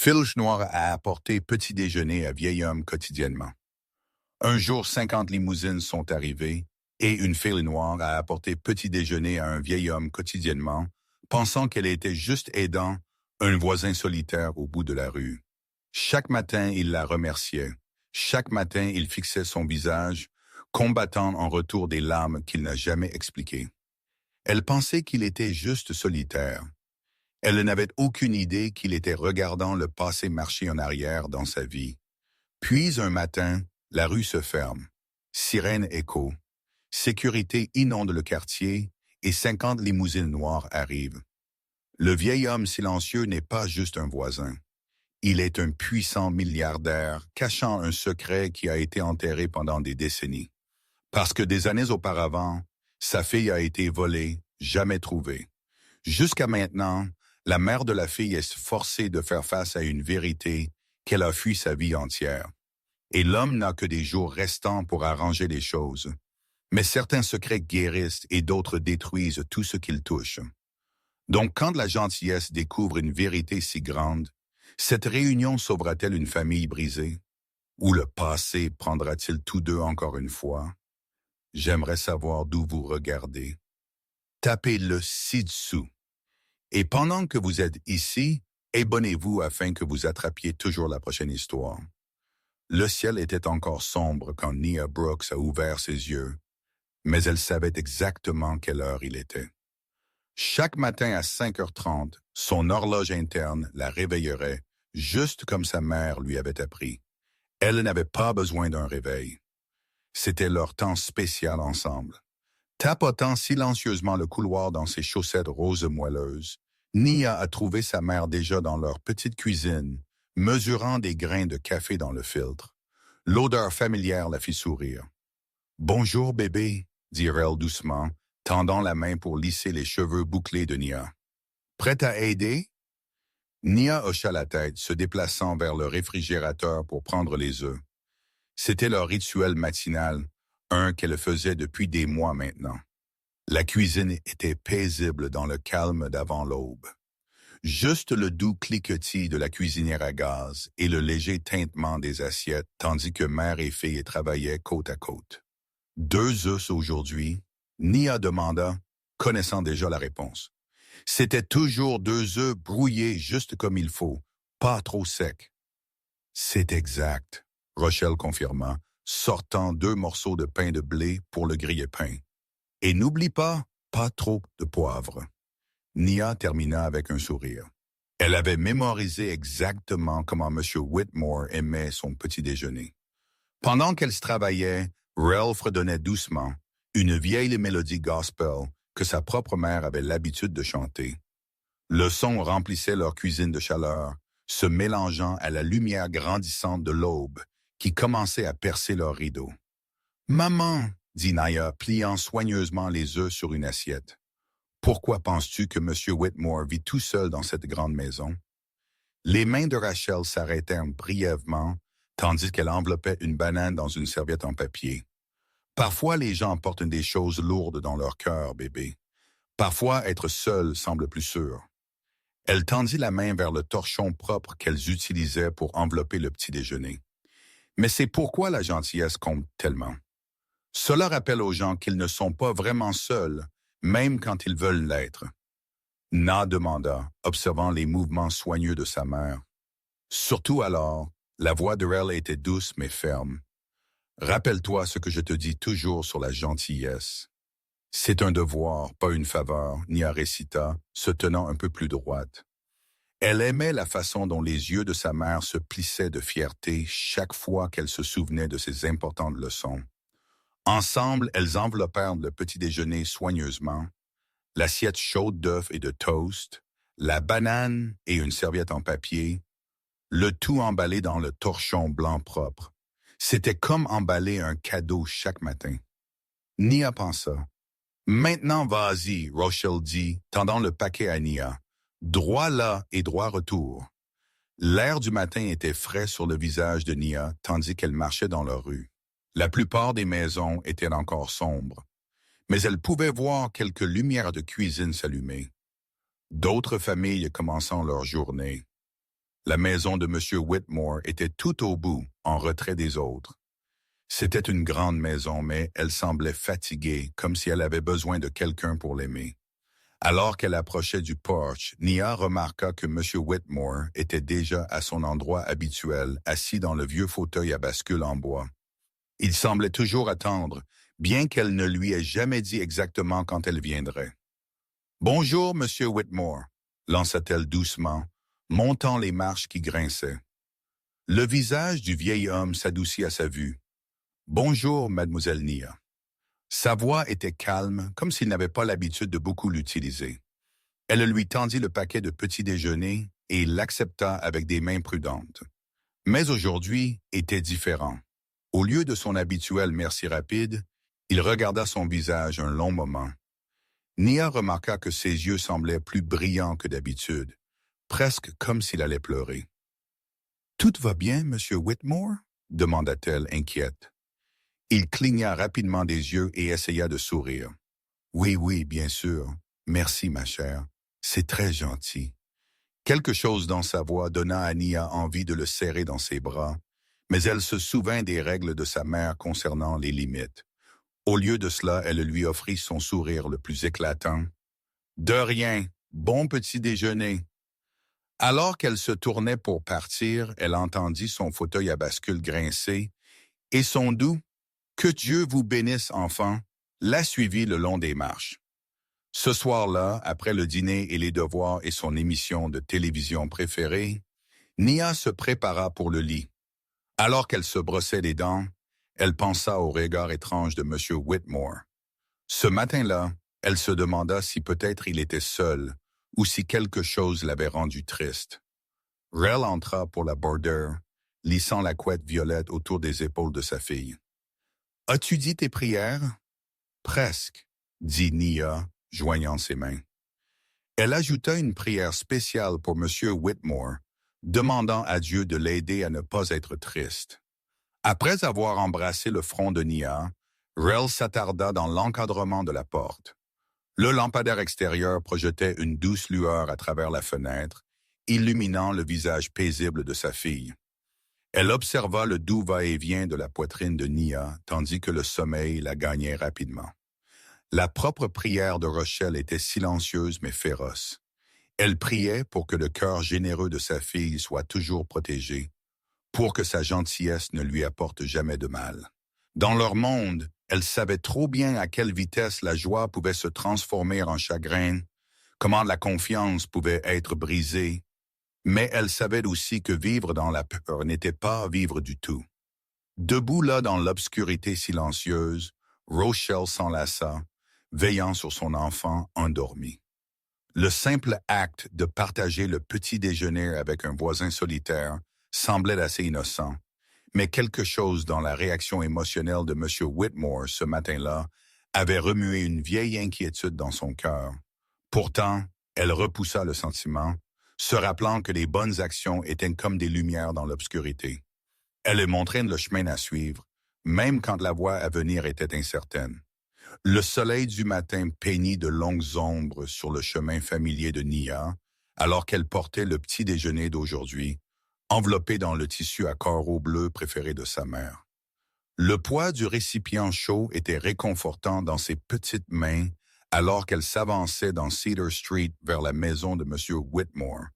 Filge Noir a apporté petit déjeuner à vieil homme quotidiennement. Un jour, 50 limousines sont arrivées et une fille noire a apporté petit déjeuner à un vieil homme quotidiennement, pensant qu'elle était juste aidant un voisin solitaire au bout de la rue. Chaque matin, il la remerciait. Chaque matin, il fixait son visage, combattant en retour des larmes qu'il n'a jamais expliquées. Elle pensait qu'il était juste solitaire. Elle n'avait aucune idée qu'il était regardant le passé marcher en arrière dans sa vie. Puis un matin, la rue se ferme. Sirène écho. Sécurité inonde le quartier et 50 limousines noires arrivent. Le vieil homme silencieux n'est pas juste un voisin. Il est un puissant milliardaire cachant un secret qui a été enterré pendant des décennies. Parce que des années auparavant, sa fille a été volée, jamais trouvée. Jusqu'à maintenant, la mère de la fille est forcée de faire face à une vérité qu'elle a fui sa vie entière. Et l'homme n'a que des jours restants pour arranger les choses. Mais certains secrets guérissent et d'autres détruisent tout ce qu'ils touchent. Donc quand la gentillesse découvre une vérité si grande, cette réunion sauvera-t-elle une famille brisée? Ou le passé prendra-t-il tous deux encore une fois? J'aimerais savoir d'où vous regardez. Tapez-le ci-dessous. Et pendant que vous êtes ici, abonnez-vous afin que vous attrapiez toujours la prochaine histoire. Le ciel était encore sombre quand Nia Brooks a ouvert ses yeux, mais elle savait exactement quelle heure il était. Chaque matin à 5h30, son horloge interne la réveillerait, juste comme sa mère lui avait appris. Elle n'avait pas besoin d'un réveil. C'était leur temps spécial ensemble. Tapotant silencieusement le couloir dans ses chaussettes roses moelleuses, Nia a trouvé sa mère déjà dans leur petite cuisine, mesurant des grains de café dans le filtre. L'odeur familière la fit sourire. « Bonjour bébé », dit Rel doucement, tendant la main pour lisser les cheveux bouclés de Nia. « Prête à aider ?» Nia hocha la tête, se déplaçant vers le réfrigérateur pour prendre les œufs. C'était leur rituel matinal, un qu'elle faisait depuis des mois maintenant. La cuisine était paisible dans le calme d'avant l'aube. Juste le doux cliquetis de la cuisinière à gaz et le léger tintement des assiettes, tandis que mère et fille travaillaient côte à côte. « 2 œufs aujourd'hui ?» Nia demanda, connaissant déjà la réponse. C'était toujours 2 œufs brouillés juste comme il faut, pas trop secs. « C'est exact », Rochelle confirma, sortant 2 morceaux de pain de blé pour le grille-pain. « Et n'oublie pas trop de poivre. » Nia termina avec un sourire. Elle avait mémorisé exactement comment M. Whitmore aimait son petit déjeuner. Pendant qu'elle se travaillait, Rel fredonnait doucement une vieille mélodie gospel que sa propre mère avait l'habitude de chanter. Le son remplissait leur cuisine de chaleur, se mélangeant à la lumière grandissante de l'aube qui commençait à percer leurs rideaux. « Maman !» dit Nia, pliant soigneusement les œufs sur une assiette. « Pourquoi penses-tu que M. Whitmore vit tout seul dans cette grande maison? » Les mains de Rachel s'arrêtèrent brièvement, tandis qu'elle enveloppait une banane dans une serviette en papier. « Parfois, les gens portent des choses lourdes dans leur cœur, bébé. Parfois, être seul semble plus sûr. » Elle tendit la main vers le torchon propre qu'elles utilisaient pour envelopper le petit déjeuner. Mais c'est pourquoi la gentillesse compte tellement. Cela rappelle aux gens qu'ils ne sont pas vraiment seuls, même quand ils veulent l'être. Na demanda, observant les mouvements soigneux de sa mère. Surtout alors, la voix de Rel était douce mais ferme. « Rappelle-toi ce que je te dis toujours sur la gentillesse. » « C'est un devoir, pas une faveur, » Nia récita, se tenant un peu plus droite. Elle aimait la façon dont les yeux de sa mère se plissaient de fierté chaque fois qu'elle se souvenait de ses importantes leçons. Ensemble, elles enveloppèrent le petit déjeuner soigneusement, l'assiette chaude d'œufs et de toast, la banane et une serviette en papier, le tout emballé dans le torchon blanc propre. C'était comme emballer un cadeau chaque matin. Nia pensa. « Maintenant, vas-y, » Rochelle dit, tendant le paquet à Nia. « Droit là et droit retour. » L'air du matin était frais sur le visage de Nia, tandis qu'elle marchait dans la rue. La plupart des maisons étaient encore sombres, mais elle pouvait voir quelques lumières de cuisine s'allumer. D'autres familles commençant leur journée. La maison de M. Whitmore était tout au bout, en retrait des autres. C'était une grande maison, mais elle semblait fatiguée, comme si elle avait besoin de quelqu'un pour l'aimer. Alors qu'elle approchait du porche, Nia remarqua que M. Whitmore était déjà à son endroit habituel, assis dans le vieux fauteuil à bascule en bois. Il semblait toujours attendre, bien qu'elle ne lui ait jamais dit exactement quand elle viendrait. « Bonjour, Monsieur Whitmore », lança-t-elle doucement, montant les marches qui grinçaient. Le visage du vieil homme s'adoucit à sa vue. « Bonjour, mademoiselle Nia ». Sa voix était calme, comme s'il n'avait pas l'habitude de beaucoup l'utiliser. Elle lui tendit le paquet de petit déjeuner et il l'accepta avec des mains prudentes. Mais aujourd'hui était différent. Au lieu de son habituel merci rapide, il regarda son visage un long moment. Nia remarqua que ses yeux semblaient plus brillants que d'habitude, presque comme s'il allait pleurer. « Tout va bien, Monsieur Whitmore ?» demanda-t-elle inquiète. Il cligna rapidement des yeux et essaya de sourire. « Oui, oui, bien sûr. Merci, ma chère. C'est très gentil. » Quelque chose dans sa voix donna à Nia envie de le serrer dans ses bras, mais elle se souvint des règles de sa mère concernant les limites. Au lieu de cela, elle lui offrit son sourire le plus éclatant. « De rien. Bon petit déjeuner. » Alors qu'elle se tournait pour partir, elle entendit son fauteuil à bascule grincer et son doux « Que Dieu vous bénisse, enfant » la suivit le long des marches. Ce soir-là, après le dîner et les devoirs et son émission de télévision préférée, Nia se prépara pour le lit. Alors qu'elle se brossait les dents, elle pensa au regard étrange de M. Whitmore. Ce matin-là, elle se demanda si peut-être il était seul ou si quelque chose l'avait rendu triste. Rel entra pour la border, lissant la couette violette autour des épaules de sa fille. « As-tu dit tes prières? »« Presque, » dit Nia, joignant ses mains. Elle ajouta une prière spéciale pour M. Whitmore, demandant à Dieu de l'aider à ne pas être triste. Après avoir embrassé le front de Nia, Rel s'attarda dans l'encadrement de la porte. Le lampadaire extérieur projetait une douce lueur à travers la fenêtre, illuminant le visage paisible de sa fille. Elle observa le doux va-et-vient de la poitrine de Nia, tandis que le sommeil la gagnait rapidement. La propre prière de Rochelle était silencieuse mais féroce. Elle priait pour que le cœur généreux de sa fille soit toujours protégé, pour que sa gentillesse ne lui apporte jamais de mal. Dans leur monde, elle savait trop bien à quelle vitesse la joie pouvait se transformer en chagrin, comment la confiance pouvait être brisée, mais elle savait aussi que vivre dans la peur n'était pas vivre du tout. Debout là dans l'obscurité silencieuse, Rochelle s'enlaça, veillant sur son enfant endormi. Le simple acte de partager le petit déjeuner avec un voisin solitaire semblait assez innocent, mais quelque chose dans la réaction émotionnelle de M. Whitmore ce matin-là avait remué une vieille inquiétude dans son cœur. Pourtant, elle repoussa le sentiment, se rappelant que les bonnes actions étaient comme des lumières dans l'obscurité. Elle lui montrait le chemin à suivre, même quand la voie à venir était incertaine. Le soleil du matin peignit de longues ombres sur le chemin familier de Nia, alors qu'elle portait le petit déjeuner d'aujourd'hui, enveloppé dans le tissu à carreaux bleus préféré de sa mère. Le poids du récipient chaud était réconfortant dans ses petites mains alors qu'elle s'avançait dans Cedar Street vers la maison de M. Whitmore.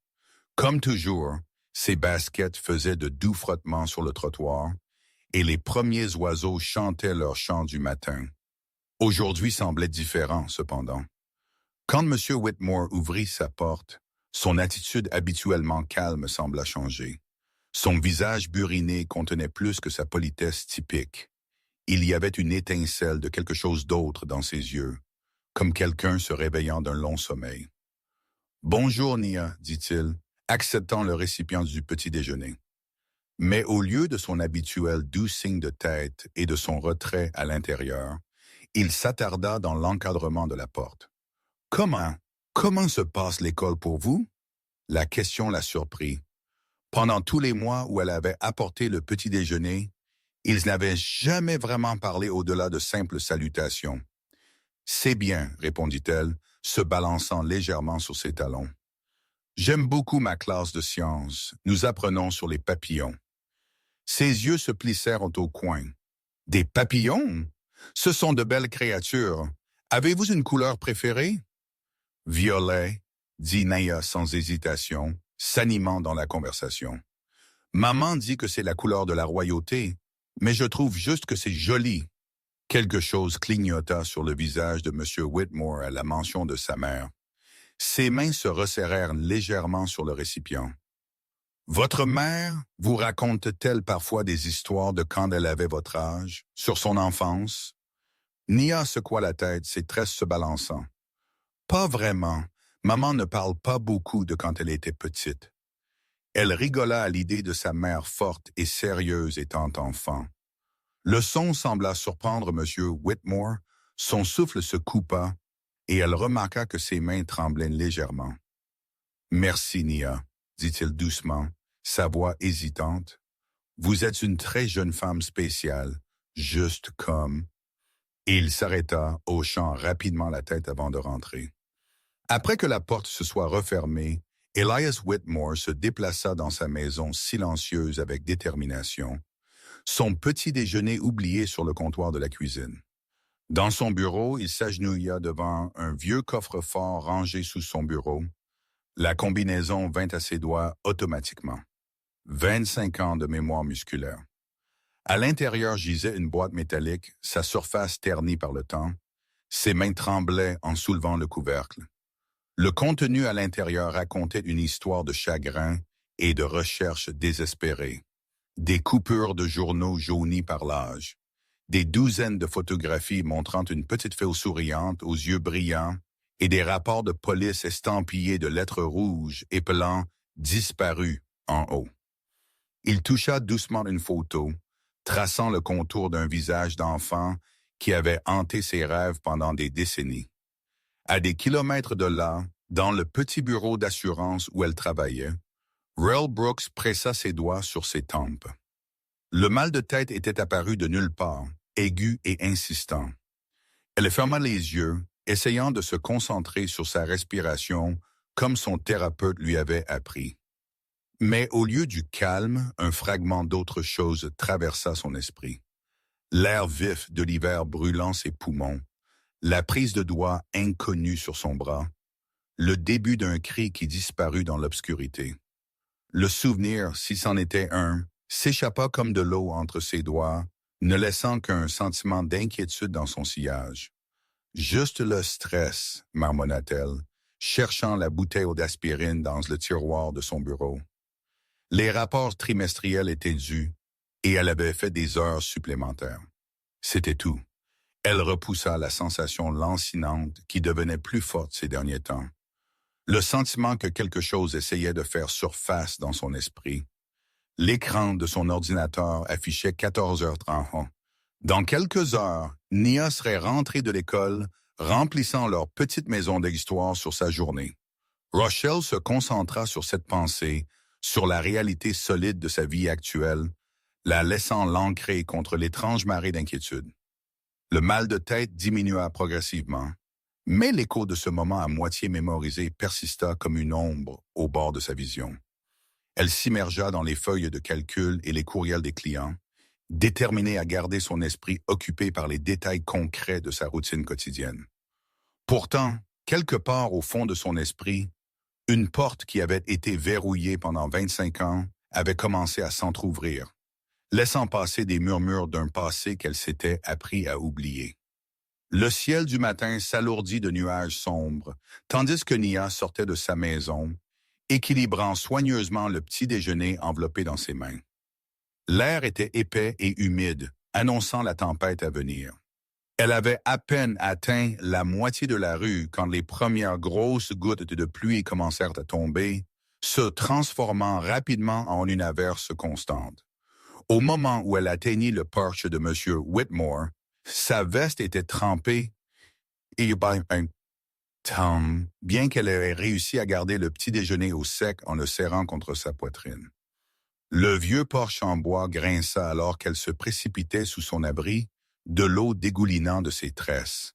Comme toujours, ses baskets faisaient de doux frottements sur le trottoir et les premiers oiseaux chantaient leur chant du matin. Aujourd'hui semblait différent, cependant. Quand M. Whitmore ouvrit sa porte, son attitude habituellement calme sembla changer. Son visage buriné contenait plus que sa politesse typique. Il y avait une étincelle de quelque chose d'autre dans ses yeux, comme quelqu'un se réveillant d'un long sommeil. « Bonjour, Nia, » dit-il, acceptant le récipient du petit déjeuner. Mais au lieu de son habituel doux signe de tête et de son retrait à l'intérieur, il s'attarda dans l'encadrement de la porte. « Comment se passe l'école pour vous? » La question la surprit. Pendant tous les mois où elle avait apporté le petit déjeuner, ils n'avaient jamais vraiment parlé au-delà de simples salutations. « C'est bien, » répondit-elle, se balançant légèrement sur ses talons. J'aime beaucoup ma classe de sciences. Nous apprenons sur les papillons. Ses yeux se plissèrent au coin. Des papillons? Ce sont de belles créatures. Avez-vous une couleur préférée? Violet, dit Naya sans hésitation, s'animant dans la conversation. Maman dit que c'est la couleur de la royauté, mais je trouve juste que c'est joli. Quelque chose clignota sur le visage de M. Whitmore à la mention de sa mère. Ses mains se resserrèrent légèrement sur le récipient. Votre mère vous raconte-t-elle parfois des histoires de quand elle avait votre âge, sur son enfance? Nia secoua la tête, ses tresses se balançant. Pas vraiment. Maman ne parle pas beaucoup de quand elle était petite. Elle rigola à l'idée de sa mère forte et sérieuse étant enfant. Le son sembla surprendre M. Whitmore, son souffle se coupa, et elle remarqua que ses mains tremblaient légèrement. « Merci, Nia, » dit-il doucement, sa voix hésitante. « Vous êtes une très jeune femme spéciale, juste comme... » Et il s'arrêta, hochant rapidement la tête avant de rentrer. Après que la porte se soit refermée, Elias Whitmore se déplaça dans sa maison silencieuse avec détermination, son petit déjeuner oublié sur le comptoir de la cuisine. Dans son bureau, il s'agenouilla devant un vieux coffre-fort rangé sous son bureau. La combinaison vint à ses doigts automatiquement. 25 ans de mémoire musculaire. À l'intérieur gisait une boîte métallique, sa surface ternie par le temps. Ses mains tremblaient en soulevant le couvercle. Le contenu à l'intérieur racontait une histoire de chagrin et de recherche désespérée. Des coupures de journaux jaunis par l'âge. Des douzaines de photographies montrant une petite fille souriante aux yeux brillants et des rapports de police estampillés de lettres rouges épelant « disparu » en haut. Il toucha doucement une photo, traçant le contour d'un visage d'enfant qui avait hanté ses rêves pendant des décennies. À des kilomètres de là, dans le petit bureau d'assurance où elle travaillait, Rel Brooks pressa ses doigts sur ses tempes. Le mal de tête était apparu de nulle part, aigu et insistant. Elle ferma les yeux, essayant de se concentrer sur sa respiration comme son thérapeute lui avait appris. Mais au lieu du calme, un fragment d'autre chose traversa son esprit. L'air vif de l'hiver brûlant ses poumons, la prise de doigt inconnue sur son bras, le début d'un cri qui disparut dans l'obscurité. Le souvenir, si c'en était un, s'échappa comme de l'eau entre ses doigts, ne laissant qu'un sentiment d'inquiétude dans son sillage. Juste le stress, marmonna-t-elle, cherchant la bouteille d'aspirine dans le tiroir de son bureau. Les rapports trimestriels étaient dus, et elle avait fait des heures supplémentaires. C'était tout. Elle repoussa la sensation lancinante qui devenait plus forte ces derniers temps. Le sentiment que quelque chose essayait de faire surface dans son esprit. L'écran de son ordinateur affichait 14h30. Dans quelques heures, Nia serait rentrée de l'école, remplissant leur petite maison d'histoire sur sa journée. Rochelle se concentra sur cette pensée, sur la réalité solide de sa vie actuelle, la laissant l'ancrer contre l'étrange marée d'inquiétude. Le mal de tête diminua progressivement, mais l'écho de ce moment à moitié mémorisé persista comme une ombre au bord de sa vision. Elle s'immergea dans les feuilles de calcul et les courriels des clients, déterminée à garder son esprit occupé par les détails concrets de sa routine quotidienne. Pourtant, quelque part au fond de son esprit, une porte qui avait été verrouillée pendant 25 ans avait commencé à s'entr'ouvrir, laissant passer des murmures d'un passé qu'elle s'était appris à oublier. Le ciel du matin s'alourdit de nuages sombres, tandis que Nia sortait de sa maison, équilibrant soigneusement le petit déjeuner enveloppé dans ses mains. L'air était épais et humide, annonçant la tempête à venir. Elle avait à peine atteint la moitié de la rue quand les premières grosses gouttes de pluie commencèrent à tomber, se transformant rapidement en une averse constante. Au moment où elle atteignit le porche de M. Whitmore, sa veste était trempée et bien qu'elle ait réussi à garder le petit déjeuner au sec en le serrant contre sa poitrine. Le vieux porche en bois grinça alors qu'elle se précipitait sous son abri, de l'eau dégoulinant de ses tresses.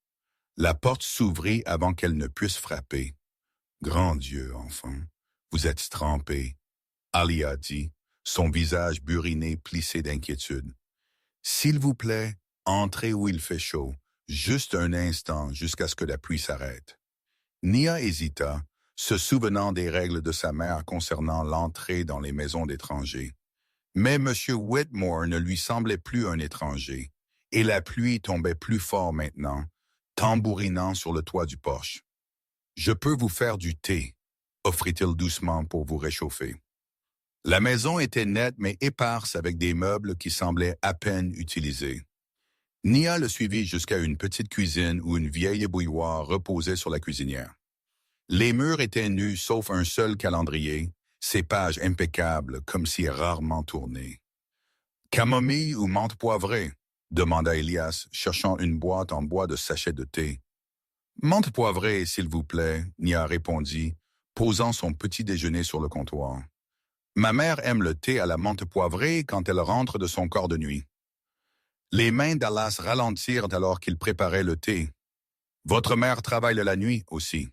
La porte s'ouvrit avant qu'elle ne puisse frapper. Grand Dieu, enfant, Vous êtes trempé, Ali a dit, son visage buriné plissé d'inquiétude. S'il vous plaît, entrez où il fait chaud, juste un instant jusqu'à ce que la pluie s'arrête. Nia hésita, se souvenant des règles de sa mère concernant l'entrée dans les maisons d'étrangers. Mais M. Whitmore ne lui semblait plus un étranger, et la pluie tombait plus fort maintenant, tambourinant sur le toit du porche. « Je peux vous faire du thé », offrit-il doucement pour vous réchauffer. La maison était nette mais éparse avec des meubles qui semblaient à peine utilisés. Nia le suivit jusqu'à une petite cuisine où une vieille bouilloire reposait sur la cuisinière. Les murs étaient nus sauf un seul calendrier, ses pages impeccables comme si rarement tournées. « Camomille ou menthe poivrée ?» demanda Elias, cherchant une boîte en bois de sachets de thé. « Menthe poivrée, s'il vous plaît, » Nia répondit, posant son petit déjeuner sur le comptoir. « Ma mère aime le thé à la menthe poivrée quand elle rentre de son corps de nuit. » Les mains d'Alas ralentirent alors qu'il préparait le thé. « Votre mère travaille la nuit aussi. »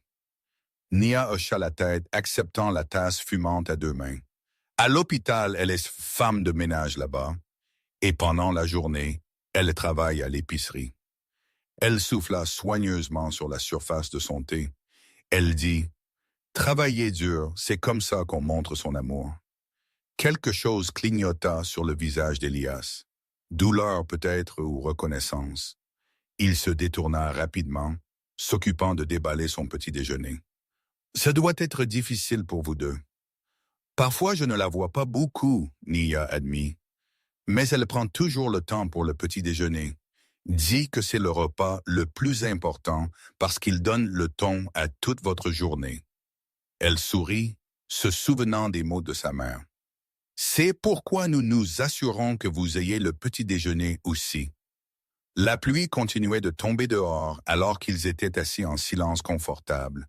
Nia hocha la tête, acceptant la tasse fumante à deux mains. « À l'hôpital, elle est femme de ménage là-bas, et pendant la journée, elle travaille à l'épicerie. » Elle souffla soigneusement sur la surface de son thé. Elle dit, « Travailler dur, c'est comme ça qu'on montre son amour. » Quelque chose clignota sur le visage d'Elias. Douleur peut-être ou reconnaissance. Il se détourna rapidement, s'occupant de déballer son petit déjeuner. « Ça doit être difficile pour vous deux. »« Parfois, je ne la vois pas beaucoup, » Nia admit. « Mais elle prend toujours le temps pour le petit déjeuner. Dit que c'est le repas le plus important parce qu'il donne le ton à toute votre journée. » Elle sourit, se souvenant des mots de sa mère. « C'est pourquoi nous nous assurons que vous ayez le petit déjeuner aussi. » La pluie continuait de tomber dehors alors qu'ils étaient assis en silence confortable.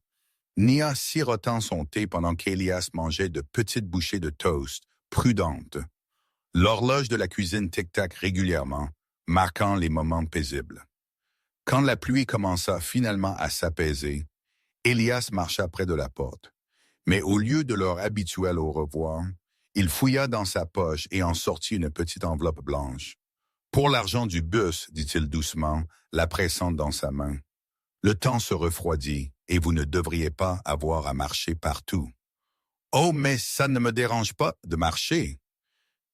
Nia sirotant son thé pendant qu'Elias mangeait de petites bouchées de toast, prudente. L'horloge de la cuisine tic-tac régulièrement, marquant les moments paisibles. Quand la pluie commença finalement à s'apaiser, Elias marcha près de la porte. Mais au lieu de leur habituel au revoir, il fouilla dans sa poche et en sortit une petite enveloppe blanche. « Pour l'argent du bus, dit-il doucement, la pressant dans sa main. Le temps se refroidit et vous ne devriez pas avoir à marcher partout. »« Oh, mais ça ne me dérange pas de marcher. »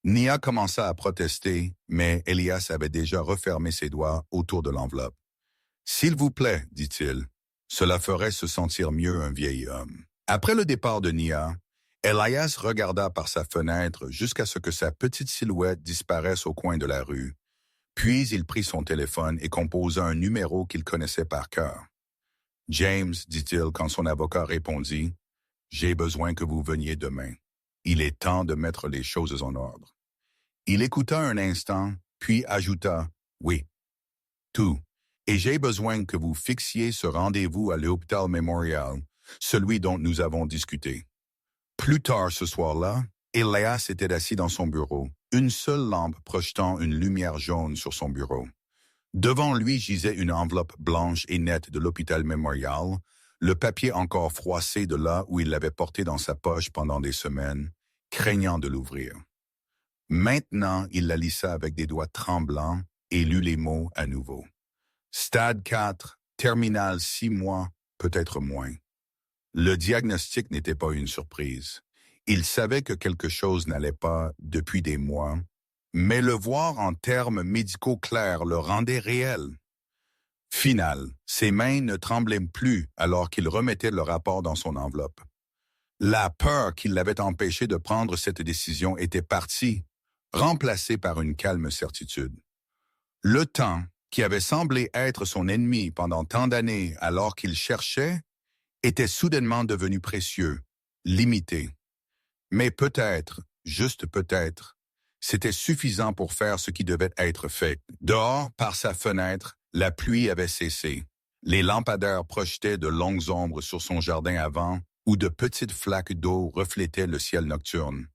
Nia commença à protester, mais Elias avait déjà refermé ses doigts autour de l'enveloppe. « S'il vous plaît, dit-il, cela ferait se sentir mieux un vieil homme. » Après le départ de Nia, Elias regarda par sa fenêtre jusqu'à ce que sa petite silhouette disparaisse au coin de la rue. Puis il prit son téléphone et composa un numéro qu'il connaissait par cœur. « James, dit-il quand son avocat répondit, « J'ai besoin que vous veniez demain. Il est temps de mettre les choses en ordre. » Il écouta un instant, puis ajouta, « Oui, tout. Et j'ai besoin que vous fixiez ce rendez-vous à l'hôpital Memorial, celui dont nous avons discuté. » Plus tard ce soir-là, Elias était assis dans son bureau, une seule lampe projetant une lumière jaune sur son bureau. Devant lui gisait une enveloppe blanche et nette de l'hôpital Memorial, le papier encore froissé de là où il l'avait porté dans sa poche pendant des semaines, craignant de l'ouvrir. Maintenant, il la lissa avec des doigts tremblants et lut les mots à nouveau. Stade 4, terminal 6 mois, peut-être moins. Le diagnostic n'était pas une surprise. Il savait que quelque chose n'allait pas depuis des mois, mais le voir en termes médicaux clairs le rendait réel. Final, ses mains ne tremblaient plus alors qu'il remettait le rapport dans son enveloppe. La peur qui l'avait empêché de prendre cette décision était partie, remplacée par une calme certitude. Le temps, qui avait semblé être son ennemi pendant tant d'années alors qu'il cherchait, était soudainement devenu précieux, limité. Mais peut-être, juste peut-être, c'était suffisant pour faire ce qui devait être fait. Dehors, par sa fenêtre, la pluie avait cessé. Les lampadaires projetaient de longues ombres sur son jardin avant, où de petites flaques d'eau reflétaient le ciel nocturne.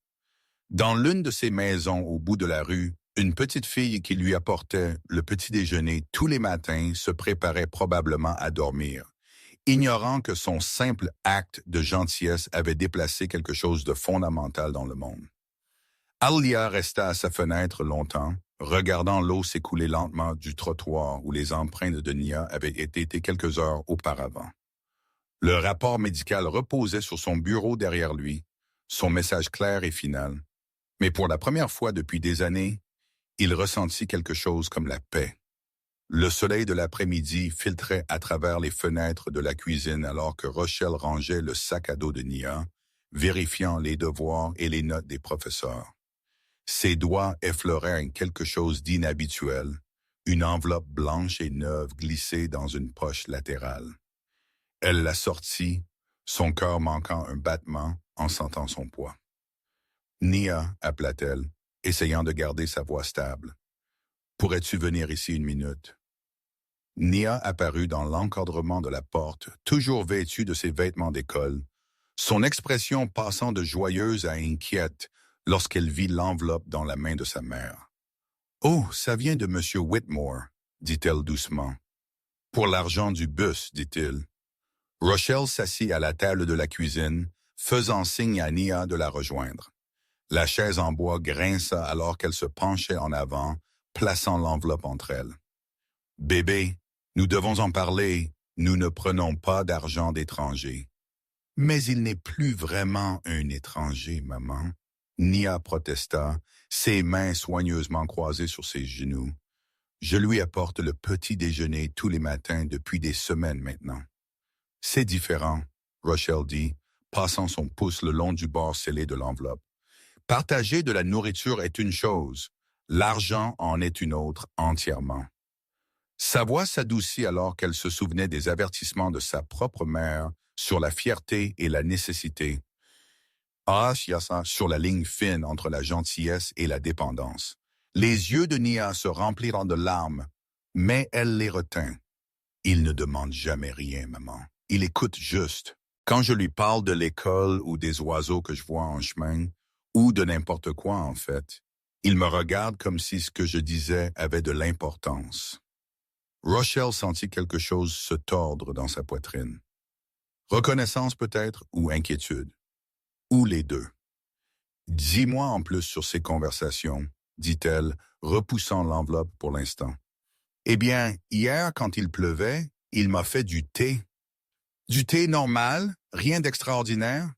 Dans l'une de ces maisons au bout de la rue, une petite fille qui lui apportait le petit déjeuner tous les matins se préparait probablement à dormir. ignorant que son simple acte de gentillesse avait déplacé quelque chose de fondamental dans le monde. Alia resta à sa fenêtre longtemps, regardant l'eau s'écouler lentement du trottoir où les empreintes de Nia avaient été quelques heures auparavant. Le rapport médical reposait sur son bureau derrière lui, son message clair et final. Mais pour la première fois depuis des années, il ressentit quelque chose comme la paix. Le soleil de l'après-midi filtrait à travers les fenêtres de la cuisine alors que Rochelle rangeait le sac à dos de Nia, vérifiant les devoirs et les notes des professeurs. Ses doigts effleuraient quelque chose d'inhabituel, une enveloppe blanche et neuve glissée dans une poche latérale. Elle la sortit, son cœur manquant un battement en sentant son poids. « Nia » appela-t-elle, essayant de garder sa voix stable. « Pourrais-tu venir ici une minute? » Nia apparut dans l'encadrement de la porte, toujours vêtue de ses vêtements d'école, son expression passant de joyeuse à inquiète lorsqu'elle vit l'enveloppe dans la main de sa mère. « Oh, ça vient de M. Whitmore, » dit-elle doucement. « Pour l'argent du bus, dit-il. » Rochelle s'assit à la table de la cuisine, faisant signe à Nia de la rejoindre. La chaise en bois grinça alors qu'elle se penchait en avant, plaçant l'enveloppe entre elles. « Bébé, nous devons en parler, nous ne prenons pas d'argent d'étranger. »« Mais il n'est plus vraiment un étranger, maman. » Nia protesta, ses mains soigneusement croisées sur ses genoux. « Je lui apporte le petit déjeuner tous les matins depuis des semaines maintenant. »« C'est différent, » Rochelle dit, passant son pouce le long du bord scellé de l'enveloppe. « Partager de la nourriture est une chose, l'argent en est une autre entièrement. » Sa voix s'adoucit alors qu'elle se souvenait des avertissements de sa propre mère sur la fierté et la nécessité. Sur la ligne fine entre la gentillesse et la dépendance. Les yeux de Nia se remplirent de larmes, mais elle les retint. « Il ne demande jamais rien, maman. Il écoute juste. Quand je lui parle de l'école ou des oiseaux que je vois en chemin, ou de n'importe quoi en fait, il me regarde comme si ce que je disais avait de l'importance. » Rochelle sentit quelque chose se tordre dans sa poitrine. Reconnaissance peut-être ou inquiétude. Ou les deux. « Dis-moi en plus sur ces conversations, » dit-elle, repoussant l'enveloppe pour l'instant. « Eh bien, hier, quand il pleuvait, il m'a fait du thé. »« Du thé normal, rien d'extraordinaire ?»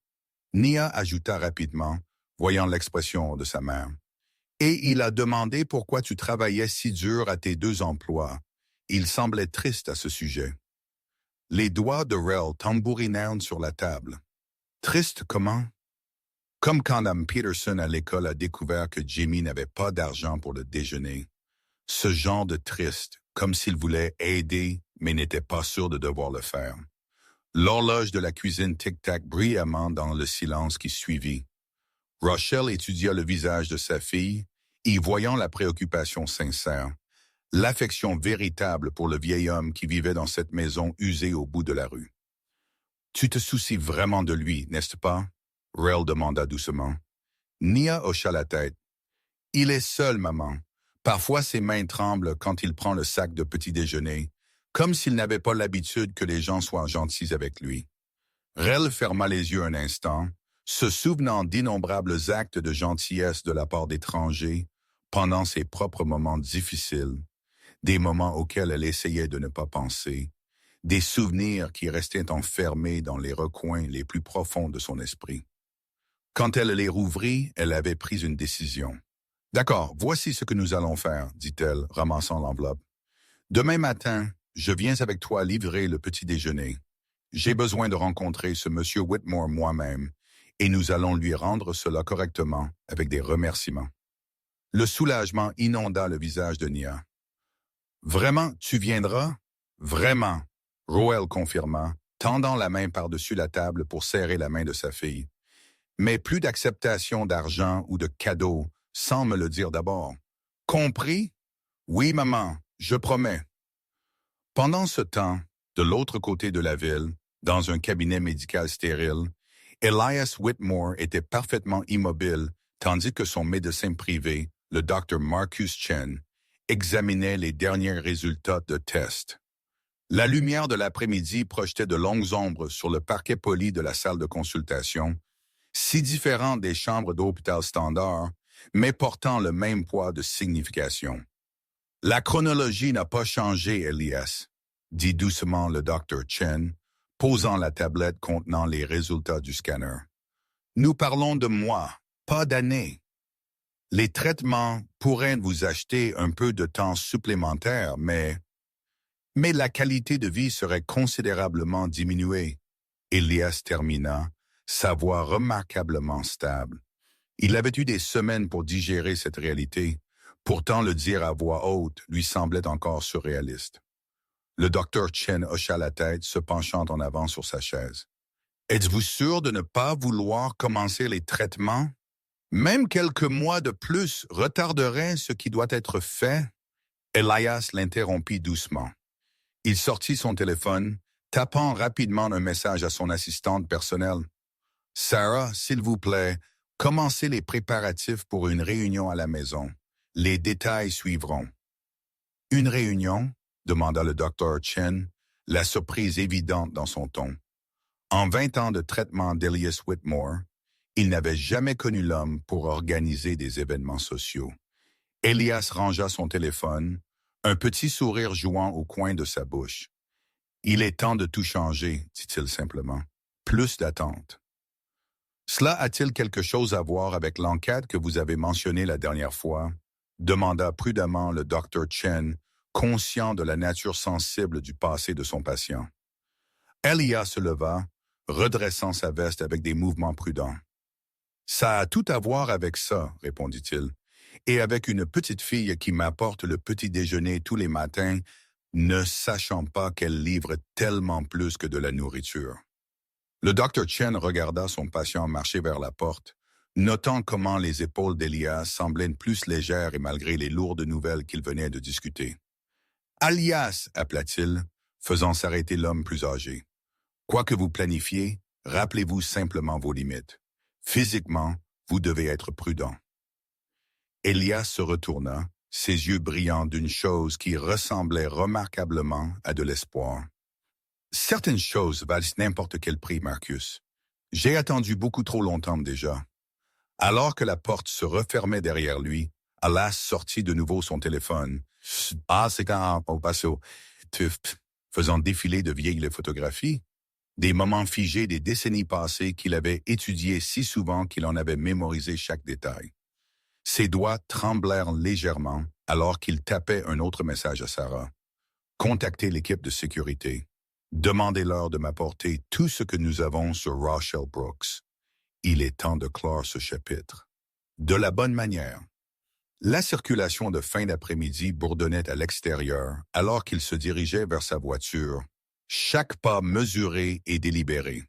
Nia ajouta rapidement, voyant l'expression de sa mère. « Et il a demandé pourquoi tu travaillais si dur à tes 2 emplois. Il semblait triste à ce sujet. » Les doigts de Rel tambourinèrent sur la table. « Triste comment? » Comme quand Mme Peterson à l'école a découvert que Jimmy n'avait pas d'argent pour le déjeuner. Ce genre de triste, comme s'il voulait aider, mais n'était pas sûr de devoir le faire. L'horloge de la cuisine tic-tac brillamment dans le silence qui suivit. Rochelle étudia le visage de sa fille, y voyant la préoccupation sincère, l'affection véritable pour le vieil homme qui vivait dans cette maison usée au bout de la rue. « Tu te soucies vraiment de lui, n'est-ce pas? » Rel demanda doucement. Nia hocha la tête. « Il est seul, maman. Parfois ses mains tremblent quand il prend le sac de petit déjeuner, comme s'il n'avait pas l'habitude que les gens soient gentils avec lui. » Rel ferma les yeux un instant, se souvenant d'innombrables actes de gentillesse de la part d'étrangers pendant ses propres moments difficiles, des moments auxquels elle essayait de ne pas penser, des souvenirs qui restaient enfermés dans les recoins les plus profonds de son esprit. Quand elle les rouvrit, elle avait pris une décision. « D'accord, voici ce que nous allons faire, » dit-elle, ramassant l'enveloppe. « Demain matin, je viens avec toi livrer le petit déjeuner. J'ai besoin de rencontrer ce monsieur Whitmore moi-même, et nous allons lui rendre cela correctement, avec des remerciements. » Le soulagement inonda le visage de Nia. « Vraiment, tu viendras? »« Vraiment, » Roel confirma, tendant la main par-dessus la table pour serrer la main de sa fille. « Mais plus d'acceptation d'argent ou de cadeaux, sans me le dire d'abord. Compris? Oui, maman, je promets. » Pendant ce temps, de l'autre côté de la ville, dans un cabinet médical stérile, Elias Whitmore était parfaitement immobile, tandis que son médecin privé, le Dr. Marcus Chen, examinait les derniers résultats de tests. La lumière de l'après-midi projetait de longues ombres sur le parquet poli de la salle de consultation, si différent des chambres d'hôpital standard, mais portant le même poids de signification. La chronologie n'a pas changé, Elias, dit doucement le docteur Chen, posant la tablette contenant les résultats du scanner. Nous parlons de mois, pas d'années. Les traitements pourraient vous acheter un peu de temps supplémentaire, mais la qualité de vie serait considérablement diminuée. Elias termina, sa voix remarquablement stable. Il avait eu des semaines pour digérer cette réalité. Pourtant, le dire à voix haute lui semblait encore surréaliste. Le docteur Chen hocha la tête, se penchant en avant sur sa chaise. « Êtes-vous sûr de ne pas vouloir commencer les traitements? Même quelques mois de plus retarderaient ce qui doit être fait. » Elias l'interrompit doucement. Il sortit son téléphone, tapant rapidement un message à son assistante personnelle. « Sarah, s'il vous plaît, commencez les préparatifs pour une réunion à la maison. Les détails suivront. » « Une réunion? » demanda le docteur Chen, la surprise évidente dans son ton. En 20 ans de traitement d'Elias Whitmore, il n'avait jamais connu l'homme pour organiser des événements sociaux. Elias rangea son téléphone, un petit sourire jouant au coin de sa bouche. « Il est temps de tout changer, dit-il simplement. Plus d'attente. » « Cela a-t-il quelque chose à voir avec l'enquête que vous avez mentionnée la dernière fois? » demanda prudemment le docteur Chen, conscient de la nature sensible du passé de son patient. Elias se leva, redressant sa veste avec des mouvements prudents. « Ça a tout à voir avec ça, répondit-il, et avec une petite fille qui m'apporte le petit déjeuner tous les matins, ne sachant pas qu'elle livre tellement plus que de la nourriture. » Le docteur Chen regarda son patient marcher vers la porte, notant comment les épaules d'Elias semblaient plus légères et malgré les lourdes nouvelles qu'il venait de discuter. « Alias, appela-t-il, faisant s'arrêter l'homme plus âgé. Quoi que vous planifiez, rappelez-vous simplement vos limites. Physiquement, vous devez être prudent. » Elias se retourna, ses yeux brillant d'une chose qui ressemblait remarquablement à de l'espoir. « Certaines choses valent n'importe quel prix, Marcus. J'ai attendu beaucoup trop longtemps déjà. » Alors que la porte se refermait derrière lui, Alas sortit de nouveau son téléphone. « Ah, c'est quand on passe au... » faisant défiler de vieilles photographies, des moments figés des décennies passées qu'il avait étudiés si souvent qu'il en avait mémorisé chaque détail. Ses doigts tremblèrent légèrement alors qu'il tapait un autre message à Sarah. « Contactez l'équipe de sécurité. Demandez-leur de m'apporter tout ce que nous avons sur Rochelle Brooks. Il est temps de clore ce chapitre. » De la bonne manière. La circulation de fin d'après-midi bourdonnait à l'extérieur alors qu'il se dirigeait vers sa voiture, chaque pas mesuré et délibéré.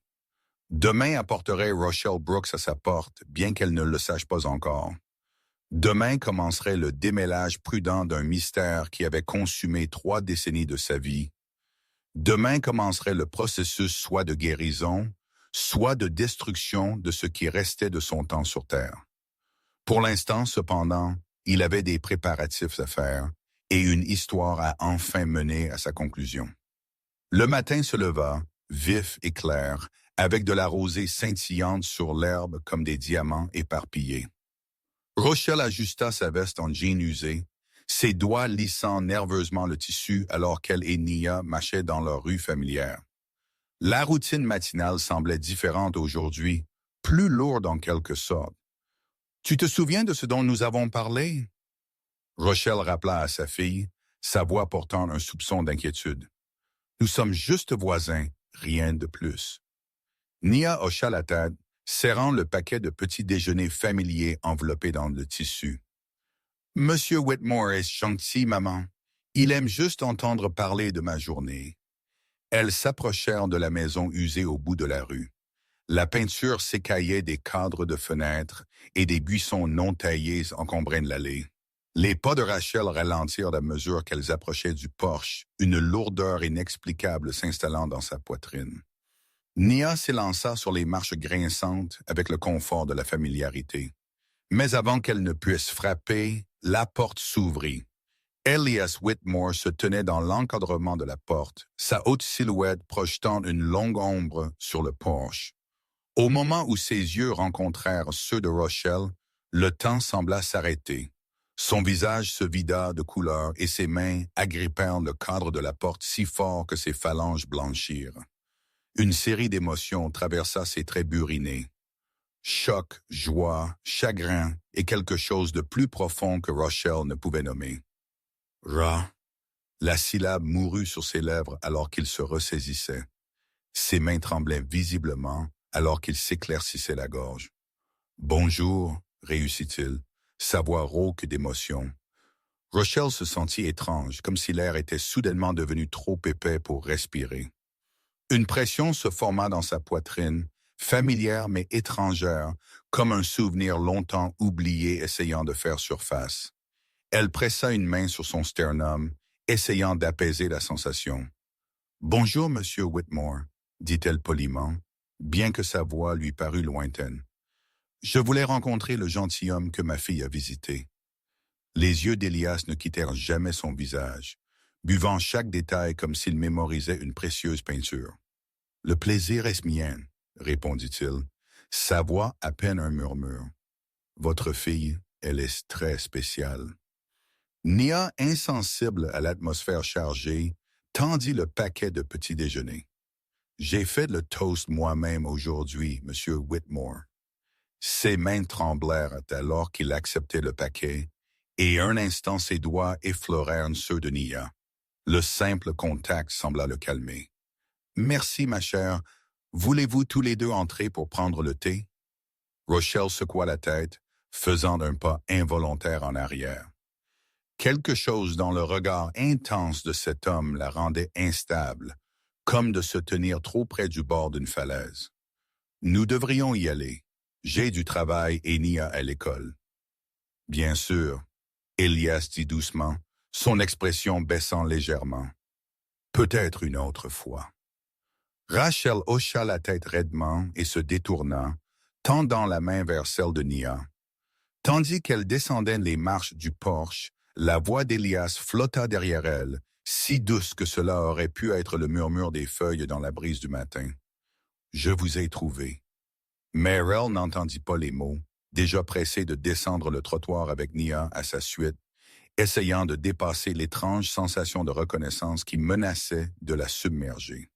Demain apporterait Rochelle Brooks à sa porte, bien qu'elle ne le sache pas encore. Demain commencerait le démêlage prudent d'un mystère qui avait consumé 3 décennies de sa vie. Demain commencerait le processus soit de guérison, soit de destruction de ce qui restait de son temps sur Terre. Pour l'instant, cependant, il avait des préparatifs à faire et une histoire à enfin mener à sa conclusion. Le matin se leva, vif et clair, avec de la rosée scintillante sur l'herbe comme des diamants éparpillés. Rochelle ajusta sa veste en jean usé, ses doigts lissant nerveusement le tissu alors qu'elle et Nia marchaient dans leur rue familière. La routine matinale semblait différente aujourd'hui, plus lourde en quelque sorte. « Tu te souviens de ce dont nous avons parlé? » Rochelle rappela à sa fille, sa voix portant un soupçon d'inquiétude. « Nous sommes juste voisins, rien de plus. » Nia hocha la tête, serrant le paquet de petits déjeuners familiers enveloppés dans le tissu. « Monsieur Whitmore est gentil, maman. Il aime juste entendre parler de ma journée. » Elles s'approchèrent de la maison usée au bout de la rue. La peinture s'écaillait des cadres de fenêtres et des buissons non taillés encombraient l'allée. Les pas de Rachel ralentirent à mesure qu'elles approchaient du porche, une lourdeur inexplicable s'installant dans sa poitrine. Nia s'élança sur les marches grinçantes avec le confort de la familiarité. Mais avant qu'elle ne puisse frapper, la porte s'ouvrit. Elias Whitmore se tenait dans l'encadrement de la porte, sa haute silhouette projetant une longue ombre sur le porche. Au moment où ses yeux rencontrèrent ceux de Rochelle, le temps sembla s'arrêter. Son visage se vida de couleur et ses mains agrippèrent le cadre de la porte si fort que ses phalanges blanchirent. Une série d'émotions traversa ses traits burinés. Choc, joie, chagrin et quelque chose de plus profond que Rochelle ne pouvait nommer. Ra. La syllabe mourut sur ses lèvres alors qu'il se ressaisissait. Ses mains tremblaient visiblement alors qu'il s'éclaircissait la gorge. « Bonjour », réussit-il, sa voix rauque d'émotion. Rochelle se sentit étrange, comme si l'air était soudainement devenu trop épais pour respirer. Une pression se forma dans sa poitrine, familière mais étrangère, comme un souvenir longtemps oublié essayant de faire surface. Elle pressa une main sur son sternum, essayant d'apaiser la sensation. « Bonjour, monsieur Whitmore », dit-elle poliment, bien que sa voix lui parût lointaine. « Je voulais rencontrer le gentilhomme que ma fille a visité. » Les yeux d'Elias ne quittèrent jamais son visage, buvant chaque détail comme s'il mémorisait une précieuse peinture. « Le plaisir est mien », répondit-il, sa voix à peine un murmure. « Votre fille, elle est très spéciale. » Nia, insensible à l'atmosphère chargée, tendit le paquet de petit déjeuner. « J'ai fait le toast moi-même aujourd'hui, monsieur Whitmore. » Ses mains tremblèrent alors qu'il acceptait le paquet, et un instant ses doigts effleurèrent ceux de Nia. Le simple contact sembla le calmer. « Merci, ma chère. Voulez-vous tous les deux entrer pour prendre le thé? » Rochelle secoua la tête, faisant un pas involontaire en arrière. Quelque chose dans le regard intense de cet homme la rendait instable, comme de se tenir trop près du bord d'une falaise. « Nous devrions y aller. J'ai du travail et Nia à l'école. » « Bien sûr, » Elias dit doucement, son expression baissant légèrement. « Peut-être une autre fois. » Rachel hocha la tête raidement et se détourna, tendant la main vers celle de Nia. Tandis qu'elle descendait les marches du porche, la voix d'Elias flotta derrière elle, si douce que cela aurait pu être le murmure des feuilles dans la brise du matin. « Je vous ai trouvé. » Merrill n'entendit pas les mots, déjà pressé de descendre le trottoir avec Nia à sa suite, essayant de dépasser l'étrange sensation de reconnaissance qui menaçait de la submerger.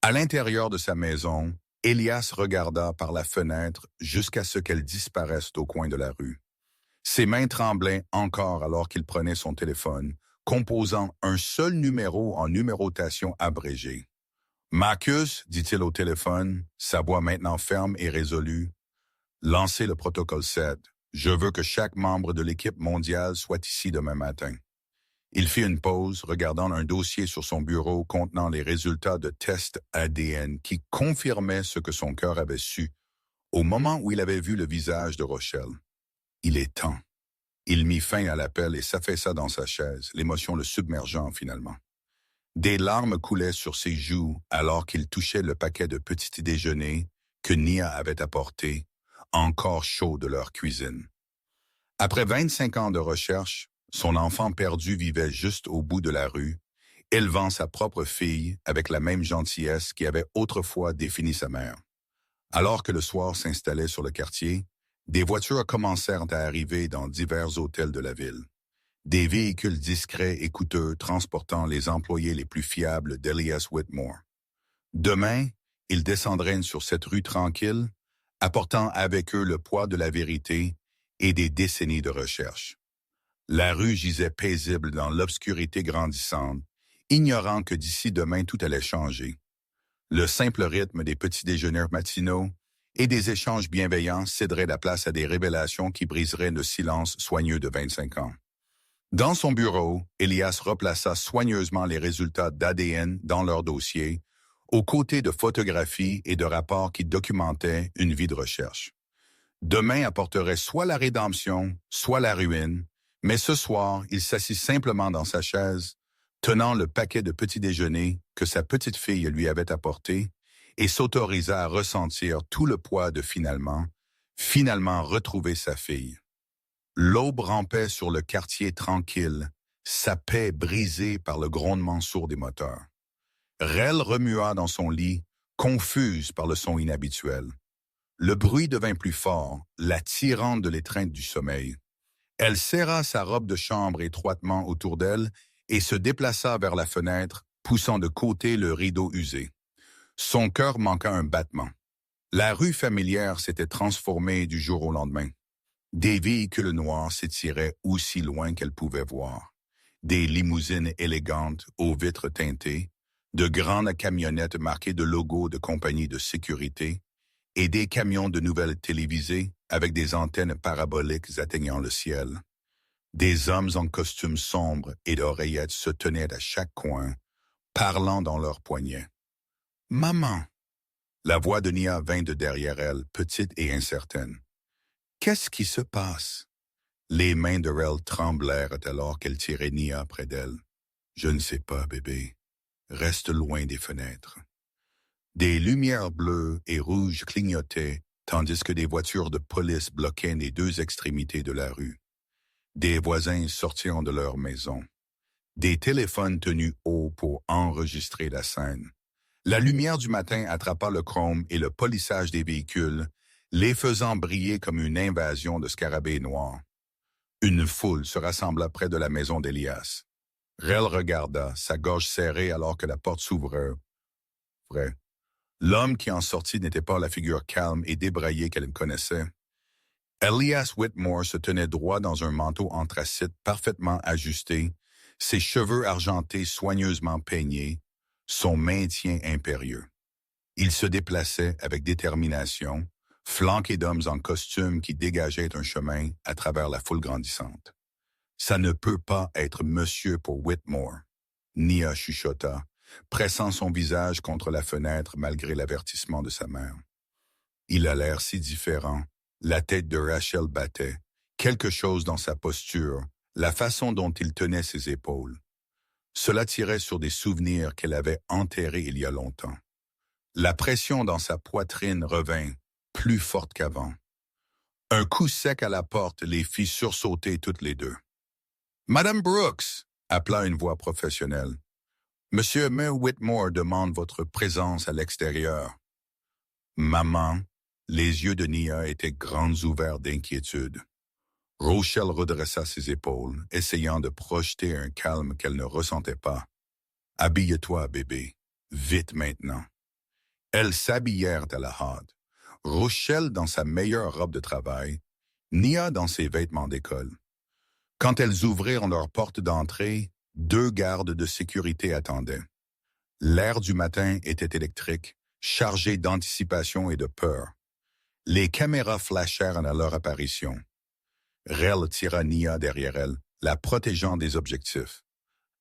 À l'intérieur de sa maison, Elias regarda par la fenêtre jusqu'à ce qu'elle disparaisse au coin de la rue. Ses mains tremblaient encore alors qu'il prenait son téléphone, composant un seul numéro en numérotation abrégée. « Marcus, dit-il au téléphone, sa voix maintenant ferme et résolue, « lancez le protocole 7. Je veux que chaque membre de l'équipe mondiale soit ici demain matin. » Il fit une pause, regardant un dossier sur son bureau contenant les résultats de tests ADN qui confirmaient ce que son cœur avait su au moment où il avait vu le visage de Rochelle. Il est temps. Il mit fin à l'appel et s'affaissa dans sa chaise, l'émotion le submergeant finalement. Des larmes coulaient sur ses joues alors qu'il touchait le paquet de petits déjeuners que Nia avait apporté, encore chaud de leur cuisine. Après 25 ans de recherche, son enfant perdu vivait juste au bout de la rue, élevant sa propre fille avec la même gentillesse qui avait autrefois défini sa mère. Alors que le soir s'installait sur le quartier, des voitures commencèrent à arriver dans divers hôtels de la ville. Des véhicules discrets et coûteux transportant les employés les plus fiables d'Elias Whitmore. Demain, ils descendraient sur cette rue tranquille, apportant avec eux le poids de la vérité et des décennies de recherche. La rue gisait paisible dans l'obscurité grandissante, ignorant que d'ici demain tout allait changer. Le simple rythme des petits déjeuners matinaux et des échanges bienveillants céderait la place à des révélations qui briseraient le silence soigneux de 25 ans. Dans son bureau, Elias replaça soigneusement les résultats d'ADN dans leur dossier, aux côtés de photographies et de rapports qui documentaient une vie de recherche. Demain apporterait soit la rédemption, soit la ruine, mais ce soir, il s'assit simplement dans sa chaise, tenant le paquet de petit déjeuner que sa petite fille lui avait apporté, et s'autorisa à ressentir tout le poids de finalement retrouver sa fille. L'aube rampait sur le quartier tranquille, sa paix brisée par le grondement sourd des moteurs. Rel remua dans son lit, confuse par le son inhabituel. Le bruit devint plus fort, la tirant de l'étreinte du sommeil. Elle serra sa robe de chambre étroitement autour d'elle et se déplaça vers la fenêtre, poussant de côté le rideau usé. Son cœur manqua un battement. La rue familière s'était transformée du jour au lendemain. Des véhicules noirs s'étiraient aussi loin qu'elle pouvait voir. Des limousines élégantes aux vitres teintées, de grandes camionnettes marquées de logos de compagnies de sécurité et des camions de nouvelles télévisées avec des antennes paraboliques atteignant le ciel. Des hommes en costumes sombres et d'oreillettes se tenaient à chaque coin, parlant dans leurs poignets. « Maman !» La voix de Nia vint de derrière elle, petite et incertaine. « Qu'est-ce qui se passe ?» Les mains de Rel tremblèrent alors qu'elle tirait Nia près d'elle. « Je ne sais pas, bébé. Reste loin des fenêtres. » Des lumières bleues et rouges clignotaient, tandis que des voitures de police bloquaient les deux extrémités de la rue. Des voisins sortirent de leur maison. Des téléphones tenus haut pour enregistrer la scène. La lumière du matin attrapa le chrome et le polissage des véhicules, les faisant briller comme une invasion de scarabées noirs. Une foule se rassembla près de la maison d'Elias. Rel regarda, sa gorge serrée alors que la porte s'ouvrait. Vrai. L'homme qui en sortit n'était pas la figure calme et débraillée qu'elle connaissait. Elias Whitmore se tenait droit dans un manteau anthracite parfaitement ajusté, ses cheveux argentés soigneusement peignés, son maintien impérieux. Il se déplaçait avec détermination, flanqué d'hommes en costume qui dégageaient un chemin à travers la foule grandissante. « Ça ne peut pas être monsieur pour Whitmore », Nia chuchota, pressant son visage contre la fenêtre malgré l'avertissement de sa mère. Il a l'air si différent. La tête de Rachel battait, quelque chose dans sa posture, la façon dont il tenait ses épaules. Cela tirait sur des souvenirs qu'elle avait enterrés il y a longtemps. La pression dans sa poitrine revint, plus forte qu'avant. Un coup sec à la porte les fit sursauter toutes les deux. « Madame Brooks !» appela une voix professionnelle. « Monsieur May Whitmore demande votre présence à l'extérieur. » Maman, les yeux de Nia étaient grands ouverts d'inquiétude. Rochelle redressa ses épaules, essayant de projeter un calme qu'elle ne ressentait pas. « Habille-toi, bébé. Vite maintenant. » Elles s'habillèrent à la hâte. Rochelle dans sa meilleure robe de travail, Nia dans ses vêtements d'école. Quand elles ouvrirent leur porte d'entrée, 2 gardes de sécurité attendaient. L'air du matin était électrique, chargé d'anticipation et de peur. Les caméras flashèrent à leur apparition. Rel tira Nia derrière elle, la protégeant des objectifs.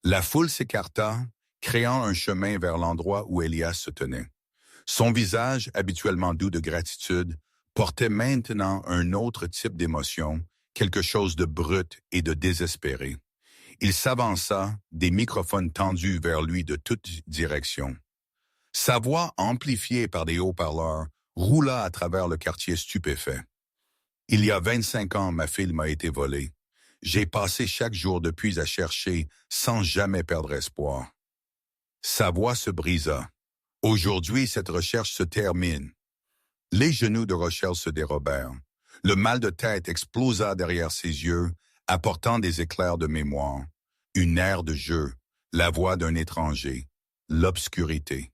La foule s'écarta, créant un chemin vers l'endroit où Elias se tenait. Son visage, habituellement doux de gratitude, portait maintenant un autre type d'émotion, quelque chose de brut et de désespéré. Il s'avança, des microphones tendus vers lui de toutes directions. Sa voix, amplifiée par des haut-parleurs, roula à travers le quartier stupéfait. « Il y a 25 ans, ma fille m'a été volée. J'ai passé chaque jour depuis à chercher sans jamais perdre espoir. » Sa voix se brisa. Aujourd'hui, cette recherche se termine. Les genoux de Rochelle se dérobèrent. Le mal de tête explosa derrière ses yeux, apportant des éclairs de mémoire. Une aire de jeu, la voix d'un étranger, l'obscurité.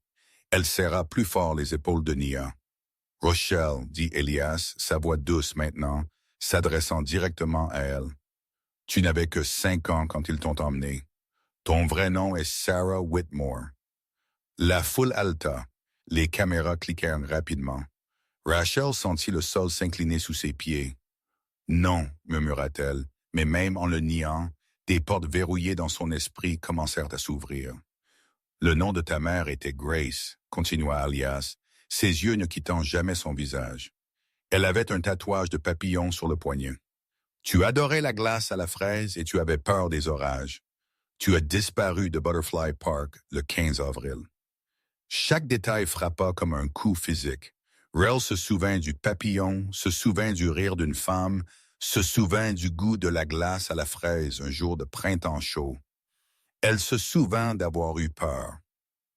Elle serra plus fort les épaules de Nia. « Rochelle, » dit Elias, sa voix douce maintenant, s'adressant directement à elle. « Tu n'avais que 5 ans quand ils t'ont emmenée. Ton vrai nom est Sarah Whitmore. » La foule haleta. Les caméras cliquèrent rapidement. Rachel sentit le sol s'incliner sous ses pieds. « Non, » murmura-t-elle, mais même en le niant, des portes verrouillées dans son esprit commencèrent à s'ouvrir. « Le nom de ta mère était Grace, » continua Elias, ses yeux ne quittant jamais son visage. Elle avait un tatouage de papillon sur le poignet. Tu adorais la glace à la fraise et tu avais peur des orages. Tu as disparu de Butterfly Park le 15 avril. Chaque détail frappa comme un coup physique. Rel se souvint du papillon, se souvint du rire d'une femme, se souvint du goût de la glace à la fraise un jour de printemps chaud. Elle se souvint d'avoir eu peur,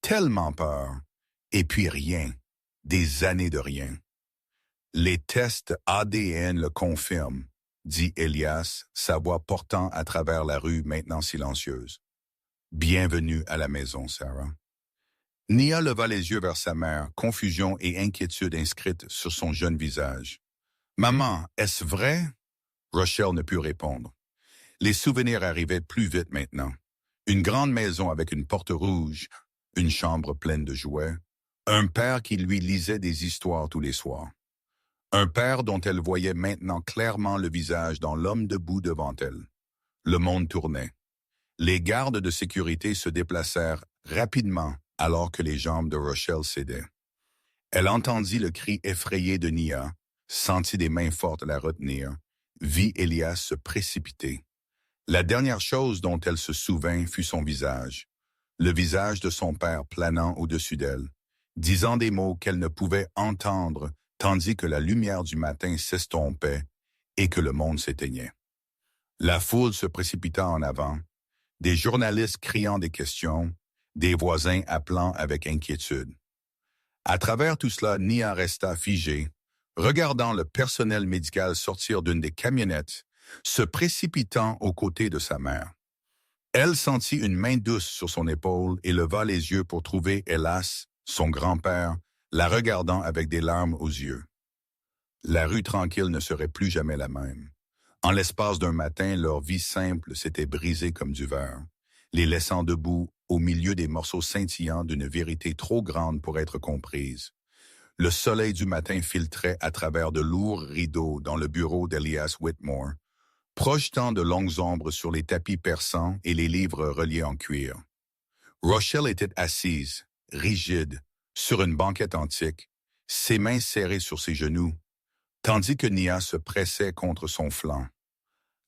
tellement peur, et puis rien, des années de rien. Les tests ADN le confirment, dit Elias, sa voix portant à travers la rue maintenant silencieuse. Bienvenue à la maison, Sarah. Nia leva les yeux vers sa mère, confusion et inquiétude inscrites sur son jeune visage. Maman, est-ce vrai? Rochelle ne put répondre. Les souvenirs arrivaient plus vite maintenant. Une grande maison avec une porte rouge, une chambre pleine de jouets, un père qui lui lisait des histoires tous les soirs. Un père dont elle voyait maintenant clairement le visage dans l'homme debout devant elle. Le monde tournait. Les gardes de sécurité se déplacèrent rapidement alors que les jambes de Rochelle cédaient. Elle entendit le cri effrayé de Nia, sentit des mains fortes la retenir, vit Elias se précipiter. La dernière chose dont elle se souvint fut son visage, le visage de son père planant au-dessus d'elle, disant des mots qu'elle ne pouvait entendre tandis que la lumière du matin s'estompait et que le monde s'éteignait. La foule se précipita en avant, des journalistes criant des questions, des voisins appelant avec inquiétude. À travers tout cela, Nia resta figée, regardant le personnel médical sortir d'une des camionnettes, se précipitant aux côtés de sa mère. Elle sentit une main douce sur son épaule et leva les yeux pour trouver Hélas, son grand-père, la regardant avec des larmes aux yeux. La rue tranquille ne serait plus jamais la même. En l'espace d'un matin, leur vie simple s'était brisée comme du verre, les laissant debout au milieu des morceaux scintillants d'une vérité trop grande pour être comprise. Le soleil du matin filtrait à travers de lourds rideaux dans le bureau d'Elias Whitmore, projetant de longues ombres sur les tapis persans et les livres reliés en cuir. Rochelle était assise, rigide, sur une banquette antique, ses mains serrées sur ses genoux, tandis que Nia se pressait contre son flanc.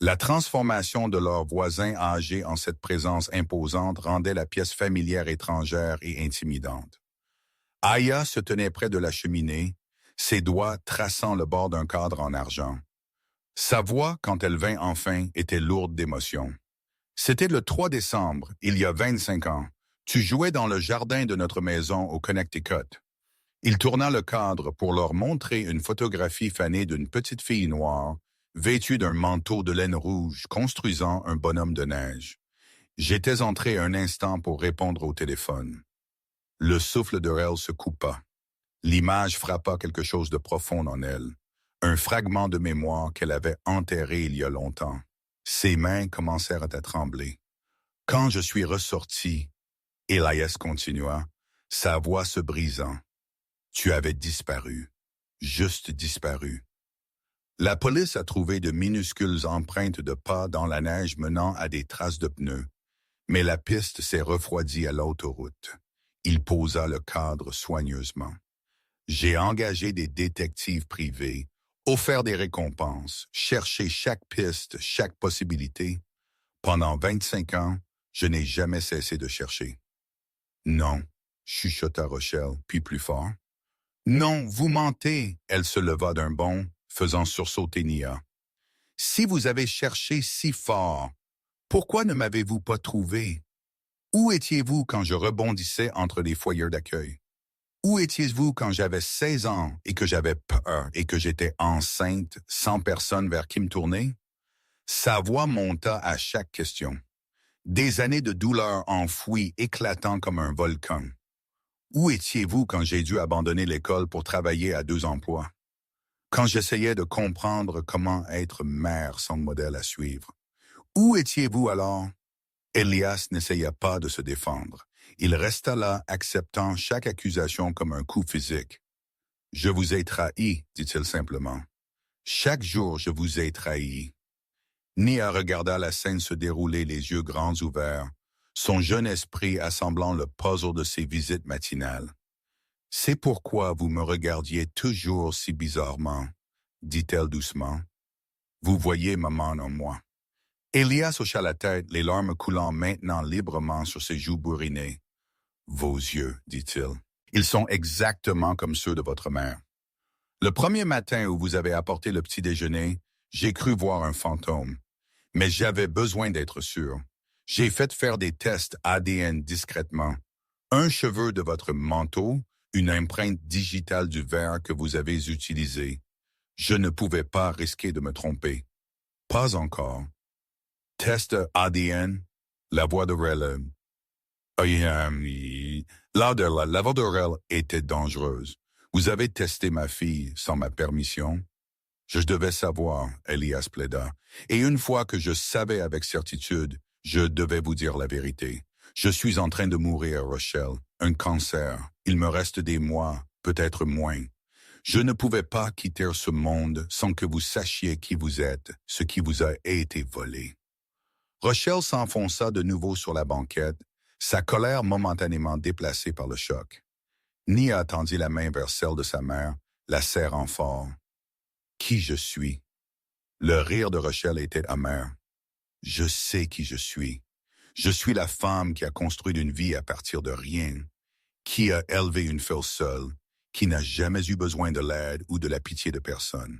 La transformation de leur voisin âgé en cette présence imposante rendait la pièce familière étrangère et intimidante. Aya se tenait près de la cheminée, ses doigts traçant le bord d'un cadre en argent. Sa voix, quand elle vint enfin, était lourde d'émotion. « C'était le 3 décembre, il y a 25 ans. Tu jouais dans le jardin de notre maison au Connecticut. » Il tourna le cadre pour leur montrer une photographie fanée d'une petite fille noire, vêtue d'un manteau de laine rouge, construisant un bonhomme de neige. J'étais entré un instant pour répondre au téléphone. Le souffle de elle se coupa. L'image frappa quelque chose de profond en elle, un fragment de mémoire qu'elle avait enterré il y a longtemps. Ses mains commencèrent à trembler. Quand je suis ressorti, Elias continua, sa voix se brisant. Tu avais disparu, juste disparu. La police a trouvé de minuscules empreintes de pas dans la neige menant à des traces de pneus, mais la piste s'est refroidie à l'autoroute. Il posa le cadre soigneusement. J'ai engagé des détectives privés, offert des récompenses, cherché chaque piste, chaque possibilité. Pendant 25 ans, je n'ai jamais cessé de chercher. Non, chuchota Rochelle, puis plus fort. Non, vous mentez, elle se leva d'un bond, faisant sursauter Nia. Si vous avez cherché si fort, pourquoi ne m'avez-vous pas trouvé? Où étiez-vous quand je rebondissais entre les foyers d'accueil? Où étiez-vous quand j'avais 16 ans et que j'avais peur et que j'étais enceinte, sans personne vers qui me tourner? Sa voix monta à chaque question. Des années de douleur enfouies éclatant comme un volcan. Où étiez-vous quand j'ai dû abandonner l'école pour travailler à 2 emplois? Quand j'essayais de comprendre comment être mère sans modèle à suivre? Où étiez-vous alors? Elias n'essaya pas de se défendre. Il resta là, acceptant chaque accusation comme un coup physique. « Je vous ai trahi, dit-il simplement. Chaque jour, je vous ai trahi. » Nia regarda la scène se dérouler les yeux grands ouverts, son jeune esprit assemblant le puzzle de ses visites matinales. « C'est pourquoi vous me regardiez toujours si bizarrement, dit-elle doucement. Vous voyez maman en moi. » Elias hocha la tête, les larmes coulant maintenant librement sur ses joues bourrinées. « Vos yeux, dit-il. Ils sont exactement comme ceux de votre mère. Le premier matin où vous avez apporté le petit déjeuner, J'ai cru voir un fantôme, mais j'avais besoin d'être sûr. J'ai fait faire des tests ADN discrètement. Un cheveu de votre manteau, une empreinte digitale du verre que vous avez utilisé. Je ne pouvais pas risquer de me tromper. Pas encore. Test ADN, la voix de Rel. La voix de Rel était dangereuse. Vous avez testé ma fille sans ma permission? Je devais savoir, Elias plaida. Et une fois que je savais avec certitude, je devais vous dire la vérité. Je suis en train de mourir, Rochelle. Un cancer. Il me reste des mois, peut-être moins. Je ne pouvais pas quitter ce monde sans que vous sachiez qui vous êtes, ce qui vous a été volé. Rochelle s'enfonça de nouveau sur la banquette, sa colère momentanément déplacée par le choc. Nia tendit la main vers celle de sa mère, la serrant fort. Qui je suis? Le rire de Rochelle était amer. Je sais qui je suis. Je suis la femme qui a construit une vie à partir de rien, qui a élevé une fille seule, qui n'a jamais eu besoin de l'aide ou de la pitié de personne.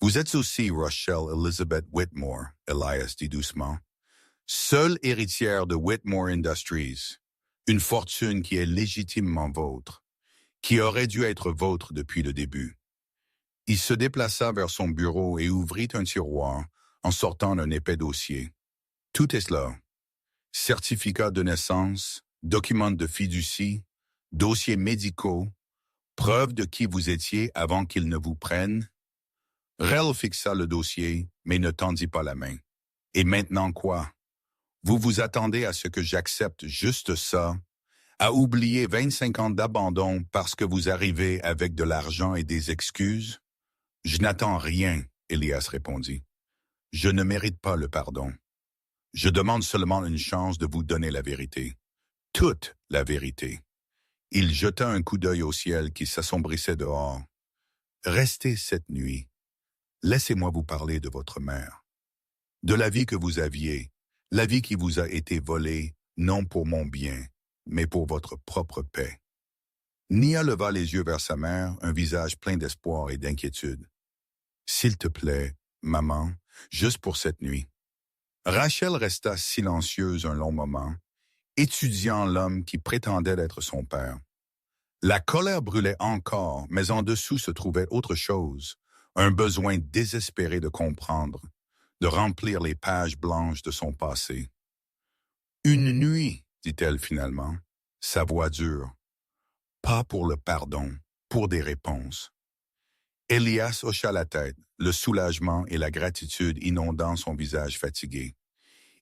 Vous êtes aussi Rochelle Elizabeth Whitmore, Elias dit doucement, seule héritière de Whitmore Industries, une fortune qui est légitimement vôtre, qui aurait dû être vôtre depuis le début. Il se déplaça vers son bureau et ouvrit un tiroir en sortant un épais dossier. Tout est là. Certificats de naissance, documents de fiducie, dossiers médicaux, preuve de qui vous étiez avant qu'ils ne vous prennent. Rel fixa le dossier, mais ne tendit pas la main. Et maintenant quoi? Vous vous attendez à ce que j'accepte juste ça, à oublier 25 ans d'abandon parce que vous arrivez avec de l'argent et des excuses? Je n'attends rien, Elias répondit. Je ne mérite pas le pardon. Je demande seulement une chance de vous donner la vérité. Toute la vérité. Il jeta un coup d'œil au ciel qui s'assombrissait dehors. Restez cette nuit. Laissez-moi vous parler de votre mère. De la vie que vous aviez, la vie qui vous a été volée, non pour mon bien, mais pour votre propre paix. Nia leva les yeux vers sa mère, un visage plein d'espoir et d'inquiétude. S'il te plaît, maman, juste pour cette nuit. Rachel resta silencieuse un long moment, étudiant l'homme qui prétendait être son père. La colère brûlait encore, mais en dessous se trouvait autre chose, un besoin désespéré de comprendre, de remplir les pages blanches de son passé. Une nuit, dit-elle finalement, sa voix dure. Pas pour le pardon, pour des réponses. Elias hocha la tête, le soulagement et la gratitude inondant son visage fatigué.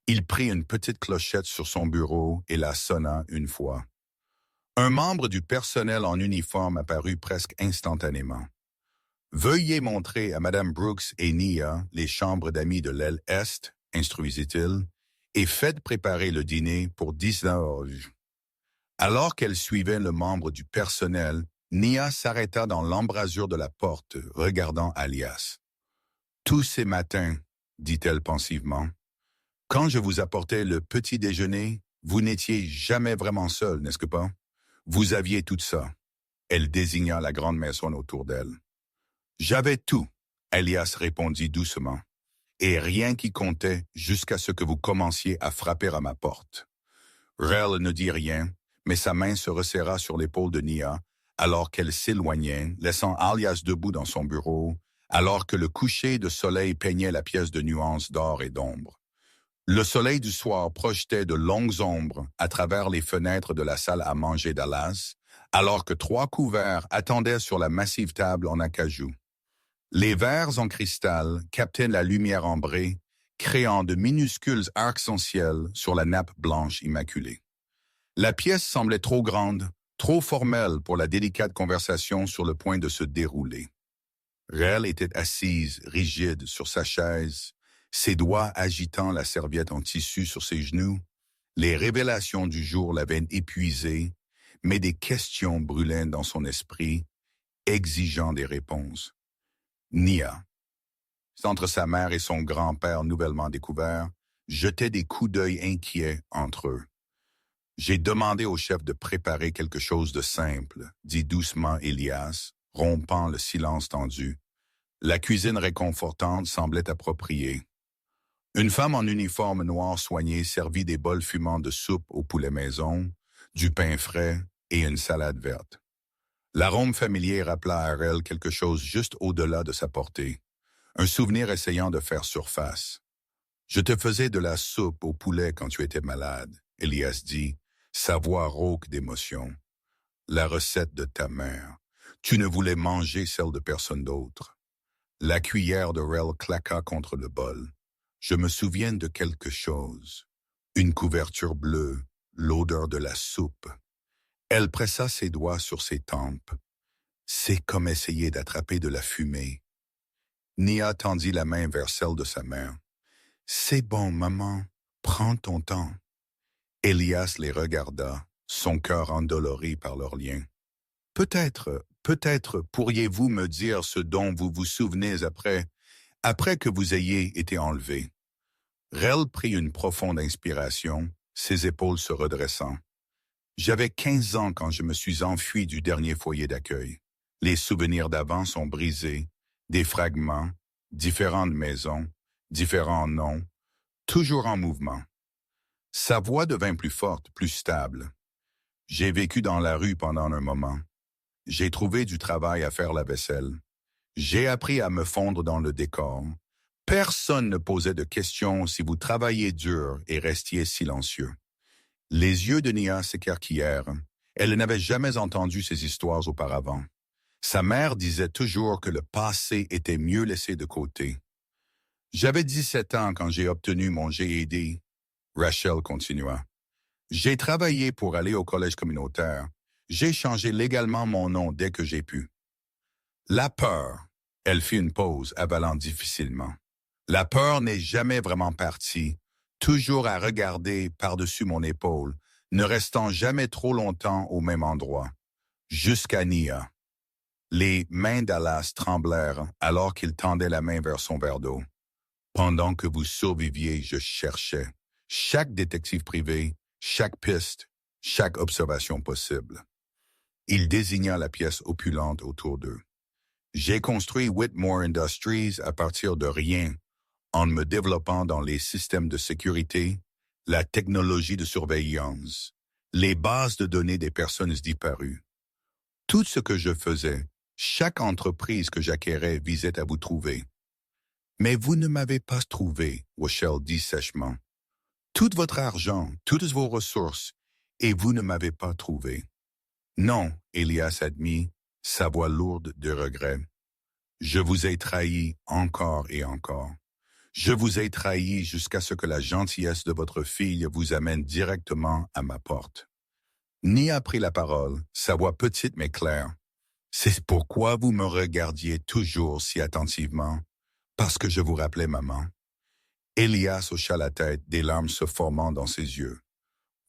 Il prit une petite clochette sur son bureau et la sonna une fois. Un membre du personnel en uniforme apparut presque instantanément. « Veuillez montrer à Madame Brooks et Nia les chambres d'amis de l'aile Est, instruisit-il, et faites préparer le dîner pour 19 h. » Alors qu'elle suivait le membre du personnel, Nia s'arrêta dans l'embrasure de la porte, regardant Elias. « Tous ces matins, dit-elle pensivement, quand je vous apportais le petit déjeuner, vous n'étiez jamais vraiment seul, n'est-ce pas? Vous aviez tout ça. » Elle désigna la grande maison autour d'elle. « J'avais tout, » Elias répondit doucement, « et rien qui comptait jusqu'à ce que vous commenciez à frapper à ma porte. » Rel ne dit rien, mais sa main se resserra sur l'épaule de Nia, alors qu'elle s'éloignait, laissant Elias debout dans son bureau, alors que le coucher de soleil peignait la pièce de nuances d'or et d'ombre. Le soleil du soir projetait de longues ombres à travers les fenêtres de la salle à manger d'Alas, alors que 3 couverts attendaient sur la massive table en acajou. Les verres en cristal captaient la lumière ambrée, créant de minuscules arcs-en-ciel sur la nappe blanche immaculée. La pièce semblait trop grande, trop formelle pour la délicate conversation sur le point de se dérouler. Rel était assise, rigide, sur sa chaise, ses doigts agitant la serviette en tissu sur ses genoux. Les révélations du jour l'avaient épuisée, mais des questions brûlaient dans son esprit, exigeant des réponses. Nia, entre sa mère et son grand-père nouvellement découvert, jetait des coups d'œil inquiets entre eux. « J'ai demandé au chef de préparer quelque chose de simple, » dit doucement Elias, rompant le silence tendu. « La cuisine réconfortante semblait appropriée. Une femme en uniforme noir soigné servit des bols fumants de soupe au poulet maison, du pain frais et une salade verte. L'arôme familier rappela à Rel quelque chose juste au-delà de sa portée, un souvenir essayant de faire surface. Je te faisais de la soupe au poulet quand tu étais malade, Elias dit, sa voix rauque d'émotion. La recette de ta mère. Tu ne voulais manger celle de personne d'autre. La cuillère de Rel claqua contre le bol. Je me souviens de quelque chose. Une couverture bleue, l'odeur de la soupe. Elle pressa ses doigts sur ses tempes. C'est comme essayer d'attraper de la fumée. Nia tendit la main vers celle de sa mère. C'est bon, maman. Prends ton temps. Elias les regarda, son cœur endolori par leur lien. Peut-être pourriez-vous me dire ce dont vous vous souvenez après que vous ayez été enlevé. Rel prit une profonde inspiration, ses épaules se redressant. J'avais 15 ans quand je me suis enfui du dernier foyer d'accueil. Les souvenirs d'avant sont brisés, des fragments, différentes maisons, différents noms, toujours en mouvement. Sa voix devint plus forte, plus stable. J'ai vécu dans la rue pendant un moment. J'ai trouvé du travail à faire la vaisselle. J'ai appris à me fondre dans le décor. Personne ne posait de questions si vous travailliez dur et restiez silencieux. Les yeux de Nia s'écarquillèrent. Elle n'avait jamais entendu ces histoires auparavant. Sa mère disait toujours que le passé était mieux laissé de côté. J'avais 17 ans quand j'ai obtenu mon GED. Rachel continua. J'ai travaillé pour aller au collège communautaire. J'ai changé légalement mon nom dès que j'ai pu. La peur. Elle fit une pause, avalant difficilement. La peur n'est jamais vraiment partie, toujours à regarder par-dessus mon épaule, ne restant jamais trop longtemps au même endroit. Jusqu'à Nia. Les mains d'Alas tremblèrent alors qu'il tendait la main vers son verre d'eau. Pendant que vous surviviez, je cherchais. Chaque détective privé, chaque piste, chaque observation possible. Il désigna la pièce opulente autour d'eux. J'ai construit Whitmore Industries à partir de rien, en me développant dans les systèmes de sécurité, la technologie de surveillance, les bases de données des personnes disparues. Tout ce que je faisais, chaque entreprise que j'acquérais visait à vous trouver. Mais vous ne m'avez pas trouvé, Rochelle dit sèchement. Tout votre argent, toutes vos ressources, et vous ne m'avez pas trouvé. Non, Elias admit, sa voix lourde de regret. Je vous ai trahi encore et encore. Je vous ai trahi jusqu'à ce que la gentillesse de votre fille vous amène directement à ma porte. Nia prit la parole, sa voix petite mais claire. C'est pourquoi vous me regardiez toujours si attentivement, parce que je vous rappelais maman. Elias hocha la tête, des larmes se formant dans ses yeux.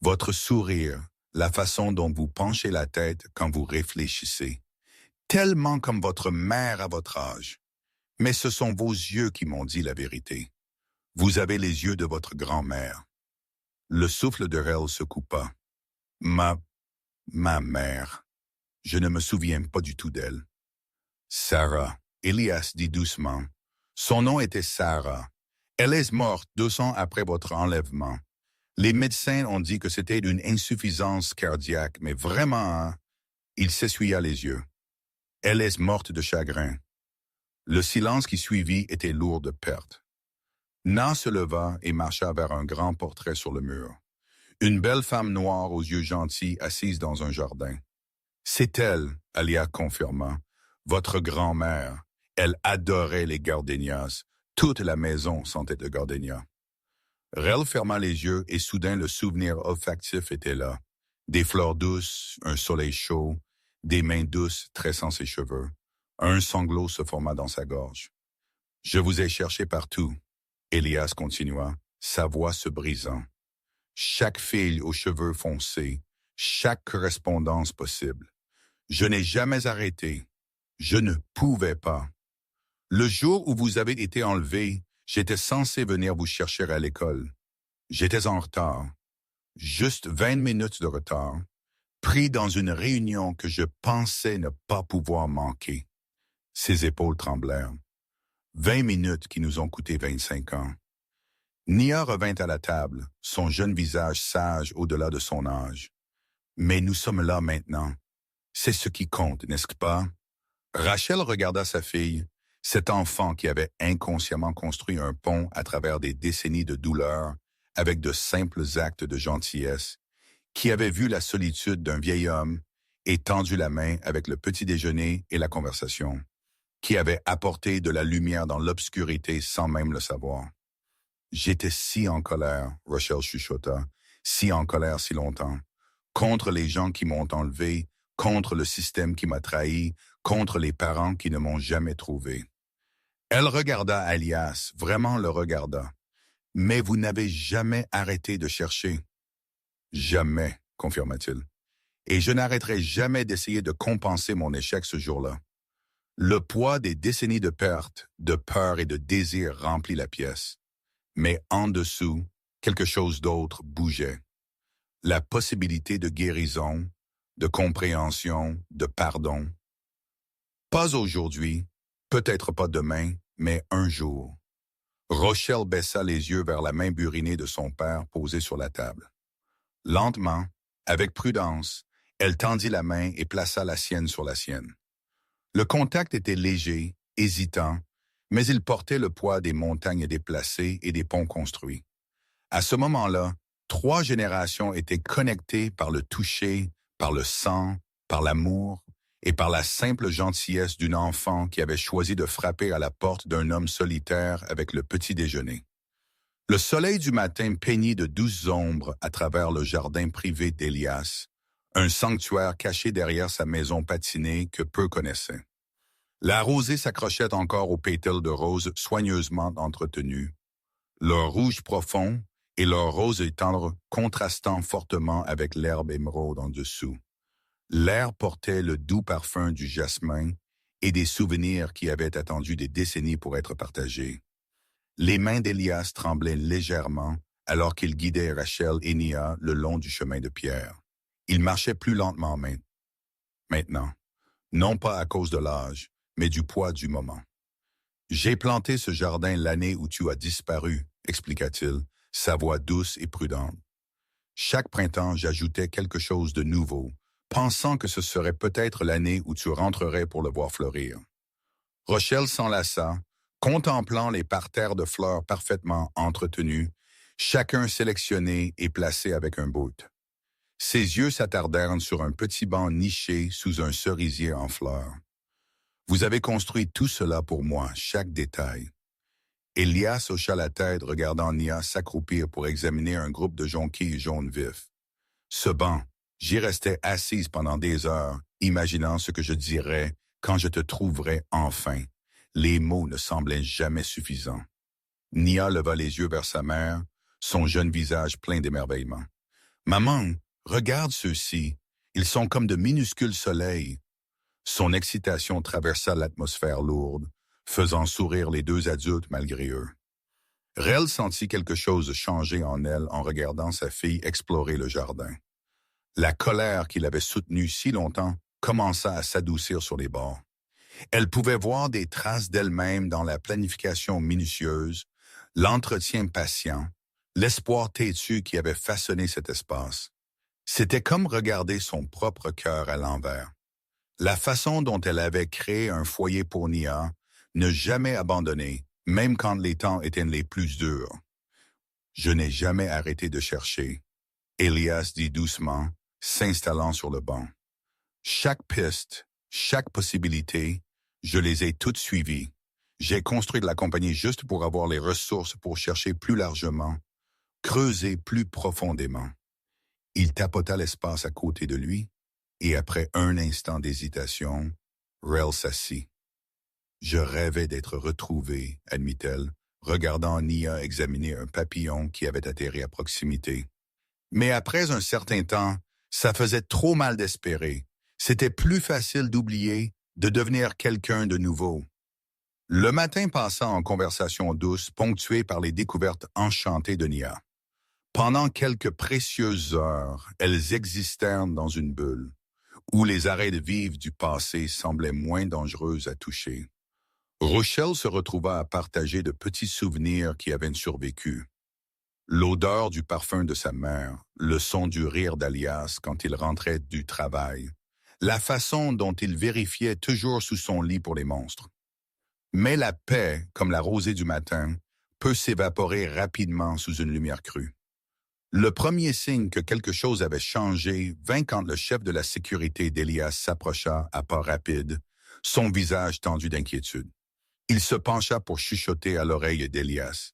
Votre sourire, la façon dont vous penchez la tête quand vous réfléchissez, tellement comme votre mère à votre âge. Mais ce sont vos yeux qui m'ont dit la vérité. Vous avez les yeux de votre grand-mère. Le souffle de Rel se coupa. Ma mère. Je ne me souviens pas du tout d'elle. Sarah, Elias dit doucement. Son nom était Sarah. Elle est morte 2 ans après votre enlèvement. Les médecins ont dit que c'était une insuffisance cardiaque, mais vraiment, il s'essuya les yeux. Elle est morte de chagrin. Le silence qui suivit était lourd de perte. Na se leva et marcha vers un grand portrait sur le mur. Une belle femme noire aux yeux gentils assise dans un jardin. C'est elle, Alia confirma, votre grand-mère. Elle adorait les gardénias. Toute la maison sentait de gardénias. Rel ferma les yeux et soudain le souvenir olfactif était là. Des fleurs douces, un soleil chaud, des mains douces tressant ses cheveux. Un sanglot se forma dans sa gorge. Je vous ai cherché partout. Elias continua, sa voix se brisant. Chaque fille aux cheveux foncés, chaque correspondance possible. Je n'ai jamais arrêté. Je ne pouvais pas. Le jour où vous avez été enlevé, j'étais censé venir vous chercher à l'école. J'étais en retard. Juste 20 minutes de retard. Pris dans une réunion que je pensais ne pas pouvoir manquer. Ses épaules tremblèrent. 20 minutes qui nous ont coûté 25 ans. Nia revint à la table, son jeune visage sage au-delà de son âge. Mais nous sommes là maintenant. C'est ce qui compte, n'est-ce pas? Rachel regarda sa fille, cet enfant qui avait inconsciemment construit un pont à travers des décennies de douleur avec de simples actes de gentillesse, qui avait vu la solitude d'un vieil homme et tendu la main avec le petit déjeuner et la conversation, qui avait apporté de la lumière dans l'obscurité sans même le savoir. J'étais si en colère, Rachel chuchota, si en colère si longtemps, contre les gens qui m'ont enlevé, contre le système qui m'a trahi, contre les parents qui ne m'ont jamais trouvé. Elle regarda Alias, vraiment le regarda. Mais vous n'avez jamais arrêté de chercher. Jamais, confirma-t-il. Et je n'arrêterai jamais d'essayer de compenser mon échec ce jour-là. Le poids des décennies de pertes, de peur et de désir remplit la pièce. Mais en dessous, quelque chose d'autre bougeait. La possibilité de guérison, de compréhension, de pardon. Pas aujourd'hui, peut-être pas demain, mais un jour. Rochelle baissa les yeux vers la main burinée de son père posée sur la table. Lentement, avec prudence, elle tendit la main et plaça la sienne sur la sienne. Le contact était léger, hésitant, mais il portait le poids des montagnes déplacées et des ponts construits. À ce moment-là, 3 générations étaient connectées par le toucher, par le sang, par l'amour et par la simple gentillesse d'une enfant qui avait choisi de frapper à la porte d'un homme solitaire avec le petit déjeuner. Le soleil du matin peignit de douces ombres à travers le jardin privé d'Elias, un sanctuaire caché derrière sa maison patinée que peu connaissaient. La rosée s'accrochait encore aux pétales de rose soigneusement entretenus, leur rouge profond et leur rose tendre contrastant fortement avec l'herbe émeraude en dessous. L'air portait le doux parfum du jasmin et des souvenirs qui avaient attendu des décennies pour être partagés. Les mains d'Elias tremblaient légèrement alors qu'il guidait Rachel et Nia le long du chemin de pierre. Il marchait plus lentement maintenant, non pas à cause de l'âge, mais du poids du moment. « J'ai planté ce jardin l'année où tu as disparu », expliqua-t-il, sa voix douce et prudente. Chaque printemps, j'ajoutais quelque chose de nouveau, pensant que ce serait peut-être l'année où tu rentrerais pour le voir fleurir. Rochelle s'enlaça, contemplant les parterres de fleurs parfaitement entretenus, chacun sélectionné et placé avec un bout. Ses yeux s'attardèrent sur un petit banc niché sous un cerisier en fleurs. « Vous avez construit tout cela pour moi, chaque détail. » Elias hocha la tête, regardant Nia s'accroupir pour examiner un groupe de jonquilles jaunes vifs. Ce banc, j'y restais assise pendant des heures, imaginant ce que je dirais quand je te trouverais enfin. Les mots ne semblaient jamais suffisants. Nia leva les yeux vers sa mère, son jeune visage plein d'émerveillement. « Maman, regarde ceux-ci, ils sont comme de minuscules soleils. » Son excitation traversa l'atmosphère lourde, faisant sourire les 2 adultes malgré eux. Rel sentit quelque chose changer en elle en regardant sa fille explorer le jardin. La colère qu'il avait soutenue si longtemps commença à s'adoucir sur les bords. Elle pouvait voir des traces d'elle-même dans la planification minutieuse, l'entretien patient, l'espoir têtu qui avait façonné cet espace. C'était comme regarder son propre cœur à l'envers. La façon dont elle avait créé un foyer pour Nia, ne jamais abandonner, même quand les temps étaient les plus durs. Je n'ai jamais arrêté de chercher, Elias dit doucement, s'installant sur le banc. Chaque piste, chaque possibilité, je les ai toutes suivies. J'ai construit de la compagnie juste pour avoir les ressources pour chercher plus largement, creuser plus profondément. Il tapota l'espace à côté de lui, et après un instant d'hésitation, Rel s'assit. Je rêvais d'être retrouvée, admit-elle, regardant Nia examiner un papillon qui avait atterri à proximité. Mais après un certain temps, ça faisait trop mal d'espérer. C'était plus facile d'oublier, de devenir quelqu'un de nouveau. Le matin passa en conversation douce, ponctuée par les découvertes enchantées de Nia. Pendant quelques précieuses heures, elles existèrent dans une bulle, où les arrêts de vivre du passé semblaient moins dangereux à toucher. Rochelle se retrouva à partager de petits souvenirs qui avaient survécu. L'odeur du parfum de sa mère, le son du rire d'Alias quand il rentrait du travail, la façon dont il vérifiait toujours sous son lit pour les monstres. Mais la paix, comme la rosée du matin, peut s'évaporer rapidement sous une lumière crue. Le premier signe que quelque chose avait changé vint quand le chef de la sécurité d'Elias s'approcha à pas rapides, son visage tendu d'inquiétude. Il se pencha pour chuchoter à l'oreille d'Elias,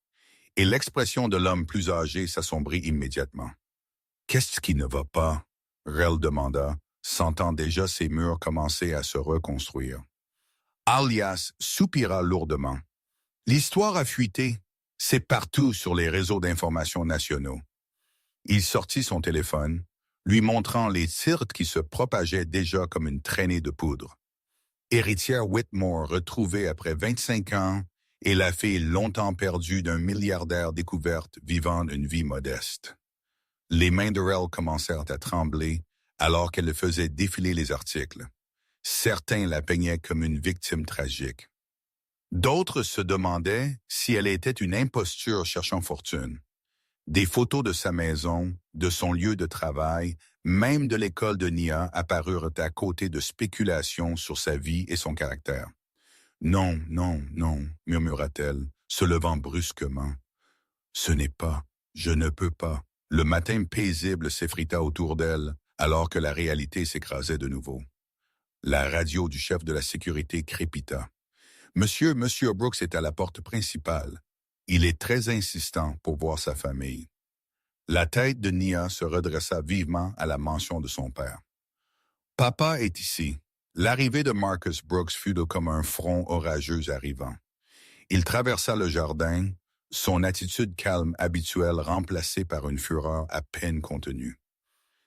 et l'expression de l'homme plus âgé s'assombrit immédiatement. « Qu'est-ce qui ne va pas ?» Rel demanda, sentant déjà ses murs commencer à se reconstruire. Alias soupira lourdement. « L'histoire a fuité. C'est partout sur les réseaux d'information nationaux. » Il sortit son téléphone, lui montrant les tirs qui se propageaient déjà comme une traînée de poudre. Héritière Whitmore retrouvée après 25 ans et la fille longtemps perdue d'un milliardaire découverte vivant une vie modeste. Les mains de Rel commencèrent à trembler alors qu'elle faisait défiler les articles. Certains la peignaient comme une victime tragique. D'autres se demandaient si elle était une imposture cherchant fortune. Des photos de sa maison, de son lieu de travail, même de l'école de Nia apparurent à côté de spéculations sur sa vie et son caractère. « Non, non, non, murmura-t-elle, se levant brusquement. « Ce n'est pas, je ne peux pas. » Le matin paisible s'effrita autour d'elle, alors que la réalité s'écrasait de nouveau. La radio du chef de la sécurité crépita. « Monsieur Brooks est à la porte principale. Il est très insistant pour voir sa famille. » La tête de Nia se redressa vivement à la mention de son père. « Papa est ici. » L'arrivée de Marcus Brooks fut comme un front orageux arrivant. Il traversa le jardin, son attitude calme habituelle remplacée par une fureur à peine contenue.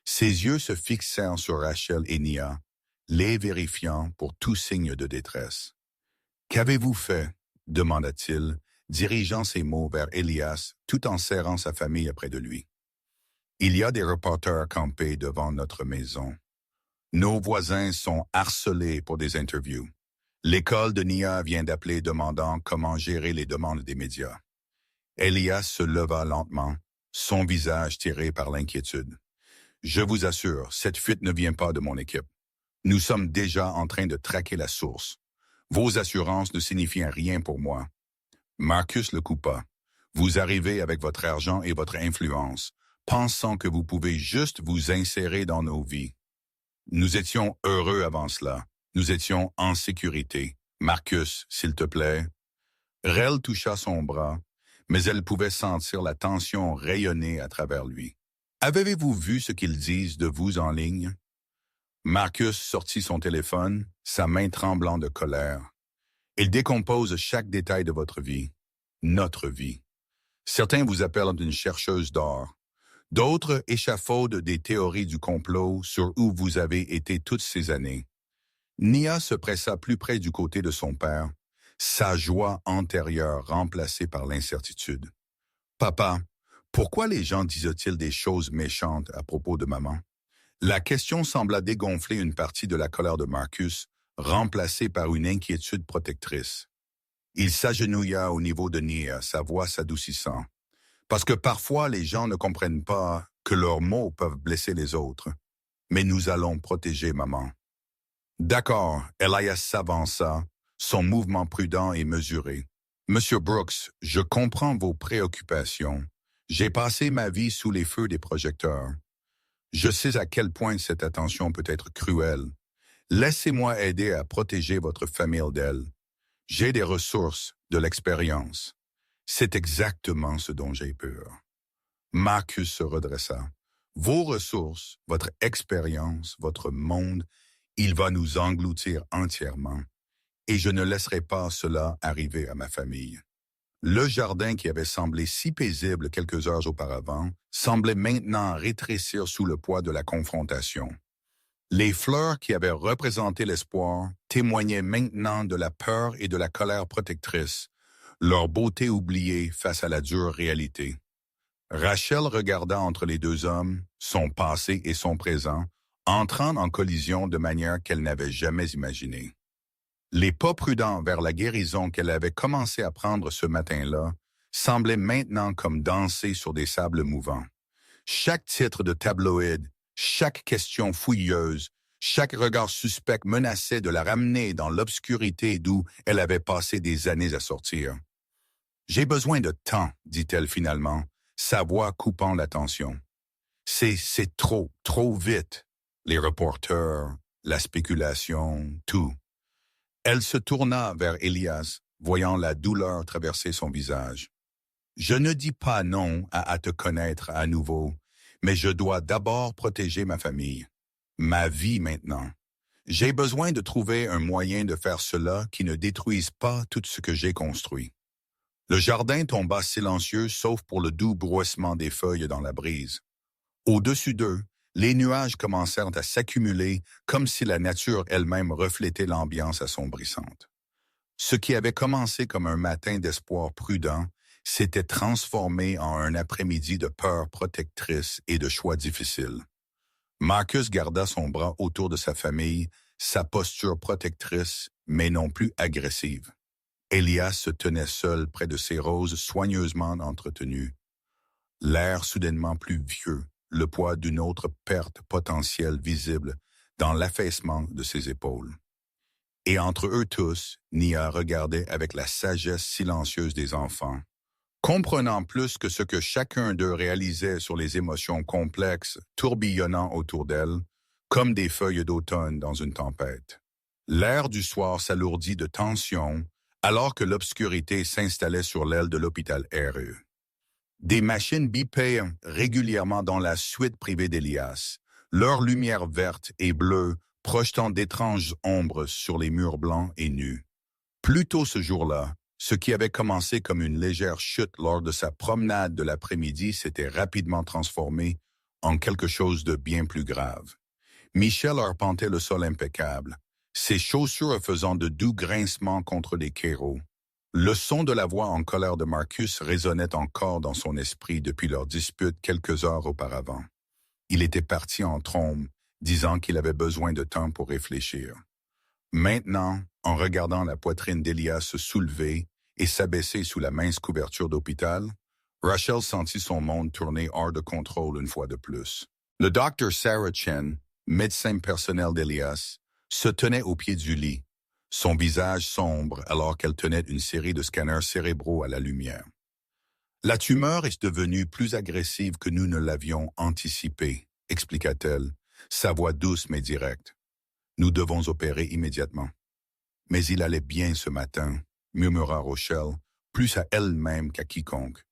Ses yeux se fixèrent sur Rachel et Nia, les vérifiant pour tout signe de détresse. « Qu'avez-vous fait ?» demanda-t-il, dirigeant ses mots vers Elias tout en serrant sa famille près de lui. « Il y a des reporters campés devant notre maison. Nos voisins sont harcelés pour des interviews. L'école de Nia vient d'appeler demandant comment gérer les demandes des médias. » Elias se leva lentement, son visage tiré par l'inquiétude. « Je vous assure, cette fuite ne vient pas de mon équipe. Nous sommes déjà en train de traquer la source. Vos assurances ne signifient rien pour moi. » Marcus le coupa. « Vous arrivez avec votre argent et votre influence, pensant que vous pouvez juste vous insérer dans nos vies. Nous étions heureux avant cela. Nous étions en sécurité. Marcus, s'il te plaît. » Rel toucha son bras, mais elle pouvait sentir la tension rayonner à travers lui. « Avez-vous vu ce qu'ils disent de vous en ligne? » Marcus sortit son téléphone, sa main tremblant de colère. « Ils décomposent chaque détail de votre vie. Notre vie. Certains vous appellent une chercheuse d'or. D'autres échafaudent des théories du complot sur où vous avez été toutes ces années. » Nia se pressa plus près du côté de son père, sa joie antérieure remplacée par l'incertitude. « Papa, pourquoi les gens disent-ils des choses méchantes à propos de maman? » La question sembla dégonfler une partie de la colère de Marcus, remplacée par une inquiétude protectrice. Il s'agenouilla au niveau de Nia, sa voix s'adoucissant. « Parce que parfois les gens ne comprennent pas que leurs mots peuvent blesser les autres. Mais nous allons protéger maman. » « D'accord. » Elias s'avança, son mouvement prudent et mesuré. « Monsieur Brooks, je comprends vos préoccupations. J'ai passé ma vie sous les feux des projecteurs. Je sais à quel point cette attention peut être cruelle. Laissez-moi aider à protéger votre famille d'elle. J'ai des ressources, de l'expérience. C'est exactement ce dont j'ai peur. » Marcus se redressa. « Vos ressources, votre expérience, votre monde, il va nous engloutir entièrement, et je ne laisserai pas cela arriver à ma famille. » Le jardin qui avait semblé si paisible quelques heures auparavant semblait maintenant rétrécir sous le poids de la confrontation. Les fleurs qui avaient représenté l'espoir témoignaient maintenant de la peur et de la colère protectrice, leur beauté oubliée face à la dure réalité. Rachel regarda entre les deux hommes, son passé et son présent, entrant en collision de manière qu'elle n'avait jamais imaginée. Les pas prudents vers la guérison qu'elle avait commencé à prendre ce matin-là semblaient maintenant comme danser sur des sables mouvants. Chaque titre de tabloïd, chaque question fouilleuse, chaque regard suspect menaçait de la ramener dans l'obscurité d'où elle avait passé des années à sortir. « J'ai besoin de temps, dit-elle finalement, sa voix coupant la tension. C'est trop vite. Les reporters, la spéculation, tout. » Elle se tourna vers Elias, voyant la douleur traverser son visage. « Je ne dis pas non à te connaître à nouveau, mais je dois d'abord protéger ma famille. Ma vie maintenant. J'ai besoin de trouver un moyen de faire cela qui ne détruise pas tout ce que j'ai construit. » Le jardin tomba silencieux sauf pour le doux bruissement des feuilles dans la brise. Au-dessus d'eux, les nuages commencèrent à s'accumuler comme si la nature elle-même reflétait l'ambiance assombrissante. Ce qui avait commencé comme un matin d'espoir prudent s'était transformé en un après-midi de peur protectrice et de choix difficiles. Marcus garda son bras autour de sa famille, sa posture protectrice, mais non plus agressive. Elias se tenait seul près de ses roses soigneusement entretenues. L'air soudainement plus vieux, le poids d'une autre perte potentielle visible dans l'affaissement de ses épaules. Et entre eux tous, Nia regardait avec la sagesse silencieuse des enfants, comprenant plus que ce que chacun d'eux réalisait sur les émotions complexes tourbillonnant autour d'elle, comme des feuilles d'automne dans une tempête. L'air du soir s'alourdit de tension, alors que l'obscurité s'installait sur l'aile de l'hôpital RE. Des machines bipaient régulièrement dans la suite privée d'Elias, leur lumière verte et bleue projetant d'étranges ombres sur les murs blancs et nus. Plus tôt ce jour-là, ce qui avait commencé comme une légère chute lors de sa promenade de l'après-midi s'était rapidement transformé en quelque chose de bien plus grave. Michel arpentait le sol impeccable, ses chaussures faisant de doux grincements contre les carreaux. Le son de la voix en colère de Marcus résonnait encore dans son esprit depuis leur dispute quelques heures auparavant. Il était parti en trombe, disant qu'il avait besoin de temps pour réfléchir. Maintenant, en regardant la poitrine d'Elias se soulever et s'abaisser sous la mince couverture d'hôpital, Rachel sentit son monde tourner hors de contrôle une fois de plus. Le docteur Sarah Chen, médecin personnel d'Elias, se tenait au pied du lit, son visage sombre alors qu'elle tenait une série de scanners cérébraux à la lumière. « La tumeur est devenue plus agressive que nous ne l'avions anticipé, expliqua-t-elle, sa voix douce mais directe. Nous devons opérer immédiatement. » « Mais il allait bien ce matin, murmura Rochelle, plus à elle-même qu'à quiconque.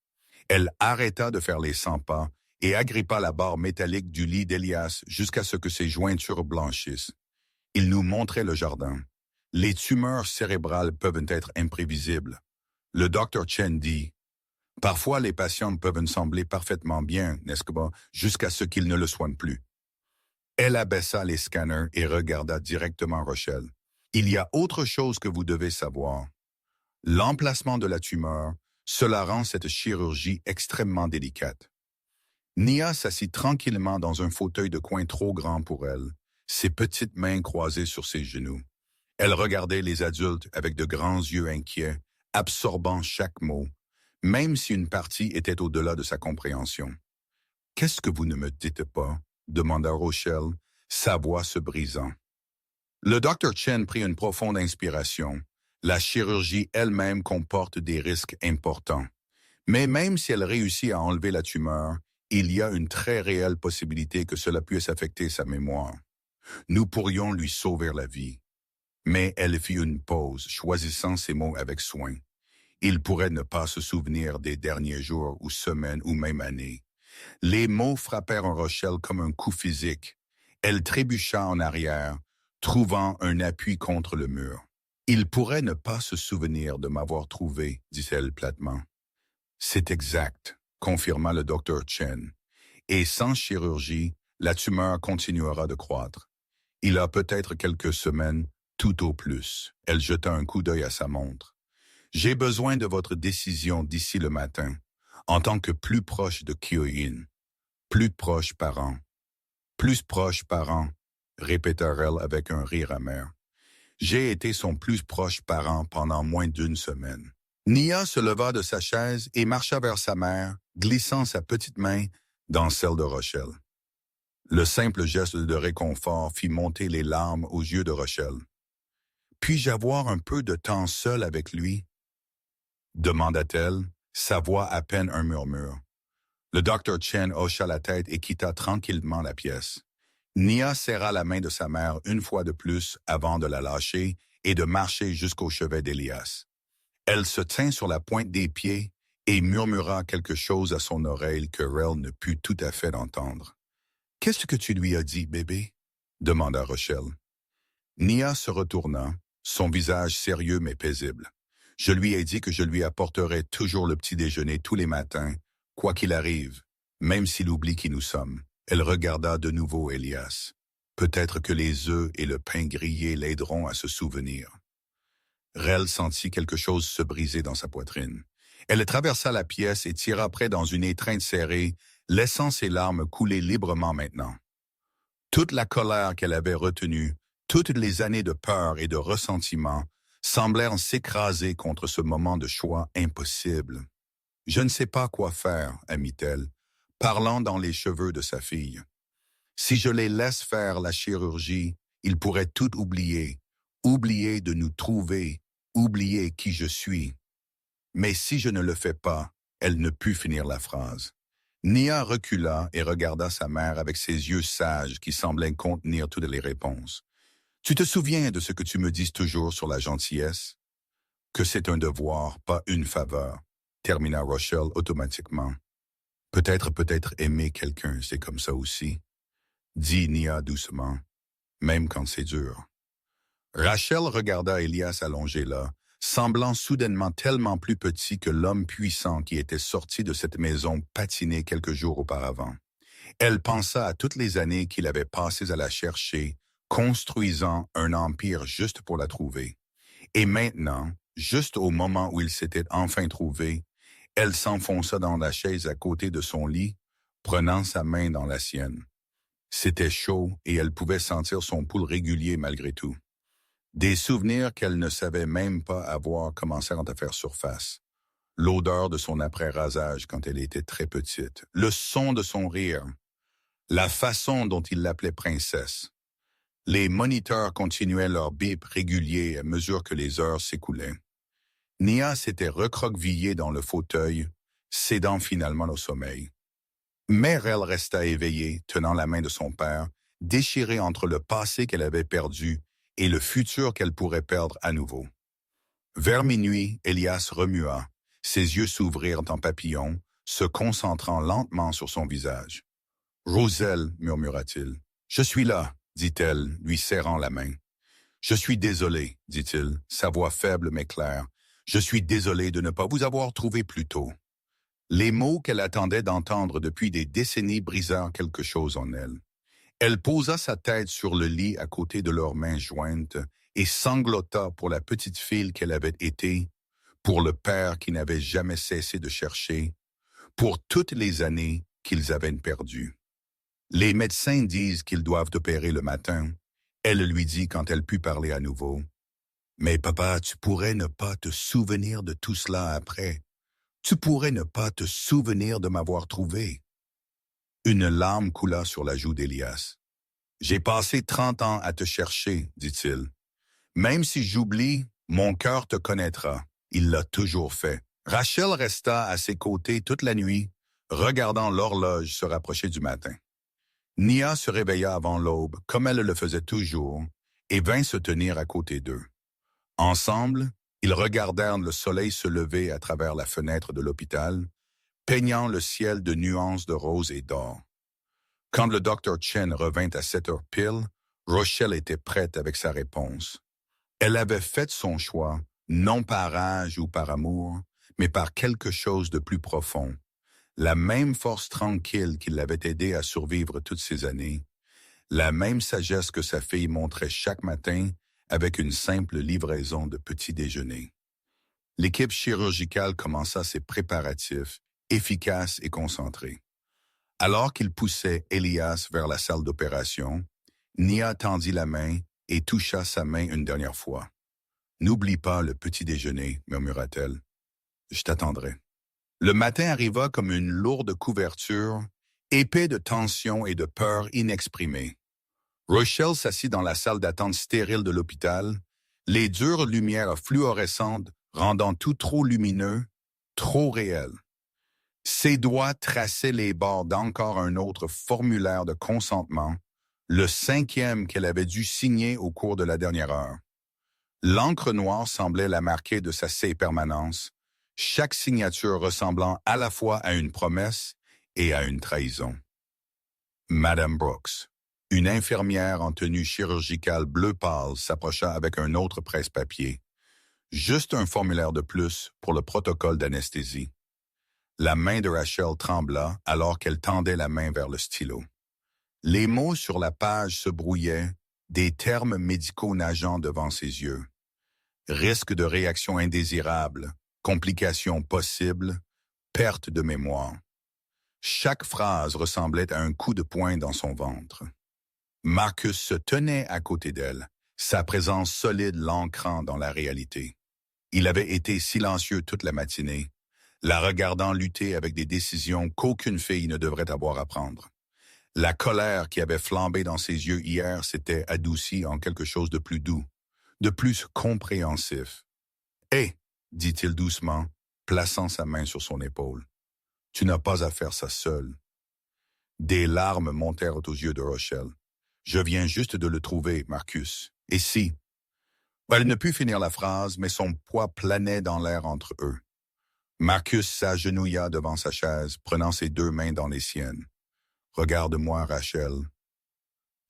Elle arrêta de faire les 100 pas et agrippa la barre métallique du lit d'Elias jusqu'à ce que ses jointures blanchissent. Il nous montrait le jardin. Les tumeurs cérébrales peuvent être imprévisibles. Le docteur Chen dit, « Parfois les patients peuvent sembler parfaitement bien, n'est-ce pas, jusqu'à ce qu'ils ne le soient plus. » Elle abaissa les scanners et regarda directement Rochelle. « Il y a autre chose que vous devez savoir. L'emplacement de la tumeur, cela rend cette chirurgie extrêmement délicate. » Nia s'assit tranquillement dans un fauteuil de coin trop grand pour elle, ses petites mains croisées sur ses genoux. Elle regardait les adultes avec de grands yeux inquiets, absorbant chaque mot, même si une partie était au-delà de sa compréhension. « Qu'est-ce que vous ne me dites pas? » demanda Rochelle, sa voix se brisant. Le docteur Chen prit une profonde inspiration. La chirurgie elle-même comporte des risques importants. Mais même si elle réussit à enlever la tumeur, il y a une très réelle possibilité que cela puisse affecter sa mémoire. Nous pourrions lui sauver la vie. Mais elle fit une pause, choisissant ses mots avec soin. Il pourrait ne pas se souvenir des derniers jours ou semaines ou même années. Les mots frappèrent en Rochelle comme un coup physique. Elle trébucha en arrière, trouvant un appui contre le mur. « Il pourrait ne pas se souvenir de m'avoir trouvé, dit-elle platement. « C'est exact, confirma le docteur Chen. Et sans chirurgie, la tumeur continuera de croître. Il a peut-être quelques semaines, tout au plus. » Elle jeta un coup d'œil à sa montre. « J'ai besoin de votre décision d'ici le matin, en tant que plus proche de Kyo-in. Plus proche parent. Plus proche parent, répéta-t-elle avec un rire amer. J'ai été son plus proche parent pendant moins d'une semaine. Nia se leva de sa chaise et marcha vers sa mère, glissant sa petite main dans celle de Rochelle. Le simple geste de réconfort fit monter les larmes aux yeux de Rochelle. « Puis-je avoir un peu de temps seul avec lui? » demanda-t-elle, sa voix à peine un murmure. Le Dr. Chen hocha la tête et quitta tranquillement la pièce. Nia serra la main de sa mère une fois de plus avant de la lâcher et de marcher jusqu'au chevet d'Elias. Elle se tint sur la pointe des pieds et murmura quelque chose à son oreille que Rel ne put tout à fait entendre. « Qu'est-ce que tu lui as dit, bébé? » demanda Rochelle. Nia se retourna, son visage sérieux mais paisible. « Je lui ai dit que je lui apporterais toujours le petit déjeuner tous les matins, quoi qu'il arrive, même s'il oublie qui nous sommes. » Elle regarda de nouveau Elias. Peut-être que les œufs et le pain grillé l'aideront à se souvenir. Rel sentit quelque chose se briser dans sa poitrine. Elle traversa la pièce et tira près dans une étreinte serrée, laissant ses larmes couler librement maintenant. Toute la colère qu'elle avait retenue, toutes les années de peur et de ressentiment, semblèrent s'écraser contre ce moment de choix impossible. « Je ne sais pas quoi faire, » amit-elle, parlant dans les cheveux de sa fille. « Si je les laisse faire la chirurgie, ils pourraient tout oublier, oublier de nous trouver, oublier qui je suis. Mais si je ne le fais pas, » elle ne put finir la phrase. Nia recula et regarda sa mère avec ses yeux sages qui semblaient contenir toutes les réponses. « Tu te souviens de ce que tu me dis toujours sur la gentillesse? Que c'est un devoir, pas une faveur, » termina Rochelle automatiquement. « Peut-être aimer quelqu'un, c'est comme ça aussi, » dit Nia doucement, même quand c'est dur. Rachel regarda Elias allongé là, semblant soudainement tellement plus petit que l'homme puissant qui était sorti de cette maison patinée quelques jours auparavant. Elle pensa à toutes les années qu'il avait passées à la chercher, construisant un empire juste pour la trouver. Et maintenant, juste au moment où il s'était enfin trouvé, elle s'enfonça dans la chaise à côté de son lit, prenant sa main dans la sienne. C'était chaud et elle pouvait sentir son pouls régulier malgré tout. Des souvenirs qu'elle ne savait même pas avoir commencèrent à faire surface. L'odeur de son après-rasage quand elle était très petite, le son de son rire, la façon dont il l'appelait princesse. Les moniteurs continuaient leur bip régulier à mesure que les heures s'écoulaient. Nia s'était recroquevillée dans le fauteuil, cédant finalement au sommeil. Mais elle resta éveillée, tenant la main de son père, déchirée entre le passé qu'elle avait perdu et le futur qu'elle pourrait perdre à nouveau. Vers minuit, Elias remua, ses yeux s'ouvrirent en papillon, se concentrant lentement sur son visage. « Roselle, » murmura-t-il. « Je suis là, » dit-elle, lui serrant la main. « Je suis désolé, » dit-il, sa voix faible mais claire. « Je suis désolé de ne pas vous avoir trouvé plus tôt. » Les mots qu'elle attendait d'entendre depuis des décennies brisèrent quelque chose en elle. Elle posa sa tête sur le lit à côté de leurs mains jointes et sanglota pour la petite fille qu'elle avait été, pour le père qui n'avait jamais cessé de chercher, pour toutes les années qu'ils avaient perdues. Les médecins disent qu'ils doivent opérer le matin. Elle lui dit quand elle put parler à nouveau. « Mais papa, tu pourrais ne pas te souvenir de tout cela après. Tu pourrais ne pas te souvenir de m'avoir trouvé. » Une larme coula sur la joue d'Elias. « J'ai passé 30 ans à te chercher, dit-il. Même si j'oublie, mon cœur te connaîtra. Il l'a toujours fait. » Rachel resta à ses côtés toute la nuit, regardant l'horloge se rapprocher du matin. Nia se réveilla avant l'aube, comme elle le faisait toujours, et vint se tenir à côté d'eux. Ensemble, ils regardèrent le soleil se lever à travers la fenêtre de l'hôpital, peignant le ciel de nuances de rose et d'or. Quand le Dr. Chen revint à 7 heures pile, Rochelle était prête avec sa réponse. Elle avait fait son choix, non par âge ou par amour, mais par quelque chose de plus profond. La même force tranquille qui l'avait aidée à survivre toutes ces années, la même sagesse que sa fille montrait chaque matin avec une simple livraison de petit déjeuner. L'équipe chirurgicale commença ses préparatifs, efficaces et concentrés. Alors qu'il poussait Elias vers la salle d'opération, Nia tendit la main et toucha sa main une dernière fois. « N'oublie pas le petit déjeuner, murmura-t-elle. Je t'attendrai. » Le matin arriva comme une lourde couverture, épais de tension et de peur inexprimée. Rochelle s'assit dans la salle d'attente stérile de l'hôpital, les dures lumières fluorescentes rendant tout trop lumineux, trop réel. Ses doigts traçaient les bords d'encore un autre formulaire de consentement, le 5e qu'elle avait dû signer au cours de la dernière heure. L'encre noire semblait la marquer de sa permanence, chaque signature ressemblant à la fois à une promesse et à une trahison. Madame Brooks, une infirmière en tenue chirurgicale bleu pâle, s'approcha avec un autre presse-papier. Juste un formulaire de plus pour le protocole d'anesthésie. La main de Rachel trembla alors qu'elle tendait la main vers le stylo. Les mots sur la page se brouillaient, des termes médicaux nageant devant ses yeux. Risque de réaction indésirable, complications possibles, perte de mémoire. Chaque phrase ressemblait à un coup de poing dans son ventre. Marcus se tenait à côté d'elle, sa présence solide l'ancrant dans la réalité. Il avait été silencieux toute la matinée, la regardant lutter avec des décisions qu'aucune fille ne devrait avoir à prendre. La colère qui avait flambé dans ses yeux hier s'était adoucie en quelque chose de plus doux, de plus compréhensif. « Hé !» dit-il doucement, plaçant sa main sur son épaule. « Tu n'as pas à faire ça seul. » Des larmes montèrent aux yeux de Rochelle. « Je viens juste de le trouver, Marcus. Et si? » Elle ne put finir la phrase, mais son poids planait dans l'air entre eux. Marcus s'agenouilla devant sa chaise, prenant ses 2 mains dans les siennes. « Regarde-moi, Rachel. »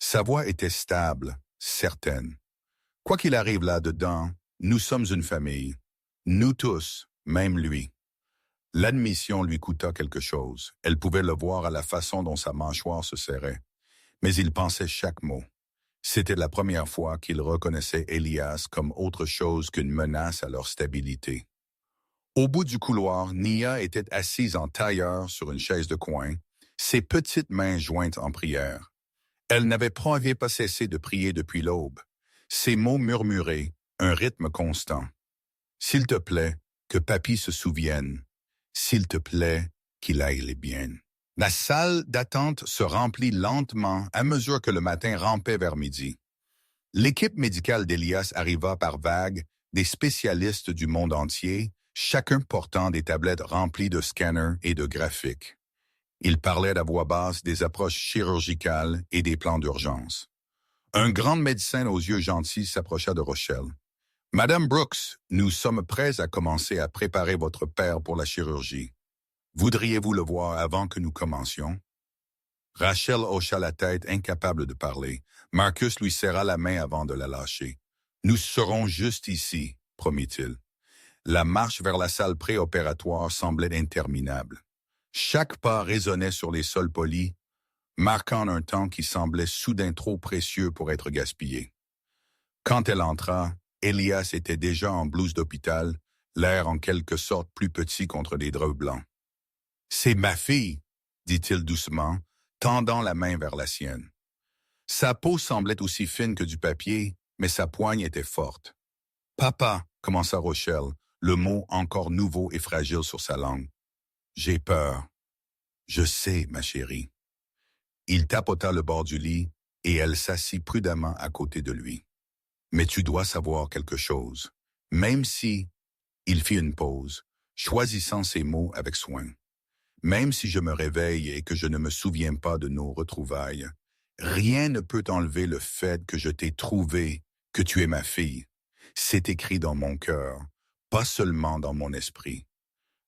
Sa voix était stable, certaine. « Quoi qu'il arrive là-dedans, nous sommes une famille. Nous tous, même lui. » L'admission lui coûta quelque chose. Elle pouvait le voir à la façon dont sa mâchoire se serrait. Mais il pensait chaque mot. C'était la première fois qu'il reconnaissait Elias comme autre chose qu'une menace à leur stabilité. Au bout du couloir, Nia était assise en tailleur sur une chaise de coin, ses petites mains jointes en prière. Elle n'avait pas cessé de prier depuis l'aube. Ses mots murmurés, un rythme constant. « S'il te plaît, que papy se souvienne. S'il te plaît, qu'il aille bien. » La salle d'attente se remplit lentement à mesure que le matin rampait vers midi. L'équipe médicale d'Elias arriva par vagues, des spécialistes du monde entier, chacun portant des tablettes remplies de scanners et de graphiques. Ils parlaient à voix basse des approches chirurgicales et des plans d'urgence. Un grand médecin aux yeux gentils s'approcha de Rochelle. « Madame Brooks, nous sommes prêts à commencer à préparer votre père pour la chirurgie. Voudriez-vous le voir avant que nous commencions? » Rachel hocha la tête, incapable de parler. Marcus lui serra la main avant de la lâcher. « Nous serons juste ici, » promit-il. La marche vers la salle préopératoire semblait interminable. Chaque pas résonnait sur les sols polis, marquant un temps qui semblait soudain trop précieux pour être gaspillé. Quand elle entra, Elias était déjà en blouse d'hôpital, l'air en quelque sorte plus petit contre les draps blancs. « C'est ma fille, » dit-il doucement, tendant la main vers la sienne. Sa peau semblait aussi fine que du papier, mais sa poigne était forte. « Papa, » commença Rochelle, le mot encore nouveau et fragile sur sa langue. « J'ai peur. »« Je sais, ma chérie. » Il tapota le bord du lit et elle s'assit prudemment à côté de lui. « Mais tu dois savoir quelque chose, même si... » Il fit une pause, choisissant ses mots avec soin. « Même si je me réveille et que je ne me souviens pas de nos retrouvailles, rien ne peut enlever le fait que je t'ai trouvé, que tu es ma fille. C'est écrit dans mon cœur, pas seulement dans mon esprit. »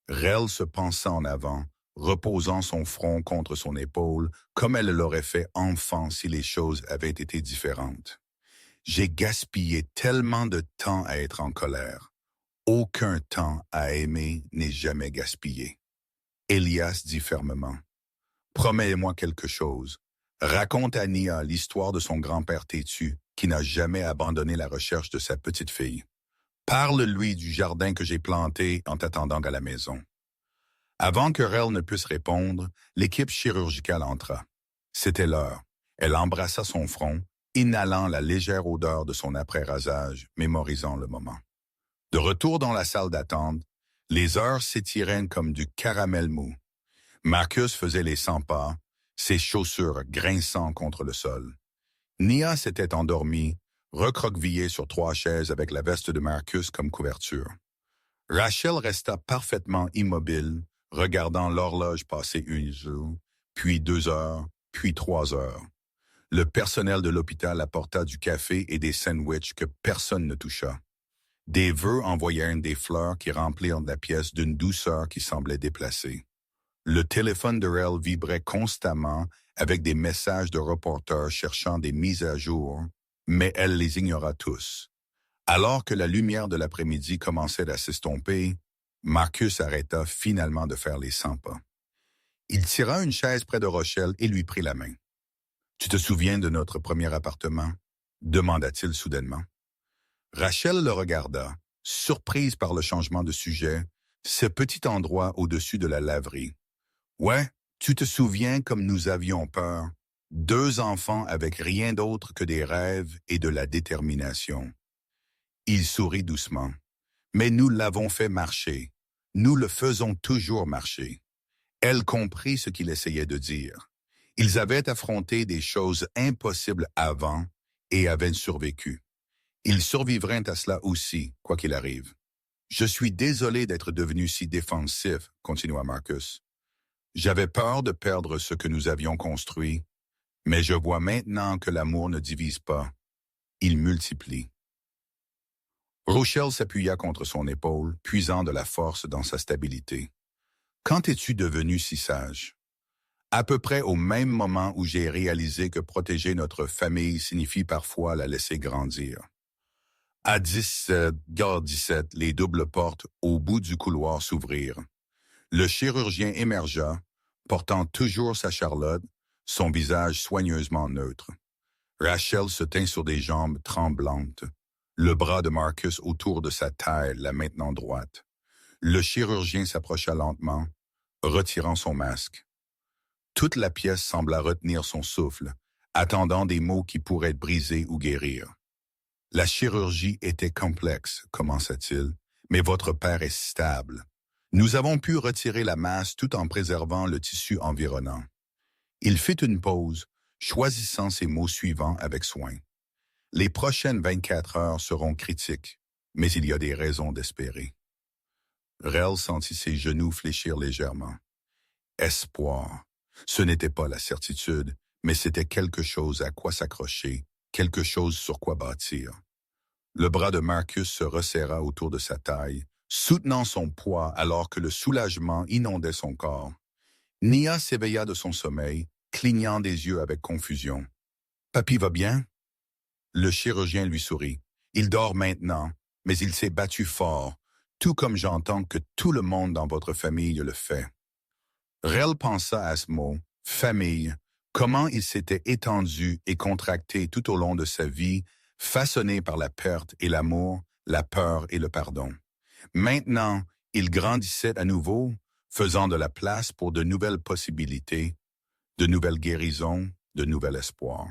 Rel se pencha en avant, reposant son front contre son épaule, comme elle l'aurait fait enfant si les choses avaient été différentes. « J'ai gaspillé tellement de temps à être en colère. Aucun temps à aimer n'est jamais gaspillé. » Elias dit fermement. « Promets-moi quelque chose. Raconte à Nia l'histoire de son grand-père têtu qui n'a jamais abandonné la recherche de sa petite fille. Parle-lui du jardin que j'ai planté en t'attendant à la maison. » Avant que Rel ne puisse répondre, l'équipe chirurgicale entra. C'était l'heure. Elle embrassa son front, inhalant la légère odeur de son après-rasage, mémorisant le moment. De retour dans la salle d'attente, les heures s'étiraient comme du caramel mou. Marcus faisait les 100 pas, ses chaussures grinçant contre le sol. Nia s'était endormie, recroquevillée sur 3 chaises avec la veste de Marcus comme couverture. Rachel resta parfaitement immobile, regardant l'horloge passer 1 heure, puis 2 heures, puis 3 heures. Le personnel de l'hôpital apporta du café et des sandwichs que personne ne toucha. Des vœux envoyèrent des fleurs qui remplirent la pièce d'une douceur qui semblait déplacée. Le téléphone de Rel vibrait constamment avec des messages de reporters cherchant des mises à jour, mais elle les ignora tous. Alors que la lumière de l'après-midi commençait à s'estomper, Marcus arrêta finalement de faire les 100 pas. Il tira une chaise près de Rochelle et lui prit la main. « Tu te souviens de notre premier appartement ?» demanda-t-il soudainement. Rachel le regarda, surprise par le changement de sujet, ce petit endroit au-dessus de la laverie. « Ouais, tu te souviens comme nous avions peur. 2 enfants avec rien d'autre que des rêves et de la détermination. » Il sourit doucement. « Mais nous l'avons fait marcher. Nous le faisons toujours marcher. » Elle comprit ce qu'il essayait de dire. Ils avaient affronté des choses impossibles avant et avaient survécu. Ils survivraient à cela aussi, quoi qu'il arrive. « Je suis désolé d'être devenu si défensif, » continua Marcus. « J'avais peur de perdre ce que nous avions construit, mais je vois maintenant que l'amour ne divise pas. Il multiplie. » Rochelle s'appuya contre son épaule, puisant de la force dans sa stabilité. « Quand es-tu devenu si sage? » À peu près au même moment où j'ai réalisé que protéger notre famille signifie parfois la laisser grandir. À 17h17, les doubles portes au bout du couloir s'ouvrirent. Le chirurgien émergea, portant toujours sa Charlotte, son visage soigneusement neutre. Rachel se tint sur des jambes tremblantes, le bras de Marcus autour de sa taille, la maintenant droite. Le chirurgien s'approcha lentement, retirant son masque. Toute la pièce sembla retenir son souffle, attendant des mots qui pourraient briser ou guérir. « La chirurgie était complexe, commença-t-il, mais votre père est stable. Nous avons pu retirer la masse tout en préservant le tissu environnant. » Il fit une pause, choisissant ses mots suivants avec soin. « Les prochaines 24 heures seront critiques, mais il y a des raisons d'espérer. » Rel sentit ses genoux fléchir légèrement. Espoir. Ce n'était pas la certitude, mais c'était quelque chose à quoi s'accrocher, quelque chose sur quoi bâtir. Le bras de Marcus se resserra autour de sa taille, soutenant son poids alors que le soulagement inondait son corps. Nia s'éveilla de son sommeil, clignant des yeux avec confusion. « Papy va bien? » Le chirurgien lui sourit. « Il dort maintenant, mais il s'est battu fort, tout comme j'entends que tout le monde dans votre famille le fait. » Rel pensa à ce mot, « famille », comment il s'était étendu et contracté tout au long de sa vie, façonné par la perte et l'amour, la peur et le pardon. Maintenant, il grandissait à nouveau, faisant de la place pour de nouvelles possibilités, de nouvelles guérisons, de nouvel espoir.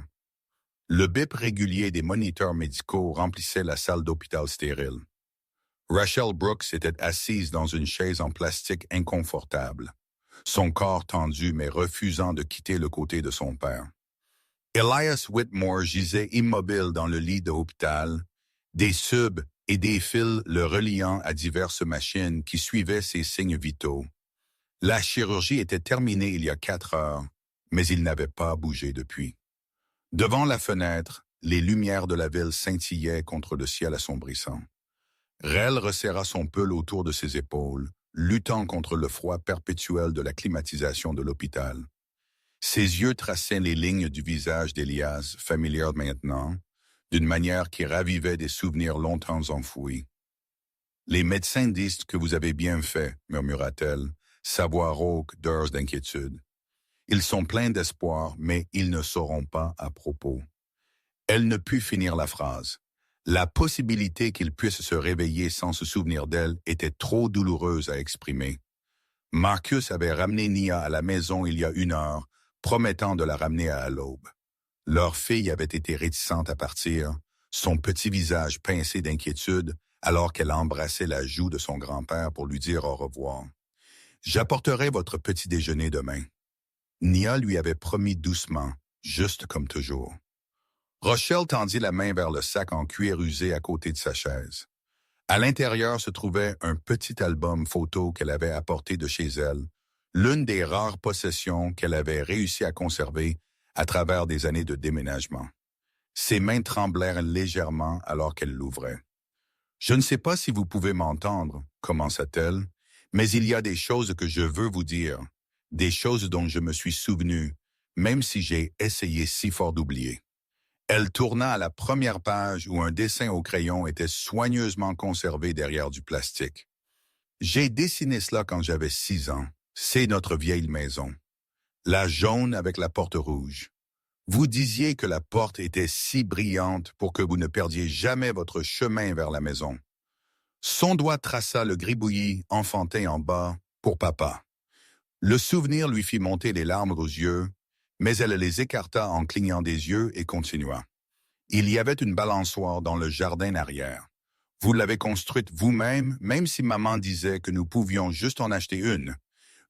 Le bip régulier des moniteurs médicaux remplissait la salle d'hôpital stérile. Rachel Brooks était assise dans une chaise en plastique inconfortable, son corps tendu mais refusant de quitter le côté de son père. Elias Whitmore gisait immobile dans le lit de l'hôpital, des subs et des fils le reliant à diverses machines qui suivaient ses signes vitaux. La chirurgie était terminée il y a 4 heures, mais il n'avait pas bougé depuis. Devant la fenêtre, les lumières de la ville scintillaient contre le ciel assombrissant. Rel resserra son pull autour de ses épaules, luttant contre le froid perpétuel de la climatisation de l'hôpital. Ses yeux traçaient les lignes du visage d'Elias, familière maintenant, d'une manière qui ravivait des souvenirs longtemps enfouis. « Les médecins disent que vous avez bien fait, » murmura-t-elle, sa voix rauque d'heures d'inquiétude. « Ils sont pleins d'espoir, mais ils ne sauront pas à propos. » Elle ne put finir la phrase. La possibilité qu'il puisse se réveiller sans se souvenir d'elle était trop douloureuse à exprimer. Marcus avait ramené Nia à la maison il y a 1 heure, promettant de la ramener à l'aube. Leur fille avait été réticente à partir, son petit visage pincé d'inquiétude alors qu'elle embrassait la joue de son grand-père pour lui dire au revoir. J'apporterai votre petit déjeuner demain. Nia lui avait promis doucement, juste comme toujours. Rochelle tendit la main vers le sac en cuir usé à côté de sa chaise. À l'intérieur se trouvait un petit album photo qu'elle avait apporté de chez elle, l'une des rares possessions qu'elle avait réussi à conserver à travers des années de déménagement. Ses mains tremblèrent légèrement alors qu'elle l'ouvrait. « Je ne sais pas si vous pouvez m'entendre, » commença-t-elle, « mais il y a des choses que je veux vous dire, des choses dont je me suis souvenu, même si j'ai essayé si fort d'oublier. » Elle tourna à la première page où un dessin au crayon était soigneusement conservé derrière du plastique. « J'ai dessiné cela quand j'avais 6 ans. C'est notre vieille maison. La jaune avec la porte rouge. Vous disiez que la porte était si brillante pour que vous ne perdiez jamais votre chemin vers la maison. » Son doigt traça le gribouillis enfantin en bas pour papa. Le souvenir lui fit monter les larmes aux yeux, mais elle les écarta en clignant des yeux et continua. « Il y avait une balançoire dans le jardin arrière. Vous l'avez construite vous-même, même si maman disait que nous pouvions juste en acheter une.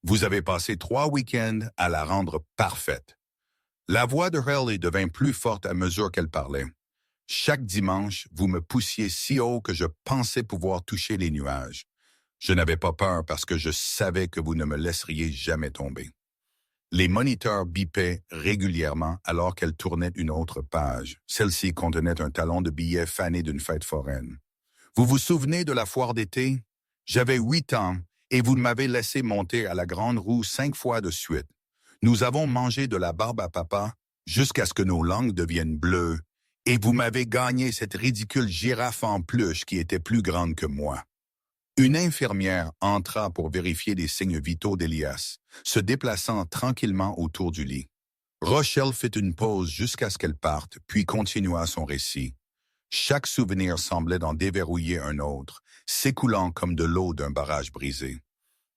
Vous avez passé 3 week-ends à la rendre parfaite. » La voix de Riley devint plus forte à mesure qu'elle parlait. « Chaque dimanche, vous me poussiez si haut que je pensais pouvoir toucher les nuages. Je n'avais pas peur parce que je savais que vous ne me laisseriez jamais tomber. » Les moniteurs bipaient régulièrement alors qu'elle tournait une autre page. Celle-ci contenait un talon de billets fané d'une fête foraine. « Vous vous souvenez de la foire d'été? J'avais 8 ans et vous m'avez laissé monter à la grande roue 5 fois de suite. Nous avons mangé de la barbe à papa jusqu'à ce que nos langues deviennent bleues et vous m'avez gagné cette ridicule girafe en peluche qui était plus grande que moi. » Une infirmière entra pour vérifier les signes vitaux d'Elias, se déplaçant tranquillement autour du lit. Rochelle fit une pause jusqu'à ce qu'elle parte, puis continua son récit. Chaque souvenir semblait en déverrouiller un autre, s'écoulant comme de l'eau d'un barrage brisé.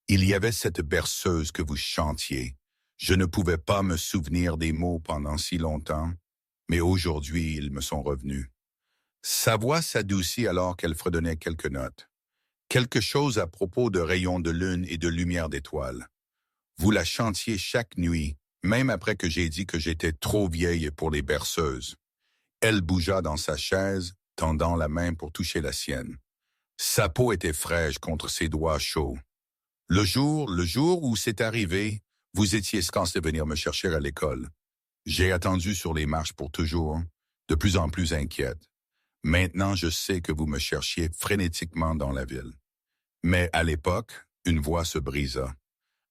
Il y avait cette berceuse que vous chantiez. Je ne pouvais pas me souvenir des mots pendant si longtemps, mais aujourd'hui ils me sont revenus. Sa voix s'adoucit alors qu'elle fredonnait quelques notes. Quelque chose à propos de rayons de lune et de lumière d'étoiles. Vous la chantiez chaque nuit, même après que j'ai dit que j'étais trop vieille pour les berceuses. Elle bougea dans sa chaise, tendant la main pour toucher la sienne. Sa peau était fraîche contre ses doigts chauds. Le jour où c'est arrivé, vous étiez censé venir me chercher à l'école. J'ai attendu sur les marches pour toujours, de plus en plus inquiète. Maintenant, je sais que vous me cherchiez frénétiquement dans la ville. Mais à l'époque, une voix se brisa.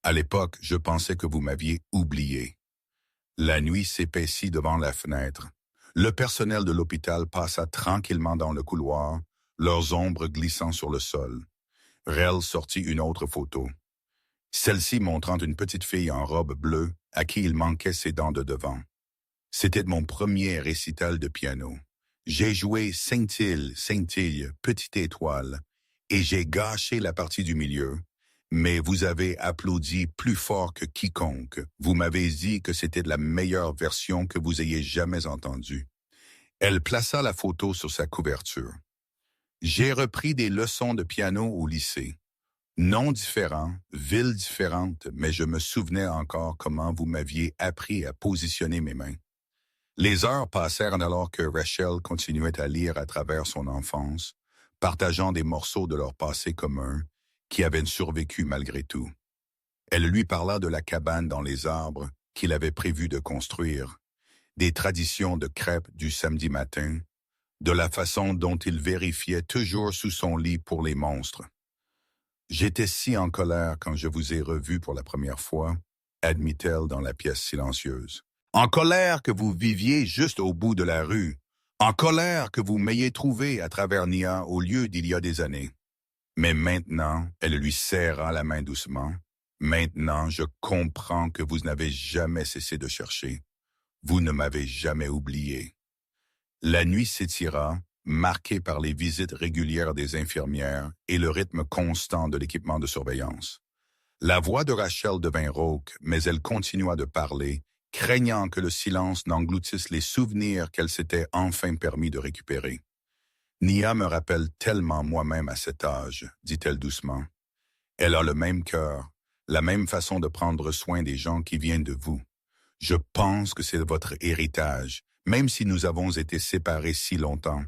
À l'époque, je pensais que vous m'aviez oublié. La nuit s'épaissit devant la fenêtre. Le personnel de l'hôpital passa tranquillement dans le couloir, leurs ombres glissant sur le sol. Rel sortit une autre photo. Celle-ci montrant une petite fille en robe bleue à qui il manquait ses dents de devant. C'était mon premier récital de piano. J'ai joué Scintille, scintille, petite étoile, et j'ai gâché la partie du milieu. Mais vous avez applaudi plus fort que quiconque. Vous m'avez dit que c'était la meilleure version que vous ayez jamais entendue. Elle plaça la photo sur sa couverture. J'ai repris des leçons de piano au lycée. Noms différents, villes différentes, mais je me souvenais encore comment vous m'aviez appris à positionner mes mains. Les heures passèrent alors que Rachel continuait à lire à travers son enfance, partageant des morceaux de leur passé commun qui avaient survécu malgré tout. Elle lui parla de la cabane dans les arbres qu'il avait prévu de construire, des traditions de crêpes du samedi matin, de la façon dont il vérifiait toujours sous son lit pour les monstres. « J'étais si en colère quand je vous ai revu pour la première fois, » admit-elle dans la pièce silencieuse. « En colère que vous viviez juste au bout de la rue. En colère que vous m'ayez trouvé à travers Nia au lieu d'il y a des années. Mais maintenant, elle lui serra la main doucement. Maintenant, je comprends que vous n'avez jamais cessé de chercher. Vous ne m'avez jamais oublié. » La nuit s'étira, marquée par les visites régulières des infirmières et le rythme constant de l'équipement de surveillance. La voix de Rachel devint rauque, mais elle continua de parler, craignant que le silence n'engloutisse les souvenirs qu'elle s'était enfin permis de récupérer. Nia me rappelle tellement moi-même à cet âge, dit-elle doucement. Elle a le même cœur, la même façon de prendre soin des gens qui viennent de vous. Je pense que c'est votre héritage, même si nous avons été séparés si longtemps.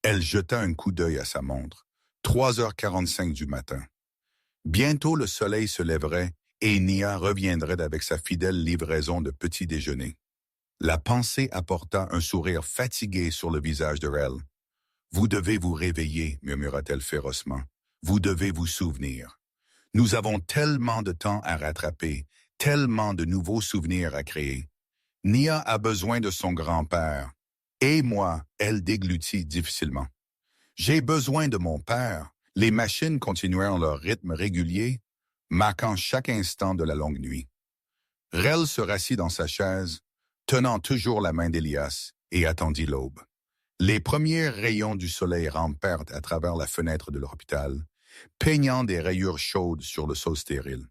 Elle jeta un coup d'œil à sa montre. 3h45 du matin. Bientôt le soleil se lèverait et Nia reviendrait avec sa fidèle livraison de petit déjeuner. La pensée apporta un sourire fatigué sur le visage de Rel. « Vous devez vous réveiller, murmura-t-elle férocement. Vous devez vous souvenir. Nous avons tellement de temps à rattraper, tellement de nouveaux souvenirs à créer. Nia a besoin de son grand-père. Et moi, elle déglutit difficilement. J'ai besoin de mon père. Les machines continuèrent leur rythme régulier, marquant chaque instant de la longue nuit. Rel se rassit dans sa chaise, tenant toujours la main d'Elias, et attendit l'aube. Les premiers rayons du soleil rampèrent à travers la fenêtre de l'hôpital, peignant des rayures chaudes sur le sol stérile.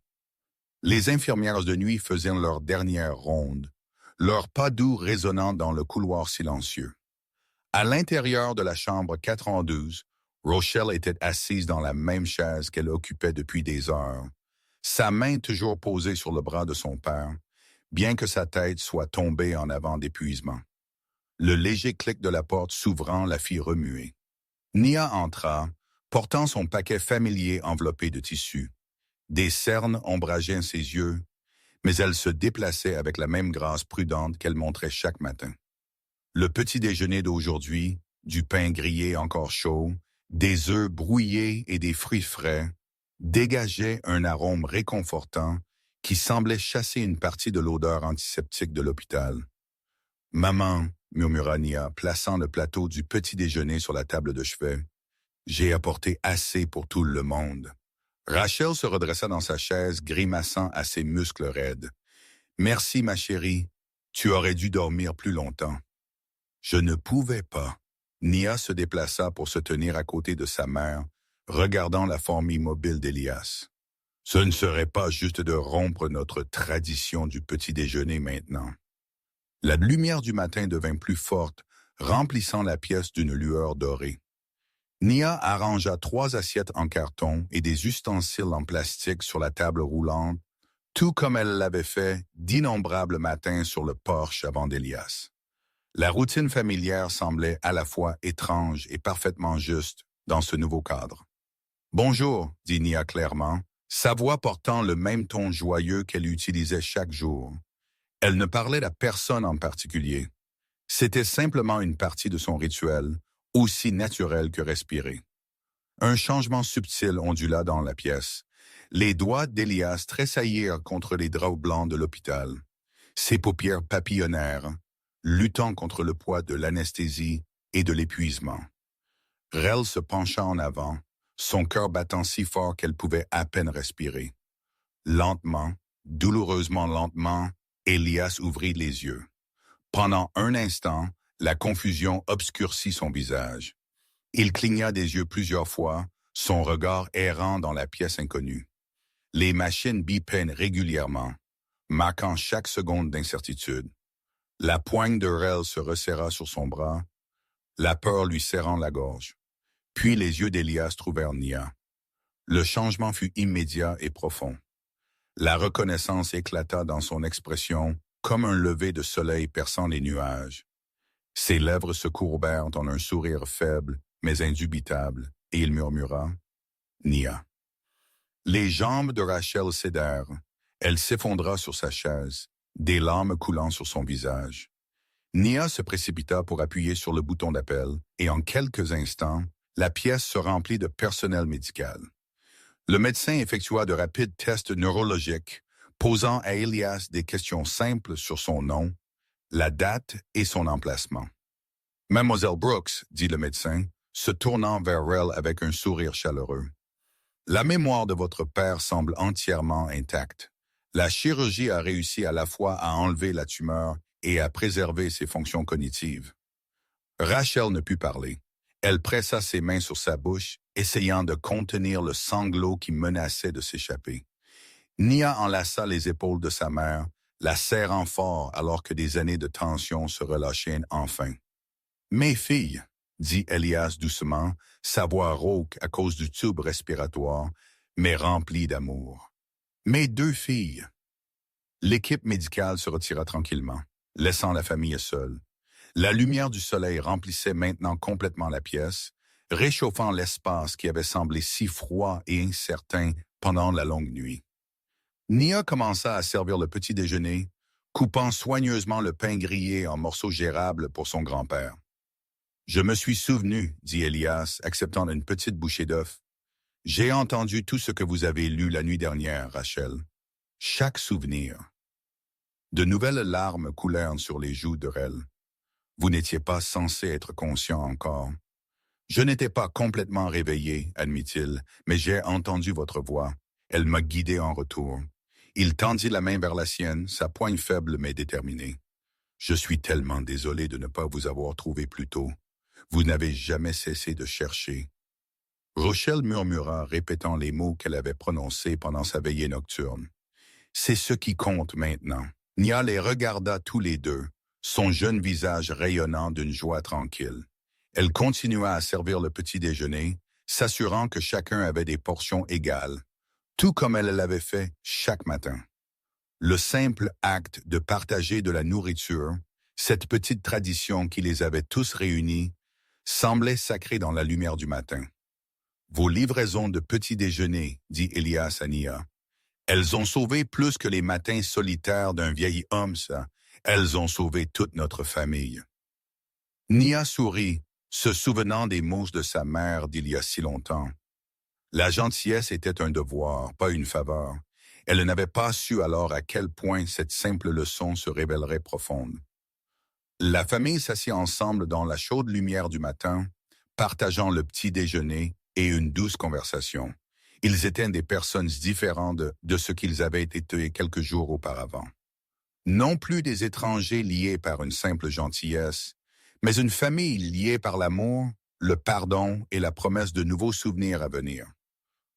Les infirmières de nuit faisaient leur dernière ronde, leurs pas doux résonnant dans le couloir silencieux. À l'intérieur de la chambre 412, Rochelle était assise dans la même chaise qu'elle occupait depuis des heures, sa main toujours posée sur le bras de son père, bien que sa tête soit tombée en avant d'épuisement. Le léger clic de la porte s'ouvrant la fit remuer. Nia entra, portant son paquet familier enveloppé de tissu. Des cernes ombrageaient ses yeux, mais elle se déplaçait avec la même grâce prudente qu'elle montrait chaque matin. Le petit déjeuner d'aujourd'hui, du pain grillé encore chaud, des œufs brouillés et des fruits frais, dégageait un arôme réconfortant qui semblait chasser une partie de l'odeur antiseptique de l'hôpital. « Maman, » murmura Nia, plaçant le plateau du petit déjeuner sur la table de chevet, « j'ai apporté assez pour tout le monde. » Rachel se redressa dans sa chaise, grimaçant à ses muscles raides. « Merci, ma chérie, tu aurais dû dormir plus longtemps. » Je ne pouvais pas. Nia se déplaça pour se tenir à côté de sa mère, regardant la forme immobile d'Elias. Ce ne serait pas juste de rompre notre tradition du petit déjeuner maintenant. La lumière du matin devint plus forte, remplissant la pièce d'une lueur dorée. Nia arrangea 3 assiettes en carton et des ustensiles en plastique sur la table roulante, tout comme elle l'avait fait d'innombrables matins sur le porche avant d'Elias. La routine familière semblait à la fois étrange et parfaitement juste dans ce nouveau cadre. « Bonjour », dit Nia clairement, sa voix portant le même ton joyeux qu'elle utilisait chaque jour. Elle ne parlait à personne en particulier. C'était simplement une partie de son rituel, aussi naturel que respirer. Un changement subtil ondula dans la pièce. Les doigts d'Elias tressaillirent contre les draps blancs de l'hôpital. Ses paupières papillonnèrent, luttant contre le poids de l'anesthésie et de l'épuisement. Rel se pencha en avant, son cœur battant si fort qu'elle pouvait à peine respirer. Lentement, douloureusement lentement, Elias ouvrit les yeux. Pendant un instant, la confusion obscurcit son visage. Il cligna des yeux plusieurs fois, son regard errant dans la pièce inconnue. Les machines bipaient régulièrement, marquant chaque seconde d'incertitude. La poigne de Rel se resserra sur son bras, la peur lui serrant la gorge. Puis les yeux d'Elias trouvèrent Nia. Le changement fut immédiat et profond. La reconnaissance éclata dans son expression comme un lever de soleil perçant les nuages. Ses lèvres se courbèrent en un sourire faible mais indubitable, et il murmura « Nia ». Les jambes de Rachel cédèrent. Elle s'effondra sur sa chaise, des larmes coulant sur son visage. Nia se précipita pour appuyer sur le bouton d'appel, et en quelques instants, la pièce se remplit de personnel médical. Le médecin effectua de rapides tests neurologiques, posant à Elias des questions simples sur son nom, la date et son emplacement. « Mademoiselle Brooks », dit le médecin, se tournant vers Rel avec un sourire chaleureux. « La mémoire de votre père semble entièrement intacte. La chirurgie a réussi à la fois à enlever la tumeur et à préserver ses fonctions cognitives. » Rachel ne put parler. Elle pressa ses mains sur sa bouche, essayant de contenir le sanglot qui menaçait de s'échapper. Nia enlaça les épaules de sa mère, la serrant fort alors que des années de tension se relâchaient enfin. « Mes filles, » dit Elias doucement, sa voix rauque à cause du tube respiratoire, mais remplie d'amour. « Mes deux filles. » L'équipe médicale se retira tranquillement, laissant la famille seule. La lumière du soleil remplissait maintenant complètement la pièce, réchauffant l'espace qui avait semblé si froid et incertain pendant la longue nuit. Nia commença à servir le petit déjeuner, coupant soigneusement le pain grillé en morceaux gérables pour son grand-père. « Je me suis souvenu, » dit Elias, acceptant une petite bouchée d'œuf. « J'ai entendu tout ce que vous avez lu la nuit dernière, Rachel. Chaque souvenir. » De nouvelles larmes coulèrent sur les joues de Rel. « Vous n'étiez pas censé être conscient encore. »« Je n'étais pas complètement réveillé, admit-il, mais j'ai entendu votre voix. Elle m'a guidé en retour. » Il tendit la main vers la sienne, sa poigne faible mais déterminée. « Je suis tellement désolé de ne pas vous avoir trouvé plus tôt. Vous n'avez jamais cessé de chercher. » Rochelle murmura, répétant les mots qu'elle avait prononcés pendant sa veillée nocturne. « C'est ce qui compte maintenant. » Nia les regarda tous les deux, son jeune visage rayonnant d'une joie tranquille. Elle continua à servir le petit déjeuner, s'assurant que chacun avait des portions égales, tout comme elle l'avait fait chaque matin. Le simple acte de partager de la nourriture, cette petite tradition qui les avait tous réunis, semblait sacré dans la lumière du matin. « Vos livraisons de petit déjeuner, » dit Elias à Nia. « Elles ont sauvé plus que les matins solitaires d'un vieil homme, ça. Elles ont sauvé toute notre famille. » Nia sourit, se souvenant des mots de sa mère d'il y a si longtemps. La gentillesse était un devoir, pas une faveur. Elle n'avait pas su alors à quel point cette simple leçon se révélerait profonde. La famille s'assit ensemble dans la chaude lumière du matin, partageant le petit déjeuner et une douce conversation. Ils étaient des personnes différentes de ce qu'ils avaient été quelques jours auparavant. Non plus des étrangers liés par une simple gentillesse, mais une famille liée par l'amour, le pardon et la promesse de nouveaux souvenirs à venir.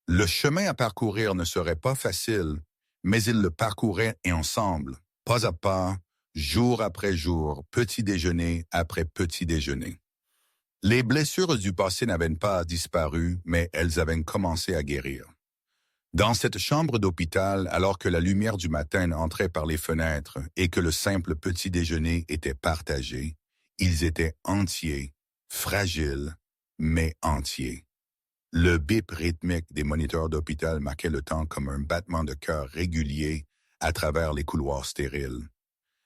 Le chemin à parcourir ne serait pas facile, mais ils le parcouraient ensemble, pas à pas, jour après jour, petit déjeuner après petit déjeuner. Les blessures du passé n'avaient pas disparu, mais elles avaient commencé à guérir. Dans cette chambre d'hôpital, alors que la lumière du matin entrait par les fenêtres et que le simple petit déjeuner était partagé, ils étaient entiers, fragiles, mais entiers. Le bip rythmique des moniteurs d'hôpital marquait le temps comme un battement de cœur régulier à travers les couloirs stériles.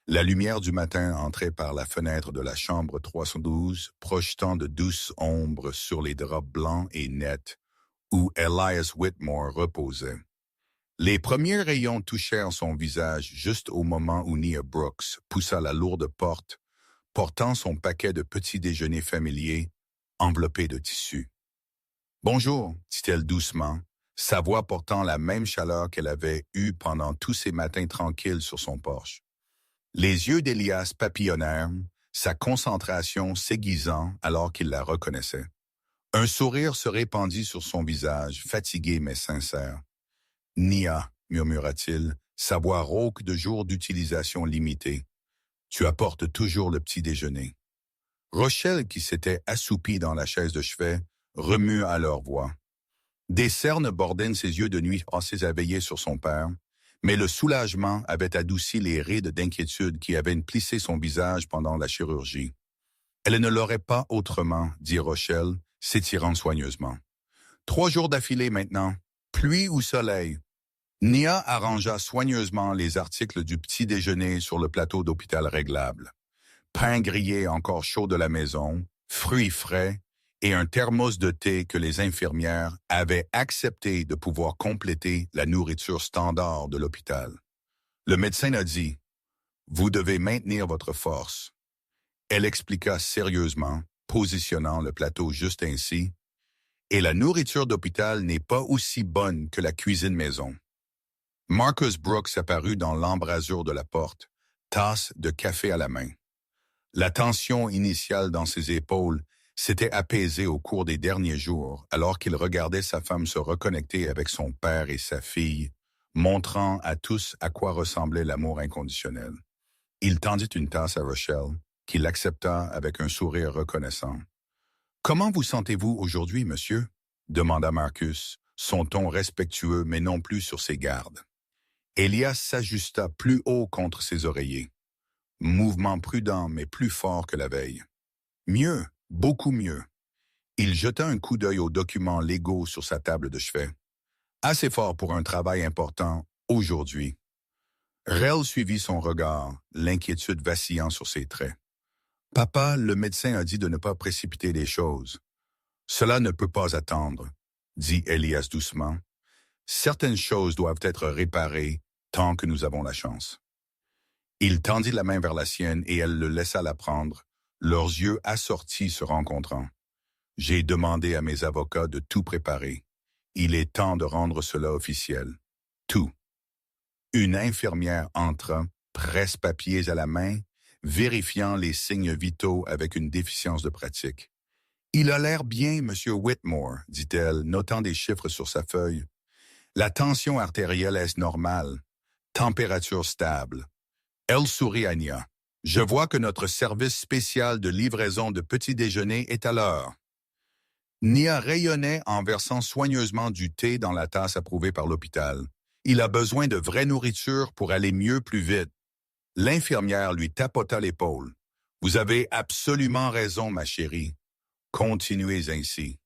La lumière du matin entrait par la fenêtre de la chambre 312, projetant de douces ombres sur les draps blancs et nets où Elias Whitmore reposait. Les premiers rayons touchèrent son visage juste au moment où Nia Brooks poussa la lourde porte, portant son paquet de petits déjeuners familiers enveloppé de tissu. « Bonjour », dit-elle doucement, sa voix portant la même chaleur qu'elle avait eue pendant tous ces matins tranquilles sur son porche. Les yeux d'Elias papillonnèrent, sa concentration s'aiguisant alors qu'il la reconnaissait. Un sourire se répandit sur son visage, fatigué mais sincère. « Nia », murmura-t-il, sa voix rauque de jour d'utilisation limitée. « Tu apportes toujours le petit déjeuner. » Rochelle, qui s'était assoupie dans la chaise de chevet, remua à leur voix. Des cernes bordaient ses yeux de nuit passés à veiller sur son père, mais le soulagement avait adouci les rides d'inquiétude qui avaient plissé son visage pendant la chirurgie. « Elle ne l'aurait pas autrement, » dit Rochelle, s'étirant soigneusement. 3 jours d'affilée maintenant, pluie ou soleil. Nia arrangea soigneusement les articles du petit déjeuner sur le plateau d'hôpital réglable. Pain grillé encore chaud de la maison, fruits frais et un thermos de thé que les infirmières avaient accepté de pouvoir compléter la nourriture standard de l'hôpital. Le médecin a dit « Vous devez maintenir votre force ». Elle expliqua sérieusement, positionnant le plateau juste ainsi, « Et la nourriture d'hôpital n'est pas aussi bonne que la cuisine maison. » Marcus Brooks apparut dans l'embrasure de la porte, tasse de café à la main. La tension initiale dans ses épaules s'était apaisée au cours des derniers jours alors qu'il regardait sa femme se reconnecter avec son père et sa fille, montrant à tous à quoi ressemblait l'amour inconditionnel. Il tendit une tasse à Rochelle, qui l'accepta avec un sourire reconnaissant. « Comment vous sentez-vous aujourd'hui, monsieur? » demanda Marcus, son ton respectueux mais non plus sur ses gardes. Elias s'ajusta plus haut contre ses oreillers. Mouvement prudent mais plus fort que la veille. Mieux, beaucoup mieux. Il jeta un coup d'œil aux documents légaux sur sa table de chevet. Assez fort pour un travail important, aujourd'hui. Rel suivit son regard, l'inquiétude vacillant sur ses traits. « Papa, le médecin a dit de ne pas précipiter les choses. »« Cela ne peut pas attendre, » dit Elias doucement. « Certaines choses doivent être réparées tant que nous avons la chance. » Il tendit la main vers la sienne et elle le laissa la prendre, leurs yeux assortis se rencontrant. « J'ai demandé à mes avocats de tout préparer. Il est temps de rendre cela officiel. Tout. » Une infirmière entra, presse-papiers à la main, vérifiant les signes vitaux avec une déficience de pratique. « Il a l'air bien, Monsieur Whitmore, » dit-elle, notant des chiffres sur sa feuille. « La tension artérielle est normale. Température stable. » Elle sourit à Nia. « Je vois que notre service spécial de livraison de petit déjeuner est à l'heure. » Nia rayonnait en versant soigneusement du thé dans la tasse approuvée par l'hôpital. « Il a besoin de vraie nourriture pour aller mieux plus vite. » L'infirmière lui tapota l'épaule. « Vous avez absolument raison, ma chérie. Continuez ainsi. »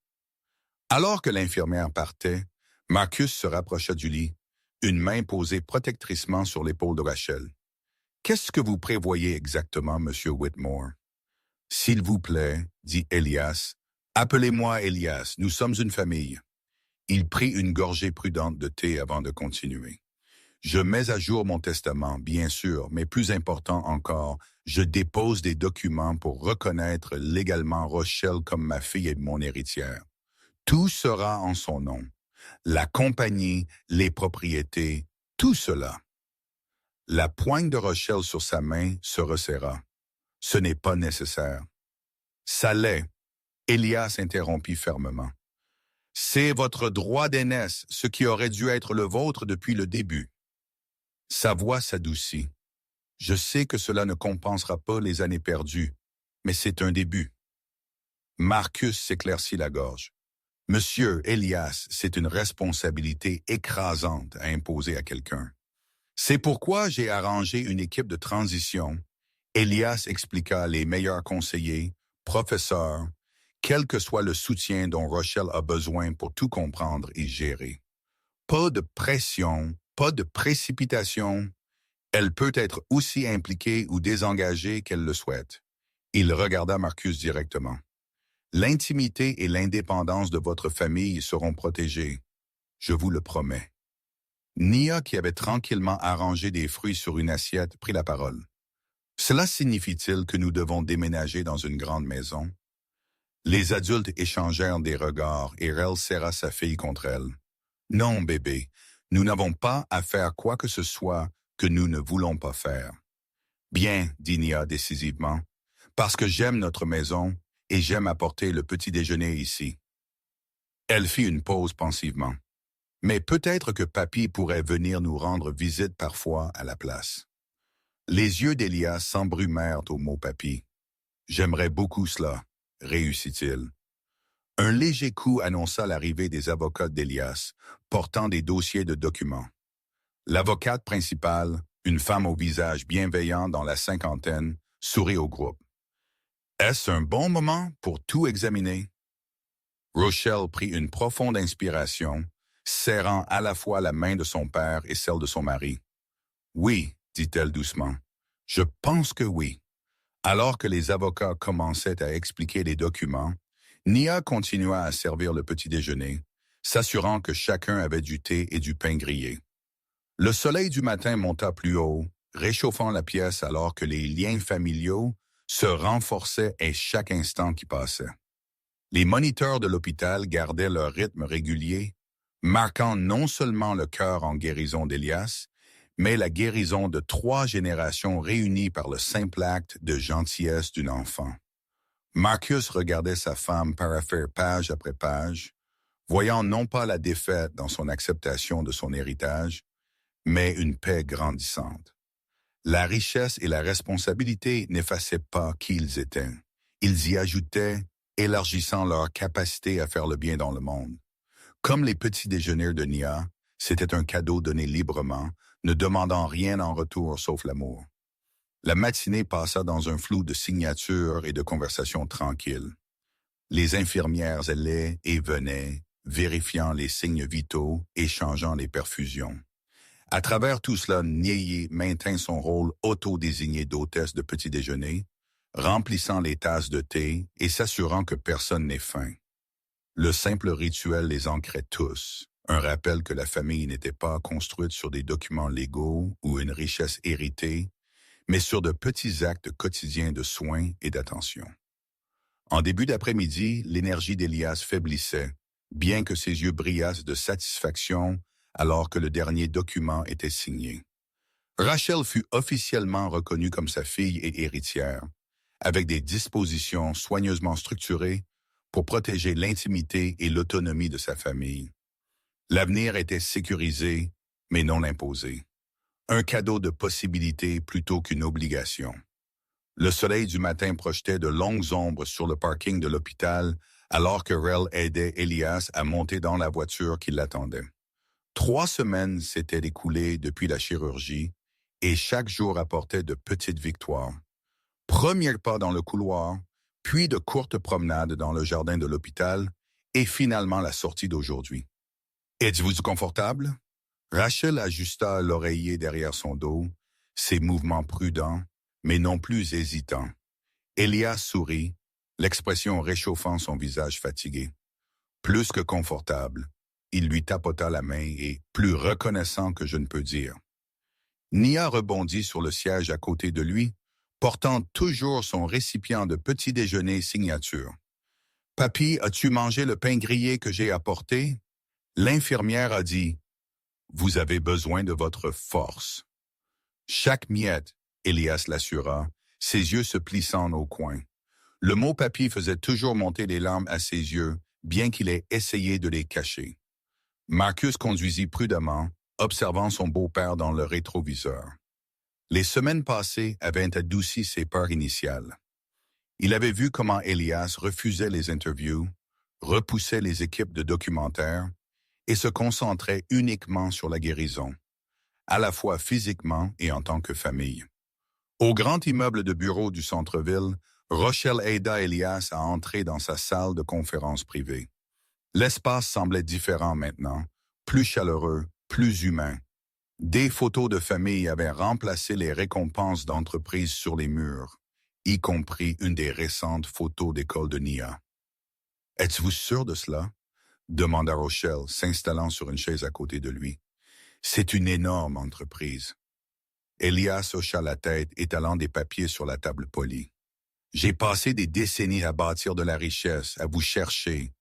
Alors que l'infirmière partait, Marcus se rapprocha du lit, une main posée protectricement sur l'épaule de Rachel. « Qu'est-ce que vous prévoyez exactement, Monsieur Whitmore? »« S'il vous plaît, » dit Elias. « Appelez-moi Elias, nous sommes une famille. » Il prit une gorgée prudente de thé avant de continuer. « Je mets à jour mon testament, bien sûr, mais plus important encore, je dépose des documents pour reconnaître légalement Rochelle comme ma fille et mon héritière. Tout sera en son nom. La compagnie, les propriétés, tout cela. » La poigne de Rochelle sur sa main se resserra. « Ce n'est pas nécessaire. »« Ça l'est. » Elias interrompit fermement. « C'est votre droit d'aînesse, ce qui aurait dû être le vôtre depuis le début. » Sa voix s'adoucit. « Je sais que cela ne compensera pas les années perdues, mais c'est un début. » Marcus s'éclaircit la gorge. « Monsieur Elias, c'est une responsabilité écrasante à imposer à quelqu'un. C'est pourquoi j'ai arrangé une équipe de transition. » Elias expliqua les meilleurs conseillers, professeurs, quel que soit le soutien dont Rochelle a besoin pour tout comprendre et gérer. Pas de pression, pas de précipitation. Elle peut être aussi impliquée ou désengagée qu'elle le souhaite. Il regarda Marcus directement. L'intimité et l'indépendance de votre famille seront protégées. Je vous le promets. Nia, qui avait tranquillement arrangé des fruits sur une assiette, prit la parole. Cela signifie-t-il que nous devons déménager dans une grande maison? Les adultes échangèrent des regards et Rel serra sa fille contre elle. Non, bébé, nous n'avons pas à faire quoi que ce soit que nous ne voulons pas faire. Bien, dit Nia décisivement, parce que j'aime notre maison et j'aime apporter le petit déjeuner ici. Elle fit une pause pensivement. Mais peut-être que papy pourrait venir nous rendre visite parfois à la place. Les yeux d'Elias s'embrumèrent au mot papy. J'aimerais beaucoup cela, réussit-il. Un léger coup annonça l'arrivée des avocats d'Elias, portant des dossiers de documents. L'avocate principale, une femme au visage bienveillant dans la cinquantaine, sourit au groupe. Est-ce un bon moment pour tout examiner? Rochelle prit une profonde inspiration, serrant à la fois la main de son père et celle de son mari. « Oui, » dit-elle doucement, « je pense que oui. » Alors que les avocats commençaient à expliquer les documents, Nia continua à servir le petit déjeuner, s'assurant que chacun avait du thé et du pain grillé. Le soleil du matin monta plus haut, réchauffant la pièce alors que les liens familiaux se renforçaient à chaque instant qui passait. Les moniteurs de l'hôpital gardaient leur rythme régulier, marquant non seulement le cœur en guérison d'Elias, mais la guérison de 3 générations réunies par le simple acte de gentillesse d'un enfant. Marcus regardait sa femme paraphère page après page, voyant non pas la défaite dans son acceptation de son héritage, mais une paix grandissante. La richesse et la responsabilité n'effaçaient pas qui ils étaient. Ils y ajoutaient, élargissant leur capacité à faire le bien dans le monde. Comme les petits déjeuners de Nia, c'était un cadeau donné librement, ne demandant rien en retour sauf l'amour. La matinée passa dans un flou de signatures et de conversations tranquilles. Les infirmières allaient et venaient, vérifiant les signes vitaux, échangeant les perfusions. À travers tout cela, Niyi maintint son rôle auto-désigné d'hôtesse de petit déjeuner, remplissant les tasses de thé et s'assurant que personne n'ait faim. Le simple rituel les ancrait tous, un rappel que la famille n'était pas construite sur des documents légaux ou une richesse héritée, mais sur de petits actes quotidiens de soins et d'attention. En début d'après-midi, l'énergie d'Elias faiblissait, bien que ses yeux brillassent de satisfaction alors que le dernier document était signé. Rachel fut officiellement reconnue comme sa fille et héritière, avec des dispositions soigneusement structurées pour protéger l'intimité et l'autonomie de sa famille. L'avenir était sécurisé, mais non imposé. Un cadeau de possibilité plutôt qu'une obligation. Le soleil du matin projetait de longues ombres sur le parking de l'hôpital alors que Rel aidait Elias à monter dans la voiture qui l'attendait. 3 semaines s'étaient écoulées depuis la chirurgie et chaque jour apportait de petites victoires. Premier pas dans le couloir, puis de courtes promenades dans le jardin de l'hôpital et finalement la sortie d'aujourd'hui. Êtes-vous confortable? Rachel ajusta l'oreiller derrière son dos, ses mouvements prudents, mais non plus hésitants. Elias sourit, l'expression réchauffant son visage fatigué. Plus que confortable, il lui tapota la main et, plus reconnaissant que je ne peux dire. Nia rebondit sur le siège à côté de lui, portant toujours son récipient de petit déjeuner signature. « Papy, as-tu mangé le pain grillé que j'ai apporté? » L'infirmière a dit « Vous avez besoin de votre force. » Chaque miette, Elias l'assura, ses yeux se plissant au coin. Le mot papy faisait toujours monter les larmes à ses yeux, bien qu'il ait essayé de les cacher. Marcus conduisit prudemment, observant son beau-père dans le rétroviseur. Les semaines passées avaient adouci ses peurs initiales. Il avait vu comment Elias refusait les interviews, repoussait les équipes de documentaires et se concentrait uniquement sur la guérison, à la fois physiquement et en tant que famille. Au grand immeuble de bureau du centre-ville, Rochelle aida Elias à entrer dans sa salle de conférence privée. L'espace semblait différent maintenant, plus chaleureux, plus humain. Des photos de famille avaient remplacé les récompenses d'entreprise sur les murs, y compris une des récentes photos d'école de Nia. « Êtes-vous sûr de cela? » demanda Rochelle, s'installant sur une chaise à côté de lui. « C'est une énorme entreprise. » Elias hocha la tête, étalant des papiers sur la table polie. « J'ai passé des décennies à bâtir de la richesse, à vous chercher.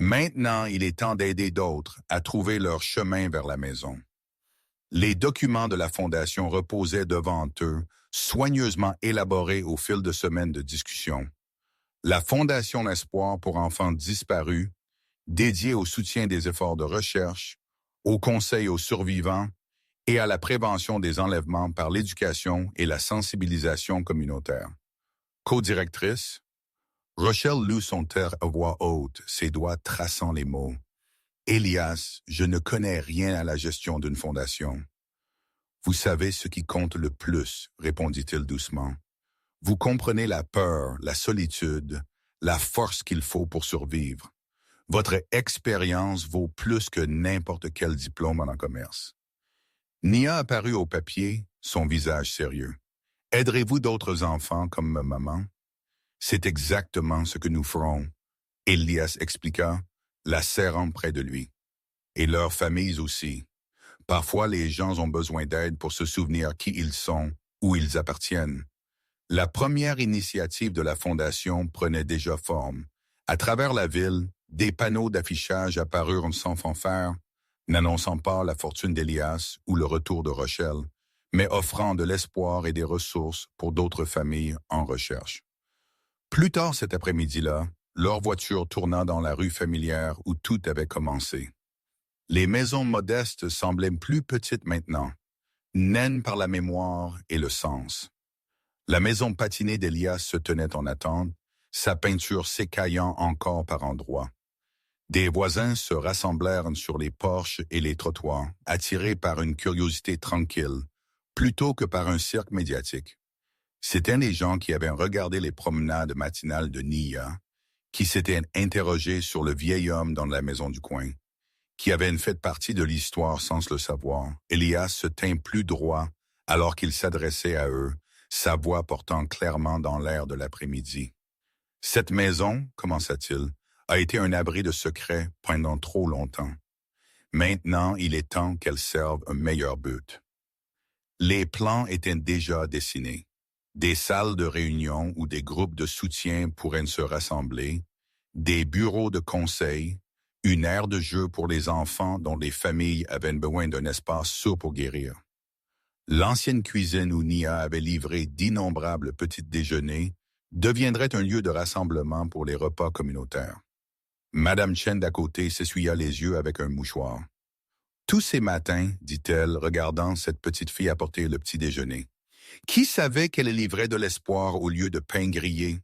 Maintenant, il est temps d'aider d'autres à trouver leur chemin vers la maison. » Les documents de la Fondation reposaient devant eux, soigneusement élaborés au fil de semaines de discussion. La Fondation d'Espoir pour enfants disparus, dédiée au soutien des efforts de recherche, au conseil aux survivants et à la prévention des enlèvements par l'éducation et la sensibilisation communautaire. Co-directrice, Rochelle lut son terre à voix haute, ses doigts traçant les mots. « Elias, je ne connais rien à la gestion d'une fondation. »« Vous savez ce qui compte le plus, » répondit-il doucement. « Vous comprenez la peur, la solitude, la force qu'il faut pour survivre. Votre expérience vaut plus que n'importe quel diplôme en commerce. » Nia apparut au papier, son visage sérieux. « Aiderez-vous d'autres enfants comme ma maman? » « C'est exactement ce que nous ferons, » Elias expliqua, la serrant près de lui. « Et leurs familles aussi. Parfois, les gens ont besoin d'aide pour se souvenir qui ils sont, où ils appartiennent. » La première initiative de la Fondation prenait déjà forme. À travers la ville, des panneaux d'affichage apparurent sans fanfare, n'annonçant pas la fortune d'Elias ou le retour de Rochelle, mais offrant de l'espoir et des ressources pour d'autres familles en recherche. Plus tard cet après-midi-là, leur voiture tourna dans la rue familière où tout avait commencé. Les maisons modestes semblaient plus petites maintenant, naine par la mémoire et le sens. La maison patinée d'Elias se tenait en attente, sa peinture s'écaillant encore par endroits. Des voisins se rassemblèrent sur les porches et les trottoirs, attirés par une curiosité tranquille, plutôt que par un cirque médiatique. C'étaient les gens qui avaient regardé les promenades matinales de Nia, qui s'étaient interrogés sur le vieil homme dans la maison du coin, qui avaient fait partie de l'histoire sans le savoir. Elias se tint plus droit alors qu'il s'adressait à eux, sa voix portant clairement dans l'air de l'après-midi. « Cette maison, commença-t-il, a été un abri de secrets pendant trop longtemps. Maintenant, il est temps qu'elle serve un meilleur but. » Les plans étaient déjà dessinés. Des salles de réunion où des groupes de soutien pourraient se rassembler, des bureaux de conseil, une aire de jeu pour les enfants dont les familles avaient besoin d'un espace sûr pour guérir. L'ancienne cuisine où Nia avait livré d'innombrables petits déjeuners deviendrait un lieu de rassemblement pour les repas communautaires. Madame Chen d'à côté s'essuya les yeux avec un mouchoir. « Tous ces matins, dit-elle, regardant cette petite fille apporter le petit déjeuner. Qui savait qu'elle livrait de l'espoir au lieu de pain grillé? »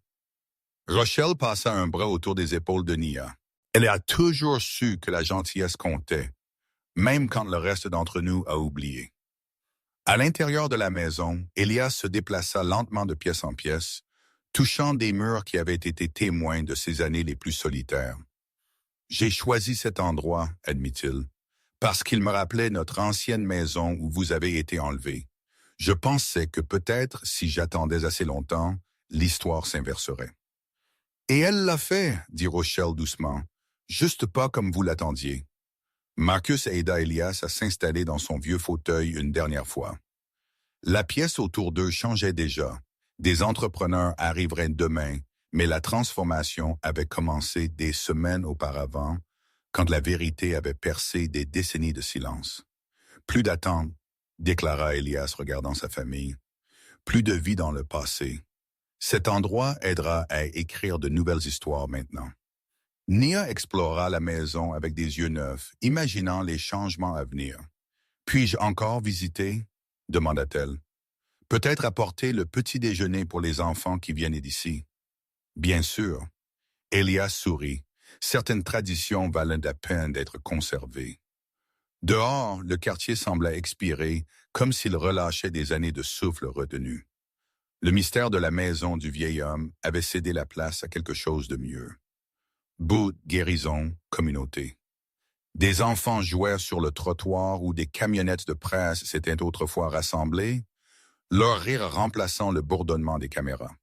Rochelle passa un bras autour des épaules de Nia. Elle a toujours su que la gentillesse comptait, même quand le reste d'entre nous a oublié. À l'intérieur de la maison, Elias se déplaça lentement de pièce en pièce, touchant des murs qui avaient été témoins de ses années les plus solitaires. « J'ai choisi cet endroit, admit-il, parce qu'il me rappelait notre ancienne maison où vous avez été enlevé. Je pensais que peut-être, si j'attendais assez longtemps, l'histoire s'inverserait. » « Et elle l'a fait, dit Rochelle doucement, juste pas comme vous l'attendiez. » Marcus aida Elias à s'installer dans son vieux fauteuil une dernière fois. La pièce autour d'eux changeait déjà. Des entrepreneurs arriveraient demain, mais la transformation avait commencé des semaines auparavant, quand la vérité avait percé des décennies de silence. « Plus d'attente, » déclara Elias regardant sa famille. « Plus de vie dans le passé. Cet endroit aidera à écrire de nouvelles histoires maintenant. » Nia explora la maison avec des yeux neufs, imaginant les changements à venir. « Puis-je encore visiter ?» demanda-t-elle. « Peut-être apporter le petit déjeuner pour les enfants qui viennent d'ici. » « Bien sûr. » Elias sourit. Certaines traditions valaient la peine d'être conservées. Dehors, le quartier semblait expirer, comme s'il relâchait des années de souffle retenu. Le mystère de la maison du vieil homme avait cédé la place à quelque chose de mieux. Bout, guérison, communauté. Des enfants jouaient sur le trottoir où des camionnettes de presse s'étaient autrefois rassemblées, leur rire remplaçant le bourdonnement des caméras.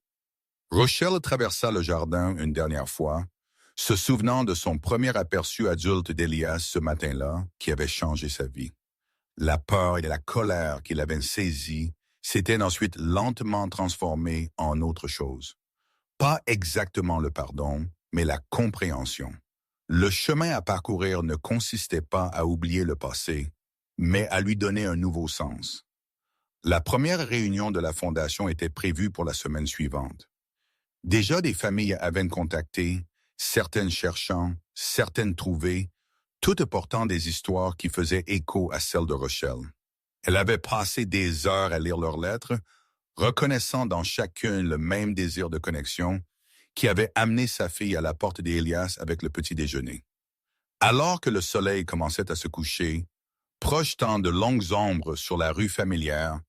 Rochelle traversa le jardin une dernière fois, se souvenant de son premier aperçu adulte d'Elias ce matin-là qui avait changé sa vie. La peur et la colère qui l'avaient saisi s'étaient ensuite lentement transformées en autre chose. Pas exactement le pardon, mais la compréhension. Le chemin à parcourir ne consistait pas à oublier le passé, mais à lui donner un nouveau sens. La première réunion de la Fondation était prévue pour la semaine suivante. Déjà des familles avaient contacté, certaines cherchant, certaines trouvées, toutes portant des histoires qui faisaient écho à celles de Rochelle. Elle avait passé des heures à lire leurs lettres, reconnaissant dans chacune le même désir de connexion qui avait amené sa fille à la porte d'Elias avec le petit déjeuner. Alors que le soleil commençait à se coucher, projetant de longues ombres sur la rue familière,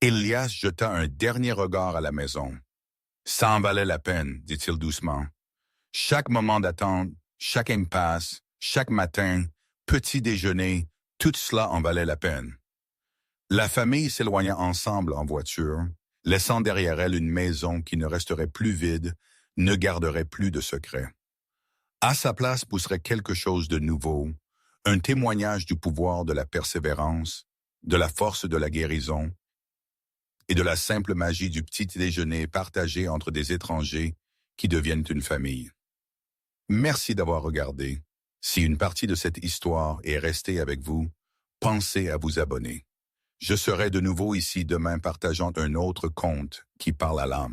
Elias jeta un dernier regard à la maison. « Ça en valait la peine, dit-il doucement. Chaque moment d'attente, chaque impasse, chaque matin, petit déjeuner, tout cela en valait la peine. » La famille s'éloigna ensemble en voiture, laissant derrière elle une maison qui ne resterait plus vide, ne garderait plus de secrets. À sa place pousserait quelque chose de nouveau, un témoignage du pouvoir de la persévérance, de la force de la guérison et de la simple magie du petit déjeuner partagé entre des étrangers qui deviennent une famille. Merci d'avoir regardé. Si une partie de cette histoire est restée avec vous, pensez à vous abonner. Je serai de nouveau ici demain partageant un autre conte qui parle à l'âme.